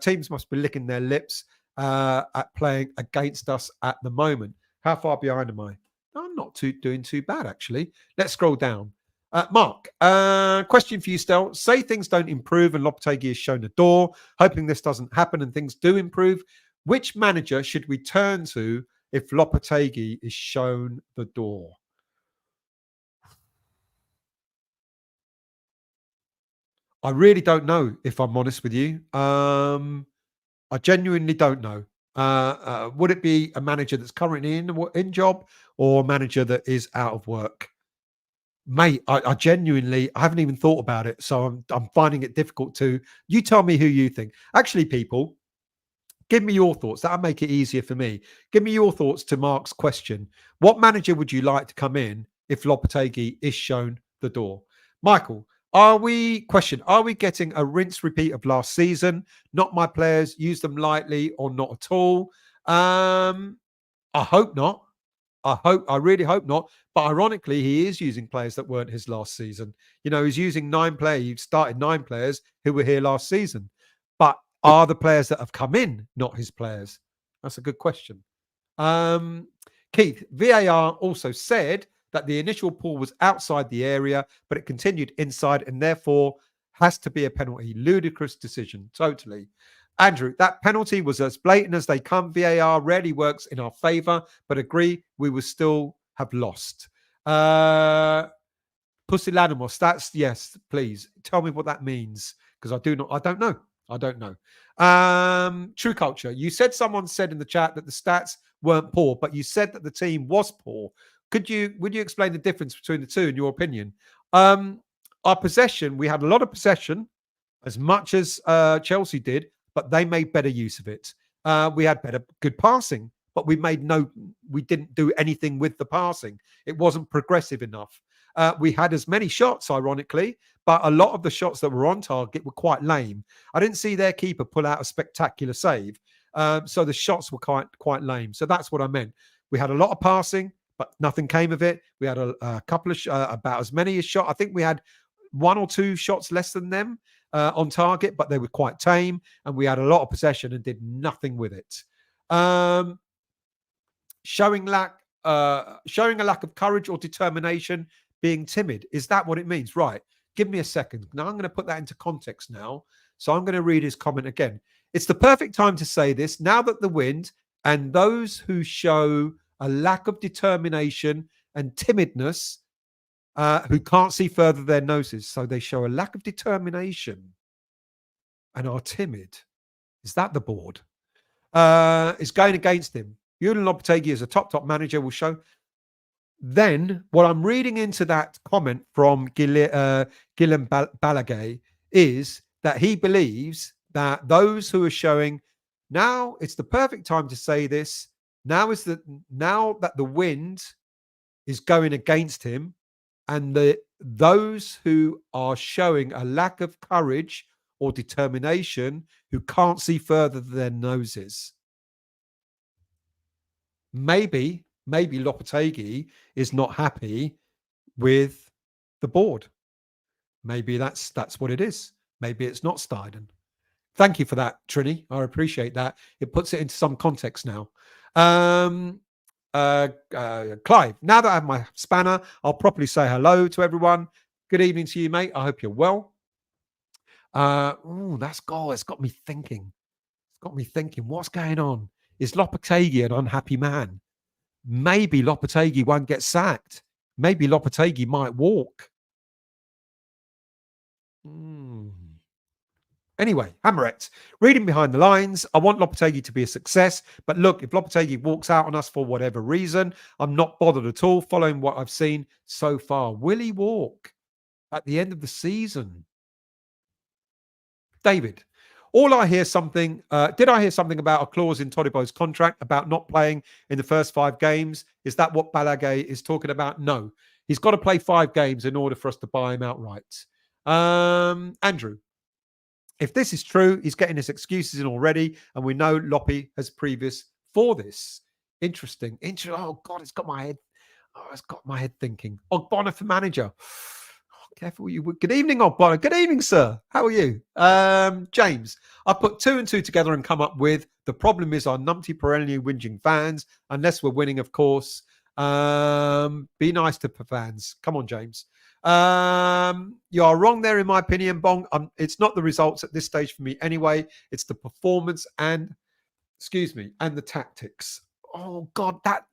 Teams must be licking their lips at playing against us at the moment. How far behind am I? I'm not doing too bad, actually. Let's scroll down. Mark, question for you, Stel. Say things don't improve and Lopetegui has shown the door. Hoping this doesn't happen and things do improve. Which manager should we turn to if Lopetegui is shown the door? I really don't know, if I'm honest with you. I genuinely don't know. Would it be a manager that's currently in job or a manager that is out of work? Mate, I genuinely, I haven't even thought about it. So I'm finding it difficult to, you tell me who you think. Actually, people, give me your thoughts. That'll make it easier for me. Give me your thoughts to Mark's question. What manager would you like to come in if Lopetegui is shown the door? Michael, are we getting a rinse repeat of last season? Not my players, use them lightly or not at all. I hope not. I really hope not. But ironically, he is using players that weren't his last season. He's using 9 players. He started 9 players who were here last season. But are the players that have come in not his players? That's a good question. Keith, VAR also said that the initial pull was outside the area, but it continued inside and therefore has to be a penalty. Ludicrous decision. Totally. Andrew, that penalty was as blatant as they come. VAR rarely works in our favour, but agree we will still have lost. Pusillanimous, that's yes, please. Tell me what that means. Because I don't know. I don't know. True Culture, you said someone said in the chat that the stats weren't poor, but you said that the team was poor. Would you explain the difference between the two in your opinion? Our possession, we had a lot of possession, as much as Chelsea did, but they made better use of it. We had good passing, but we didn't do anything with the passing. It wasn't progressive enough. We had as many shots, ironically, but a lot of the shots that were on target were quite lame. I didn't see their keeper pull out a spectacular save. So the shots were quite lame. So that's what I meant. We had a lot of passing, but nothing came of it. We had a couple of about as many as shot. I think we had 1 or 2 shots less than them on target, but they were quite tame. And we had a lot of possession and did nothing with it. Showing a lack of courage or determination, being timid. Is that what it means? Right. Give me a second. Now I'm going to put that into context now. So I'm going to read his comment again. It's the perfect time to say this now that the wind and those who show a lack of determination and timidness, who can't see further their noses. So they show a lack of determination and are timid. Is that the board? Is going against him. Julen Lopetegui as a top manager will show. Then what I'm reading into that comment from Julen Balaguer is that he believes that those who are showing now, it's the perfect time to say this. Now that the wind is going against him, and those who are showing a lack of courage or determination, who can't see further than their noses. Maybe Lopetegui is not happy with the board. Maybe that's what it is. Maybe it's not Steidten. Thank you for that, Trini. I appreciate that. It puts it into some context now. Clive, now that I have my spanner, I'll properly say hello to everyone. Good evening to you, mate. I hope you're well. That's goal. It's got me thinking. What's going on? Is Lopetegui an unhappy man? Maybe Lopetegui won't get sacked. Maybe Lopetegui might walk. Anyway, Hammerette, reading behind the lines, I want Lopetegui to be a success. But look, if Lopetegui walks out on us for whatever reason, I'm not bothered at all following what I've seen so far. Will he walk at the end of the season? David, did I hear something about a clause in Todibo's contract about not playing in the first 5 games? Is that what Balaguer is talking about? No. He's got to play 5 games in order for us to buy him outright. Andrew, if this is true, he's getting his excuses in already, and we know Loppy has previous for this. Interesting. Oh, God, it's got my head thinking. Ogbonna for manager. Careful you. Good evening, Ogbonna. Good evening, sir. How are you? James, I put 2 and 2 together and come up with the problem is our numpty perennially whinging fans, unless we're winning, of course. Be nice to fans. Come on, James. You are wrong there, in my opinion, Bong. It's not the results at this stage for me anyway. It's the performance and the tactics. Oh God, that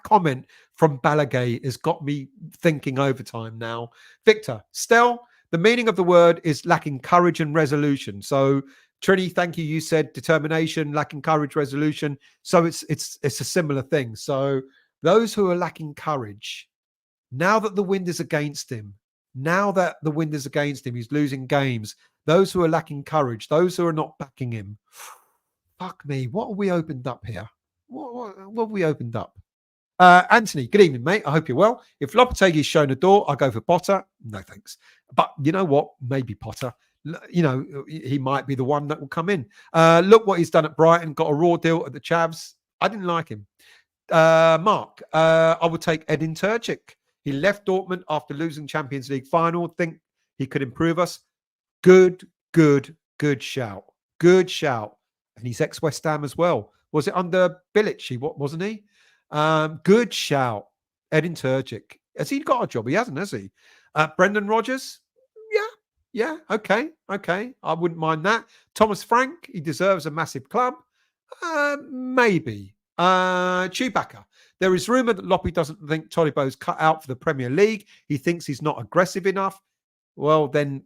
comment from Balaguer has got me thinking overtime now. Victor, Stel, the meaning of the word is lacking courage and resolution. So Trini, thank you. You said determination, lacking courage, resolution. So it's a similar thing. So those who are lacking courage, now that the wind is against him, he's losing games. Those who are lacking courage, those who are not backing him. Fuck me. What have we opened up here? What have we opened up? Anthony, good evening, mate. I hope you're well. If Lopetegui's shown a door, I'll go for Potter. No, thanks. But you know what? Maybe Potter. You know, he might be the one that will come in. Look what he's done at Brighton. Got a raw deal at the Chavs. I didn't like him. Mark, I would take Edin Terzic. He left Dortmund after losing Champions League final. Think he could improve us. Good shout. Good shout. And he's ex-West Ham as well. Was it under Bilic? Wasn't he? Good shout. Edin Terzic. Has he got a job? He hasn't, has he? Brendan Rodgers? Yeah. Okay. I wouldn't mind that. Thomas Frank, he deserves a massive club. Maybe. Chewbacca. There is rumour that Loppy doesn't think Todibo's cut out for the Premier League. He thinks he's not aggressive enough. Well, then,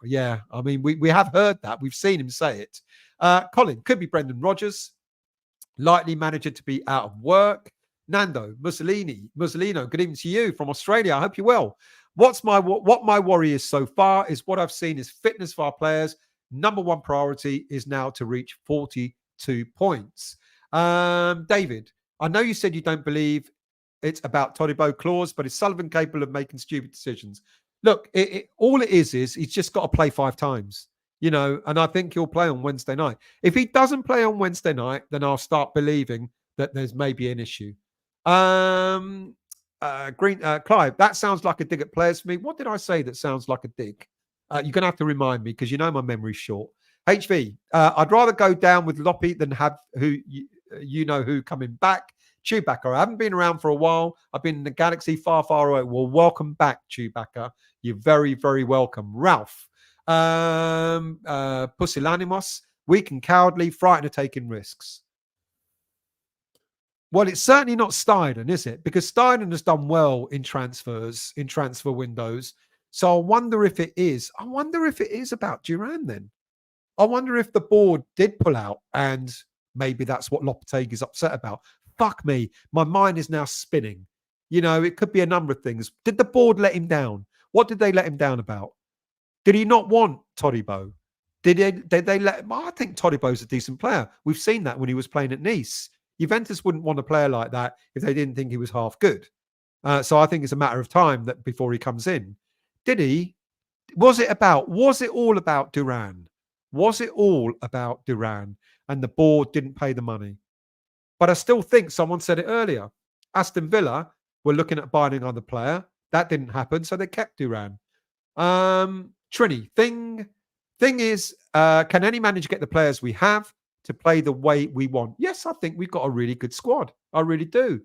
yeah. I mean, we have heard that. We've seen him say it. Colin, could be Brendan Rodgers. Likely manager to be out of work. Nando, Mussolino, good evening to you from Australia. I hope you're well. What my worry is so far is what I've seen is fitness for our players. Number one priority is now to reach 42 points. David, I know you said you don't believe it's about Todibo clause, but is Sullivan capable of making stupid decisions? Look, all it is he's just got to play 5 times, you know, and I think he'll play on Wednesday night. If he doesn't play on Wednesday night, then I'll start believing that there's maybe an issue. Clive, that sounds like a dig at players for me. What did I say that sounds like a dig? You're going to have to remind me because you know my memory's short. HV, I'd rather go down with Loppy than have who coming back. Chewbacca, I haven't been around for a while. I've been in the galaxy far, far away. Well, welcome back, Chewbacca. You're very, very welcome. Ralph, Pusillanimos, weak and cowardly, frightened of taking risks. Well, it's certainly not Steidten, is it? Because Steidten has done well in transfers, in transfer windows. So I wonder if it is. I wonder if it is about Duran then. I wonder if the board did pull out and maybe that's what Lopetegui is upset about. Fuck me. My mind is now spinning. You know, it could be a number of things. Did the board let him down? What did they let him down about? Did he not want Todibo? Did they let him? I think Todibo's a decent player. We've seen that when he was playing at Nice. Juventus wouldn't want a player like that if they didn't think he was half good. So I think it's a matter of time that before he comes in. Did he? Was it all about Duran? Was it all about Duran? And the board didn't pay the money. But I still think someone said it earlier. Aston Villa were looking at buying another player. That didn't happen, so they kept Duran. Trini, thing is, can any manager get the players we have to play the way we want? Yes, I think we've got a really good squad. I really do.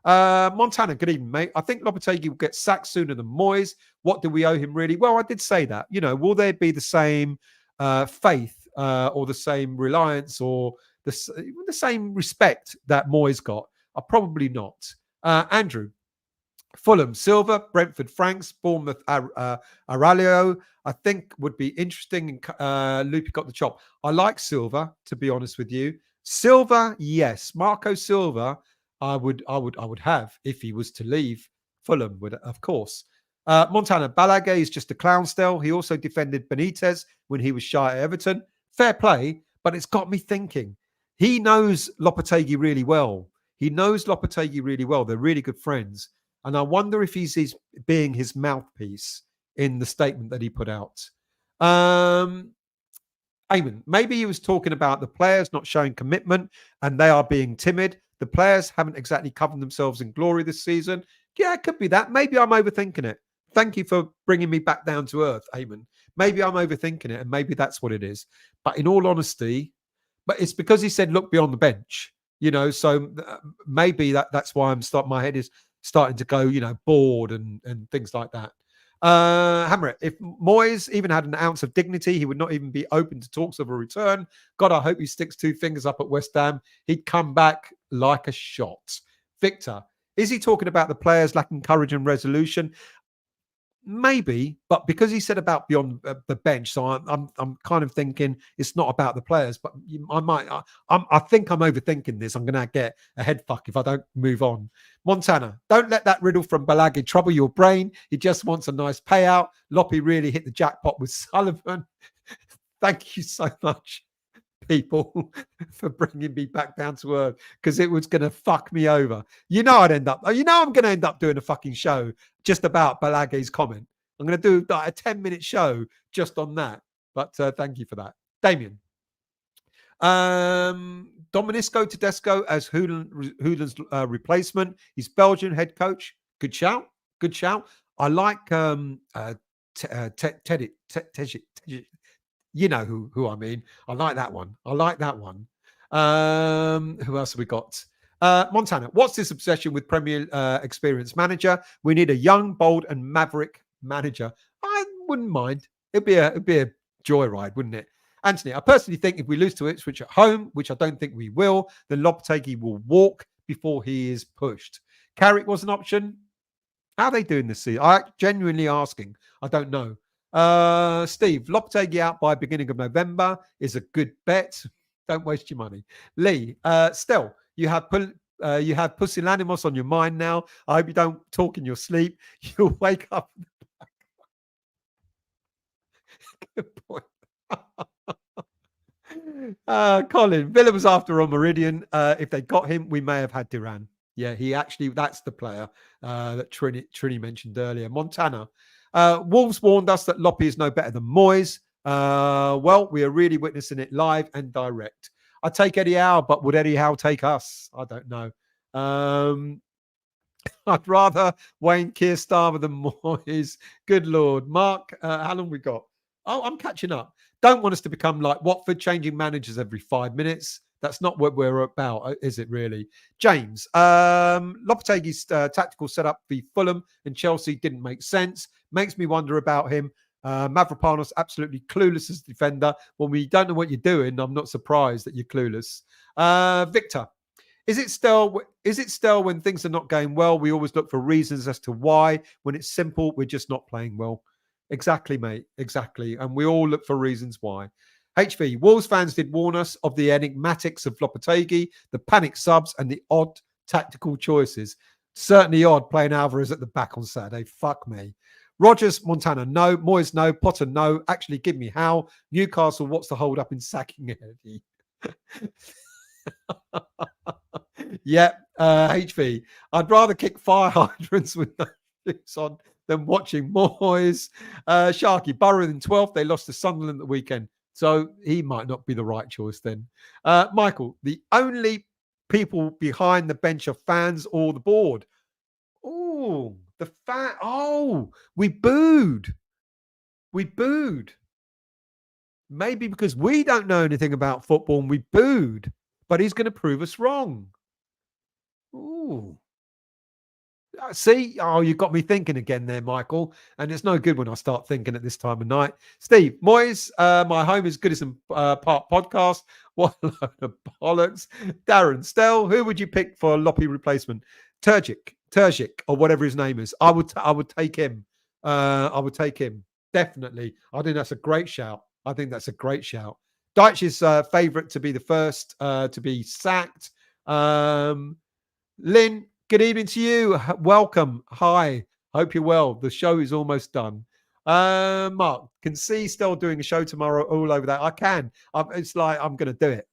Montana, good evening, mate. I think Lopetegui will get sacked sooner than Moyes. What do we owe him, really? Well, I did say that. Will there be the same faith or the same reliance or the same respect that Moyes got? Probably not. Andrew, Fulham, Silva, Brentford, Franks, Bournemouth, Aurelio, I think would be interesting. Loopy got the chop. I like Silva, to be honest with you. Silva, yes. Marco Silva, I would have if he was to leave Fulham, of course. Montana, Balaguer is just a clown still. He also defended Benitez when he was shy at Everton. Fair play, but it's got me thinking. He knows Lopetegui really well. They're really good friends. And I wonder if he's being his mouthpiece in the statement that he put out. Eamon, maybe he was talking about the players not showing commitment and they are being timid. The players haven't exactly covered themselves in glory this season. Yeah, it could be that. Maybe I'm overthinking it. Thank you for bringing me back down to earth, Eamon. Maybe I'm overthinking it and maybe that's what it is. But in all honesty, but it's because he said, look beyond the bench, so maybe that's why my head is starting to go, bored and things like that. Hammer it. If Moyes even had an ounce of dignity, he would not even be open to talks of a return. God, I hope he sticks two fingers up at West Ham. He'd come back like a shot. Victor, is he talking about the players lacking courage and resolution? Maybe, but because he said about beyond the bench, so I'm kind of thinking it's not about the players. But I think I'm overthinking this. I'm going to get a head fuck if I don't move on. Montana, don't let that riddle from Balaguer trouble your brain. He just wants a nice payout. Loppy really hit the jackpot with Sullivan. Thank you so much, people, for bringing me back down to earth because it was going to fuck me over. I'm going to end up doing a fucking show just about Balaguer's comment. I'm going to do like a 10-minute show just on that. But thank you for that. Damien. Domenico Tedesco as Julen's replacement. He's Belgian head coach. Good shout. I like Teddy. You know who I mean. I like that one. Who else have we got? Montana, what's this obsession with Premier experienced manager? We need a young, bold, and maverick manager. I wouldn't mind. It'd be a joyride, wouldn't it? Anthony, I personally think if we lose to Ipswich at home, which I don't think we will, then Lopetegui will walk before he is pushed. Carrick was an option. How are they doing this season? I'm genuinely asking. I don't know. Steve, Lopetegui out by beginning of November is a good bet. Don't waste your money. Lee, still, you have pusillanimous on your mind now. I hope you don't talk in your sleep. You'll wake up. Good point. Colin, Villa was after on Meridian. If they got him, we may have had Duran. Yeah, that's the player that Trini mentioned earlier. Montana. Wolves warned us that Loppy is no better than Moyes. Well, we are really witnessing it live and direct. I take Eddie Howe, but would Eddie Howe take us? I don't know. I'd rather Wayne Keir-Starmer than Moyes. Good Lord. Mark, how long we got? Oh, I'm catching up. Don't want us to become like Watford, changing managers every 5 minutes. That's not what we're about, is it really? James, Lopetegui's tactical setup for Fulham and Chelsea didn't make sense. Makes me wonder about him. Mavropanos, absolutely clueless as a defender. When we don't know what you're doing, I'm not surprised that you're clueless. Victor, is it still when things are not going well, we always look for reasons as to why? When it's simple, we're just not playing well. Exactly, mate. Exactly. And we all look for reasons why. HV, Wolves fans did warn us of the enigmatics of Lopetegui, the panic subs, and the odd tactical choices. Certainly odd playing Alvarez at the back on Saturday. Fuck me. Rogers, Montana, no. Moyes, no. Potter, no. Actually, give me Howe. Newcastle, what's the hold up in sacking Eddie? Yeah, HV. I'd rather kick fire hydrants with no shoes on than watching Moyes. Sharky, Borough in 12th. They lost to Sunderland the weekend. So he might not be the right choice then. Michael, the only people behind the bench are fans or the board. Oh, the fan. Oh, we booed. We booed. Maybe because we don't know anything about football and we booed, but he's going to prove us wrong. Ooh. See? Oh, you got me thinking again there, Michael. And it's no good when I start thinking at this time of night. Steve, Moyes, my home is Goodison Park podcast. What a load of bollocks. Darren, Stell, who would you pick for Loppy replacement? Terzic, or whatever his name is. I would take him. I would take him. Definitely. I think that's a great shout. Deitch's favourite to be the first to be sacked. Lynn, good evening to you. Welcome. Hi. Hope you're well. The show is almost done. Mark, can see still doing a show tomorrow all over that. I can. It's like I'm going to do it.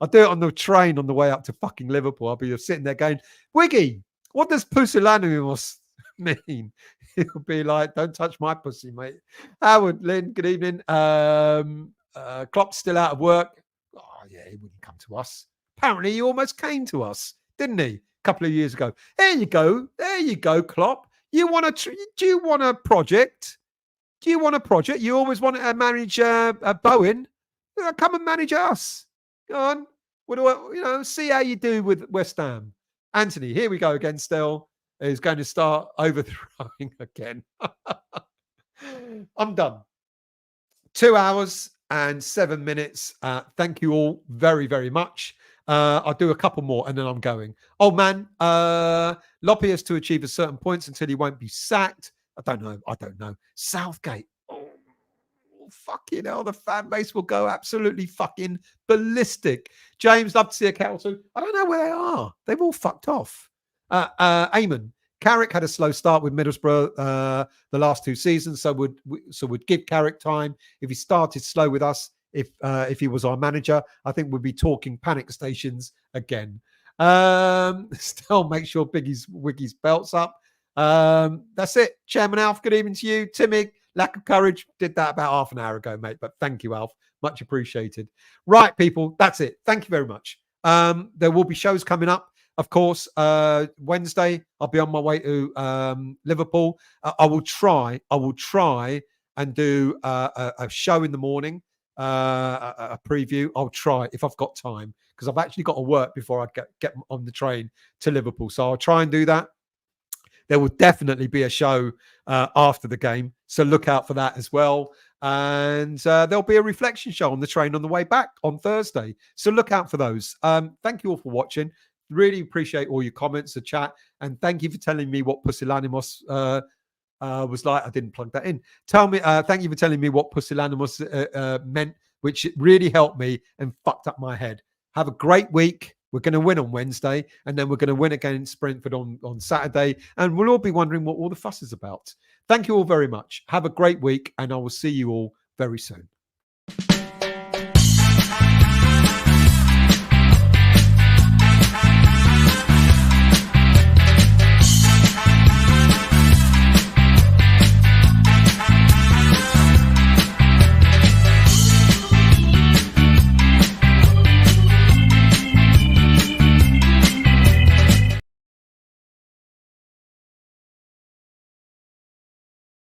I'll do it on the train on the way up to fucking Liverpool. I'll be sitting there going, Wiggy, what does pusillanimous mean? He'll be like, don't touch my pussy, mate. Howard, Lynn, good evening. Klopp's still out of work. Oh, yeah, he wouldn't come to us. Apparently, he almost came to us, didn't he? A couple of years ago. There you go, Klopp. Do you want a project? You always want to manage Bowen. Come and manage us. Go on. What do I, see how you do with West Ham. Anthony, here we go again still. Is going to start overthrowing again. I'm done. 2 hours and 7 minutes. Thank you all very, very much. I'll do a couple more and then I'm going. Oh, man. Loppy has to achieve a certain points until he won't be sacked. I don't know. Southgate. Oh, fucking hell. The fan base will go absolutely fucking ballistic. James, love to see a council. I don't know where they are. They've all fucked off. Eamon, Carrick had a slow start with Middlesbrough the last 2 seasons, so would give Carrick time. If he started slow with us, if he was our manager, I think we'd be talking panic stations again. Still make sure Wiggy's belts up. That's it. Chairman Alf, good evening to you. Timmy, lack of courage. Did that about half an hour ago, mate, but thank you, Alf. Much appreciated. Right, people, that's it. Thank you very much. There will be shows coming up. Of course, Wednesday, I'll be on my way to Liverpool. I will try and do a show in the morning, a preview. I'll try if I've got time because I've actually got to work before I get on the train to Liverpool. So I'll try and do that. There will definitely be a show after the game. So look out for that as well. And there'll be a reflection show on the train on the way back on Thursday. So look out for those. Thank you all for watching. Really appreciate all your comments, the chat, and thank you for telling me what pusillanimous was like. I didn't plug that in. Thank you for telling me what pusillanimous meant, which really helped me and fucked up my head. Have a great week. We're going to win on Wednesday, and then we're going to win against Brentford on Saturday, and we'll all be wondering what all the fuss is about. Thank you all very much. Have a great week, and I will see you all very soon.